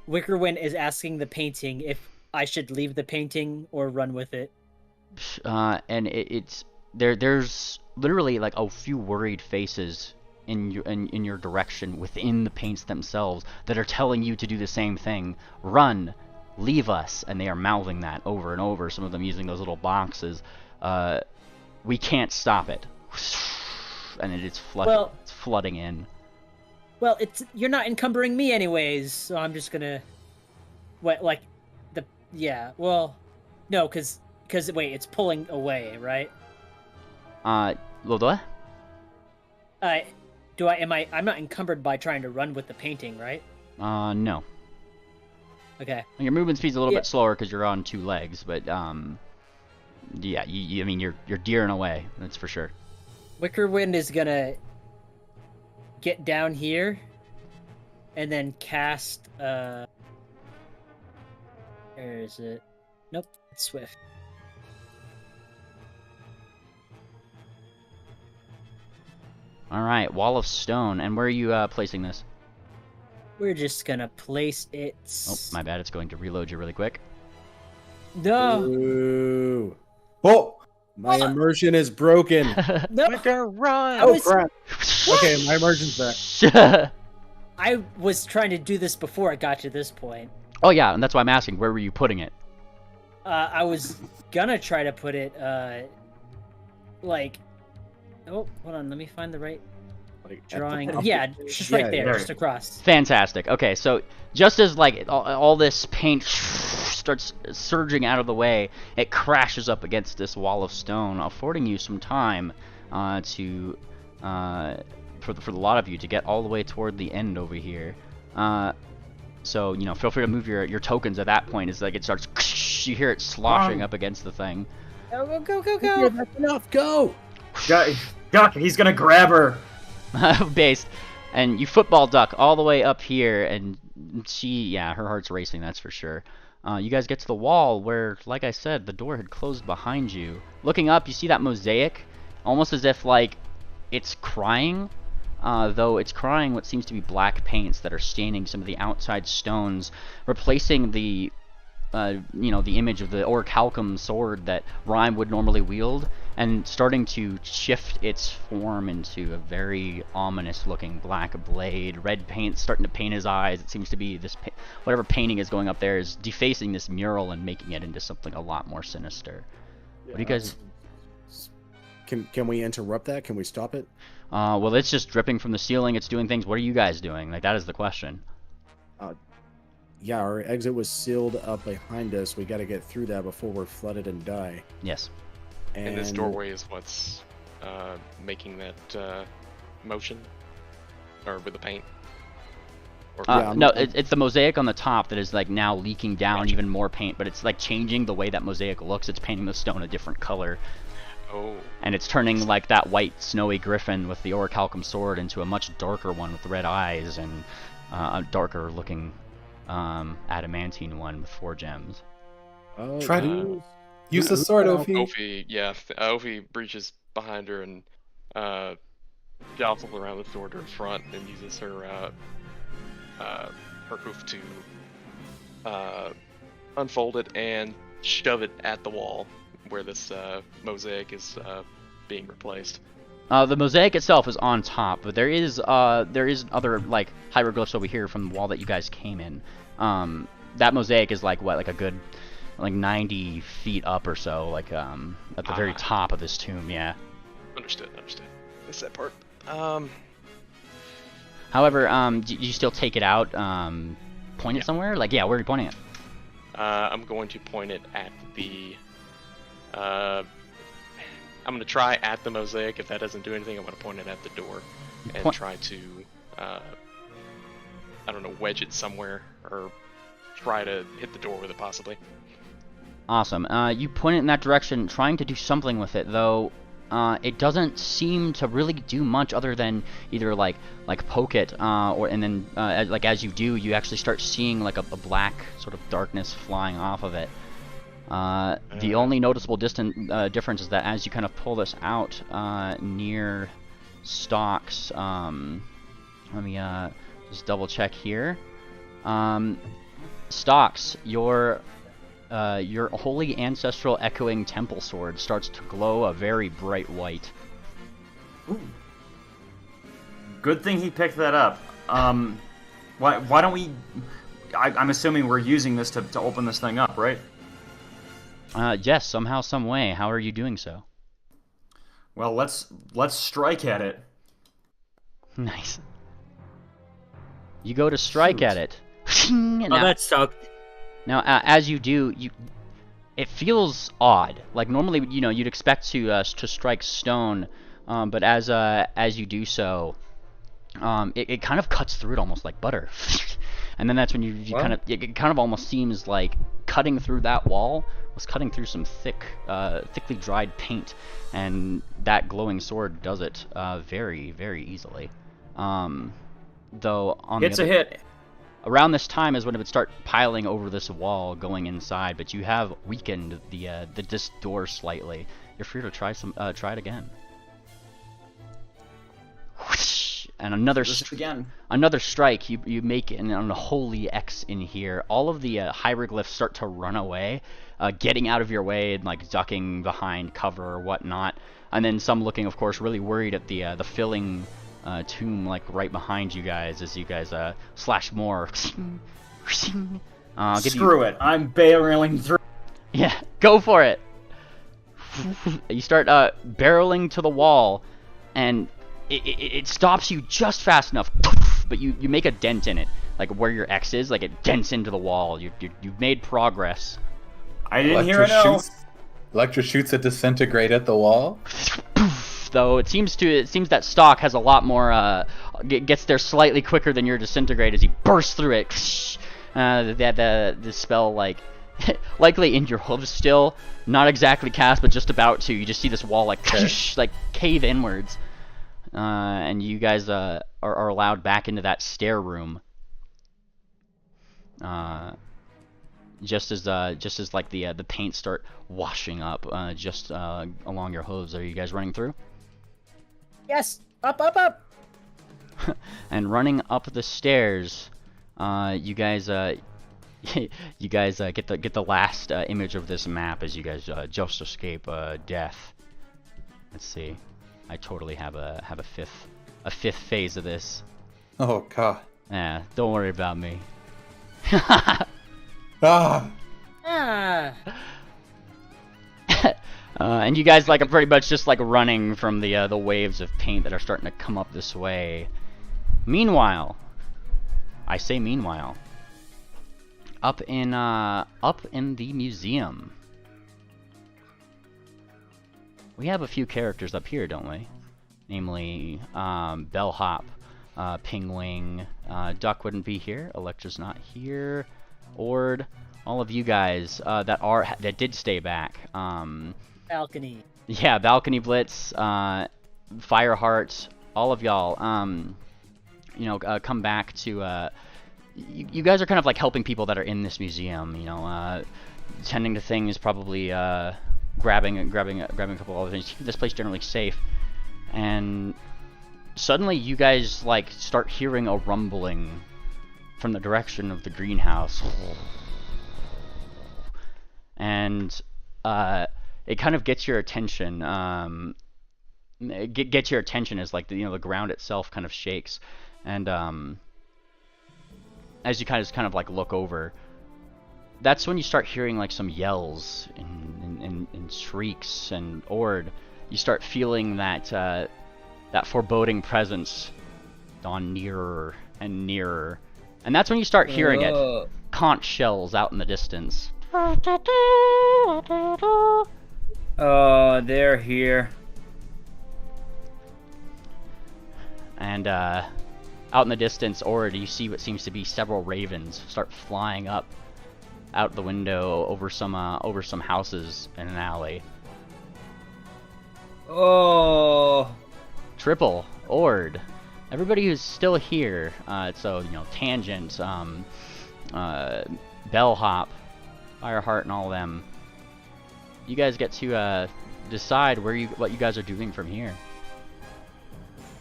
Wickerwind is asking the painting if I should leave the painting or run with it. And it's there's literally like a few worried faces in your direction within the paints themselves that are telling you to do the same thing. Run, leave us, and they are mouthing that over and over, some of them using those little boxes. We can't stop it. And it's flooding in. Well, you're not encumbering me anyways, so I'm just gonna no, because wait, it's pulling away, right? Lodoa? I'm not encumbered by trying to run with the painting, right? No. Okay. Your movement speed's a little bit slower because you're on two legs, but yeah, I mean you're deering away, that's for sure. Wickerwind is gonna get down here and then cast where is it? Nope, it's Swift. All right, wall of stone. And where are you placing this? We're just gonna place it. Oh, my bad. It's going to reload you really quick. No. Ooh. Oh, my immersion is broken. No. Winter, run! Oh crap! Okay, my immersion's back. I was trying to do this before I got to this point. Oh yeah, and that's why I'm asking. Where were you putting it? I was gonna try to put it, like, oh, hold on, let me find the right Like, at the drawing. top. Yeah, just right Yeah, there, there. just across. Fantastic. Okay, so just as like all this paint starts surging out of the way, it crashes up against this wall of stone, affording you some time to for the lot of you to get all the way toward the end over here. So feel free to move your tokens at that point. As like it starts, you hear it sloshing up against the thing. Go, go, go, Yeah, go! that's enough. Go. Duck, he's gonna grab her. Based, and you football duck all the way up here, and her heart's racing, that's for sure. You guys get to the wall where, like I said, the door had closed behind you. Looking up, you see that mosaic, almost as if like it's crying, though it's crying what seems to be black paints that are staining some of the outside stones, replacing the the image of the orichalcum sword that Rhyme would normally wield, and starting to shift its form into a very ominous-looking black blade. Red paint starting to paint his eyes. It seems to be this whatever painting is going up there is defacing this mural and making it into something a lot more sinister. What do you guys? Can we interrupt that? Can we stop it? Well, it's just dripping from the ceiling. It's doing things. What are you guys doing? Like, that is the question. Yeah, our exit was sealed up behind us. We got to get through that before we're flooded and die. Yes. And this doorway is what's making that motion, or with the paint. Or no, it's the mosaic on the top that is like now leaking down Gotcha. even more paint, but it's like changing the way that mosaic looks. It's painting the stone a different color. Oh. And it's turning like that white snowy griffin with the orichalcum sword into a much darker one with red eyes and a darker looking adamantine one with 4 gems. Oh, Try to use the sword, Ophi. Ophi reaches behind her and jostles around the sword to her front and uses her hoof to unfold it and shove it at the wall where this mosaic is being replaced. The mosaic itself is on top, but there is other like hieroglyphs over here from the wall that you guys came in. That mosaic is like what, like a good 90 feet up or so, like at the very top of this tomb. Yeah. Understood. Missed that part. However, do you still take it out, point it somewhere? Like, yeah, where are you pointing it? I'm going to point it at the. I'm going to try at the mosaic. If that doesn't do anything, I'm going to point it at the door and try to, I don't know, wedge it somewhere or try to hit the door with it possibly. Awesome. You point it in that direction, trying to do something with it, though. It doesn't seem to really do much other than either like poke it, and then like as you do, you actually start seeing like a black sort of darkness flying off of it. The only noticeable difference is that as you kind of pull this out near Stalks, let me just double check here. Stalks, your holy ancestral echoing temple sword starts to glow a very bright white. Ooh. Good thing he picked that up. Why don't we? I'm assuming we're using this to open this thing up, right? Yes, somehow, some way. How are you doing so? Well, let's strike at it. Nice. You go to strike at it. That sucked. Now, as you do, it feels odd. Like normally, you'd expect to strike stone, but as you do so, it kind of cuts through it almost like butter. And then that's when you kind of it kind of almost seems like cutting through that wall was cutting through some thickly dried paint, and that glowing sword does it very, very easily. Though on It's a hit. Around this time is when it would start piling over this wall, going inside. But you have weakened this door slightly. You're free to try it again. and another again. another strike. You make an unholy X in here. All of the hieroglyphs start to run away, getting out of your way and like ducking behind cover or whatnot. And then some looking, of course, really worried at the filling tomb like right behind you guys as you guys slash more. Screw it! I'm barreling through. Yeah, go for it. You start barreling to the wall, and it stops you just fast enough, but you make a dent in it, like where your X is, like it dents into the wall. You've made progress. I didn't hear it. Electra shoots a disintegrate at the wall. Though it seems that Stock has a lot more, gets there slightly quicker than your disintegrate as he bursts through it. The spell like likely in your hooves still, not exactly cast, but just about to. You just see this wall like like cave inwards, and you guys are allowed back into that stair room. Just as like the paint start washing up just along your hooves. Are you guys running through? Yes, up. And running up the stairs, you guys get the last image of this map as you guys just escape death. Let's see. I totally have a fifth phase of this. Oh god. Yeah, don't worry about me. Ah. And you guys like are pretty much just like running from the waves of paint that are starting to come up this way. Meanwhile, I say meanwhile, up in the museum, we have a few characters up here, don't we? Namely, Bellhop, Pingwing, Duck wouldn't be here, Electra's not here, Ord, all of you guys that did stay back. Balcony. Yeah, Balcony Blitz, Fireheart, all of y'all. Come back to. You guys are kind of like helping people that are in this museum. Tending to things, probably grabbing a couple other things, keeping this place generally safe. And suddenly, you guys like start hearing a rumbling from the direction of the greenhouse, and it kind of gets your attention. Gets your attention as like the ground itself kind of shakes, and as you kind of like look over, that's when you start hearing like some yells and shrieks, and Ord, you start feeling that foreboding presence dawn nearer and nearer, and that's when you start hearing it. Conch shells out in the distance. Oh, they're here. And out in the distance, Ord, you see what seems to be several ravens start flying up out the window over some houses in an alley. Oh. Triple, Ord, everybody who's still here. So Tangent, Bellhop, Fireheart, and all of them. You guys get to decide what you guys are doing from here.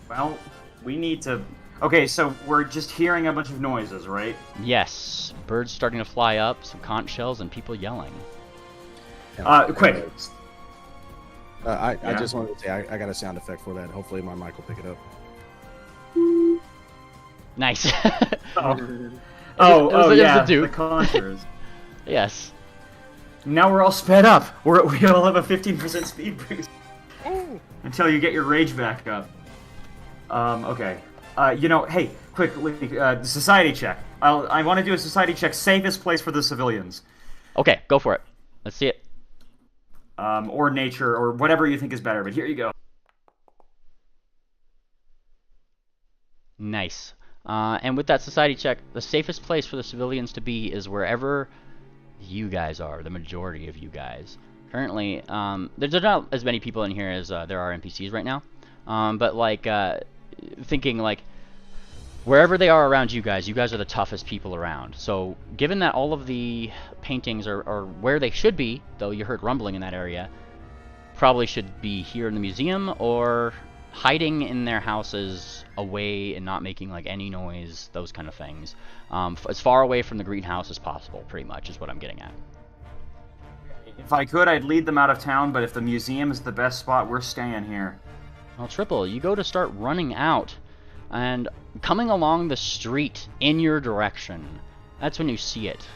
Well, we need to. Okay, so we're just hearing a bunch of noises, right? Yes, birds starting to fly up, some conch shells, and people yelling. Quick. I just wanted to say I got a sound effect for that. Hopefully my mic will pick it up. Nice. Yeah, the contours. Yes. Now we're all sped up. We all have a 15% speed boost. Until you get your rage back up. Okay. Hey, quickly, society check. I want to do a society check. Safest place for the civilians. Okay, go for it. Let's see it. Or nature, or whatever you think is better, but here you go. Nice. And with that society check, the safest place for the civilians to be is wherever you guys are, the majority of you guys. Currently, there's not as many people in here as there are NPCs right now. But like, thinking like, wherever they are around you guys are the toughest people around. So given that all of the paintings are where they should be, though you heard rumbling in that area, probably should be here in the museum or hiding in their houses, away and not making like any noise, those kind of things. As far away from the greenhouse as possible, pretty much, is what I'm getting at. If I could, I'd lead them out of town, but if the museum is the best spot, we're staying here. Well, Triple, you go to start running out, and coming along the street in your direction, that's when you see it.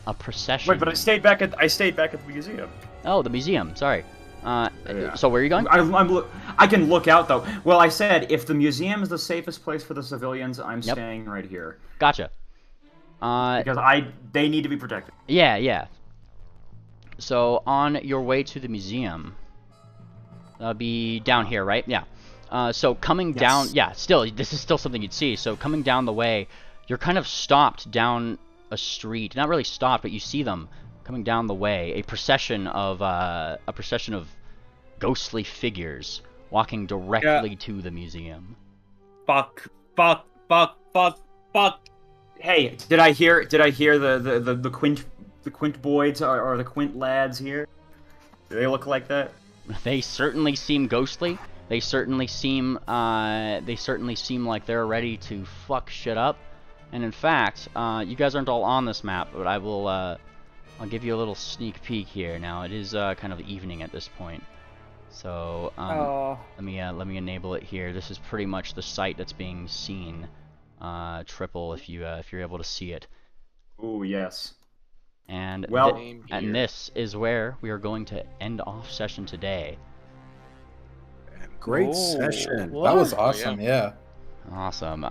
A procession. Wait, but I stayed back at the museum. Oh, the museum. Sorry. Yeah. So where are you going? I can look out though. Well, I said if the museum is the safest place for the civilians, I'm staying right here. Gotcha. Because they need to be protected. Yeah, yeah. So on your way to the museum, that'll be down here, right? Yeah. So coming down, yeah. Still, this is still something you'd see. So coming down the way, you're kind of stopped down a street. Not really stopped, but you see them coming down the way. A procession of ghostly figures walking directly to the museum. Fuck. Hey, did I hear the Quint boys or the Quint lads here? Do they look like that? They certainly seem ghostly. They certainly seem like they're ready to fuck shit up. And in fact, you guys aren't all on this map, but I'll give you a little sneak peek here. Now it is kind of evening at this point, so let me enable it here. This is pretty much the site that's being seen. Triple, if you're able to see it. Ooh, yes. And well, and this is where we are going to end off session today. Great session. That was awesome. Yeah. Awesome.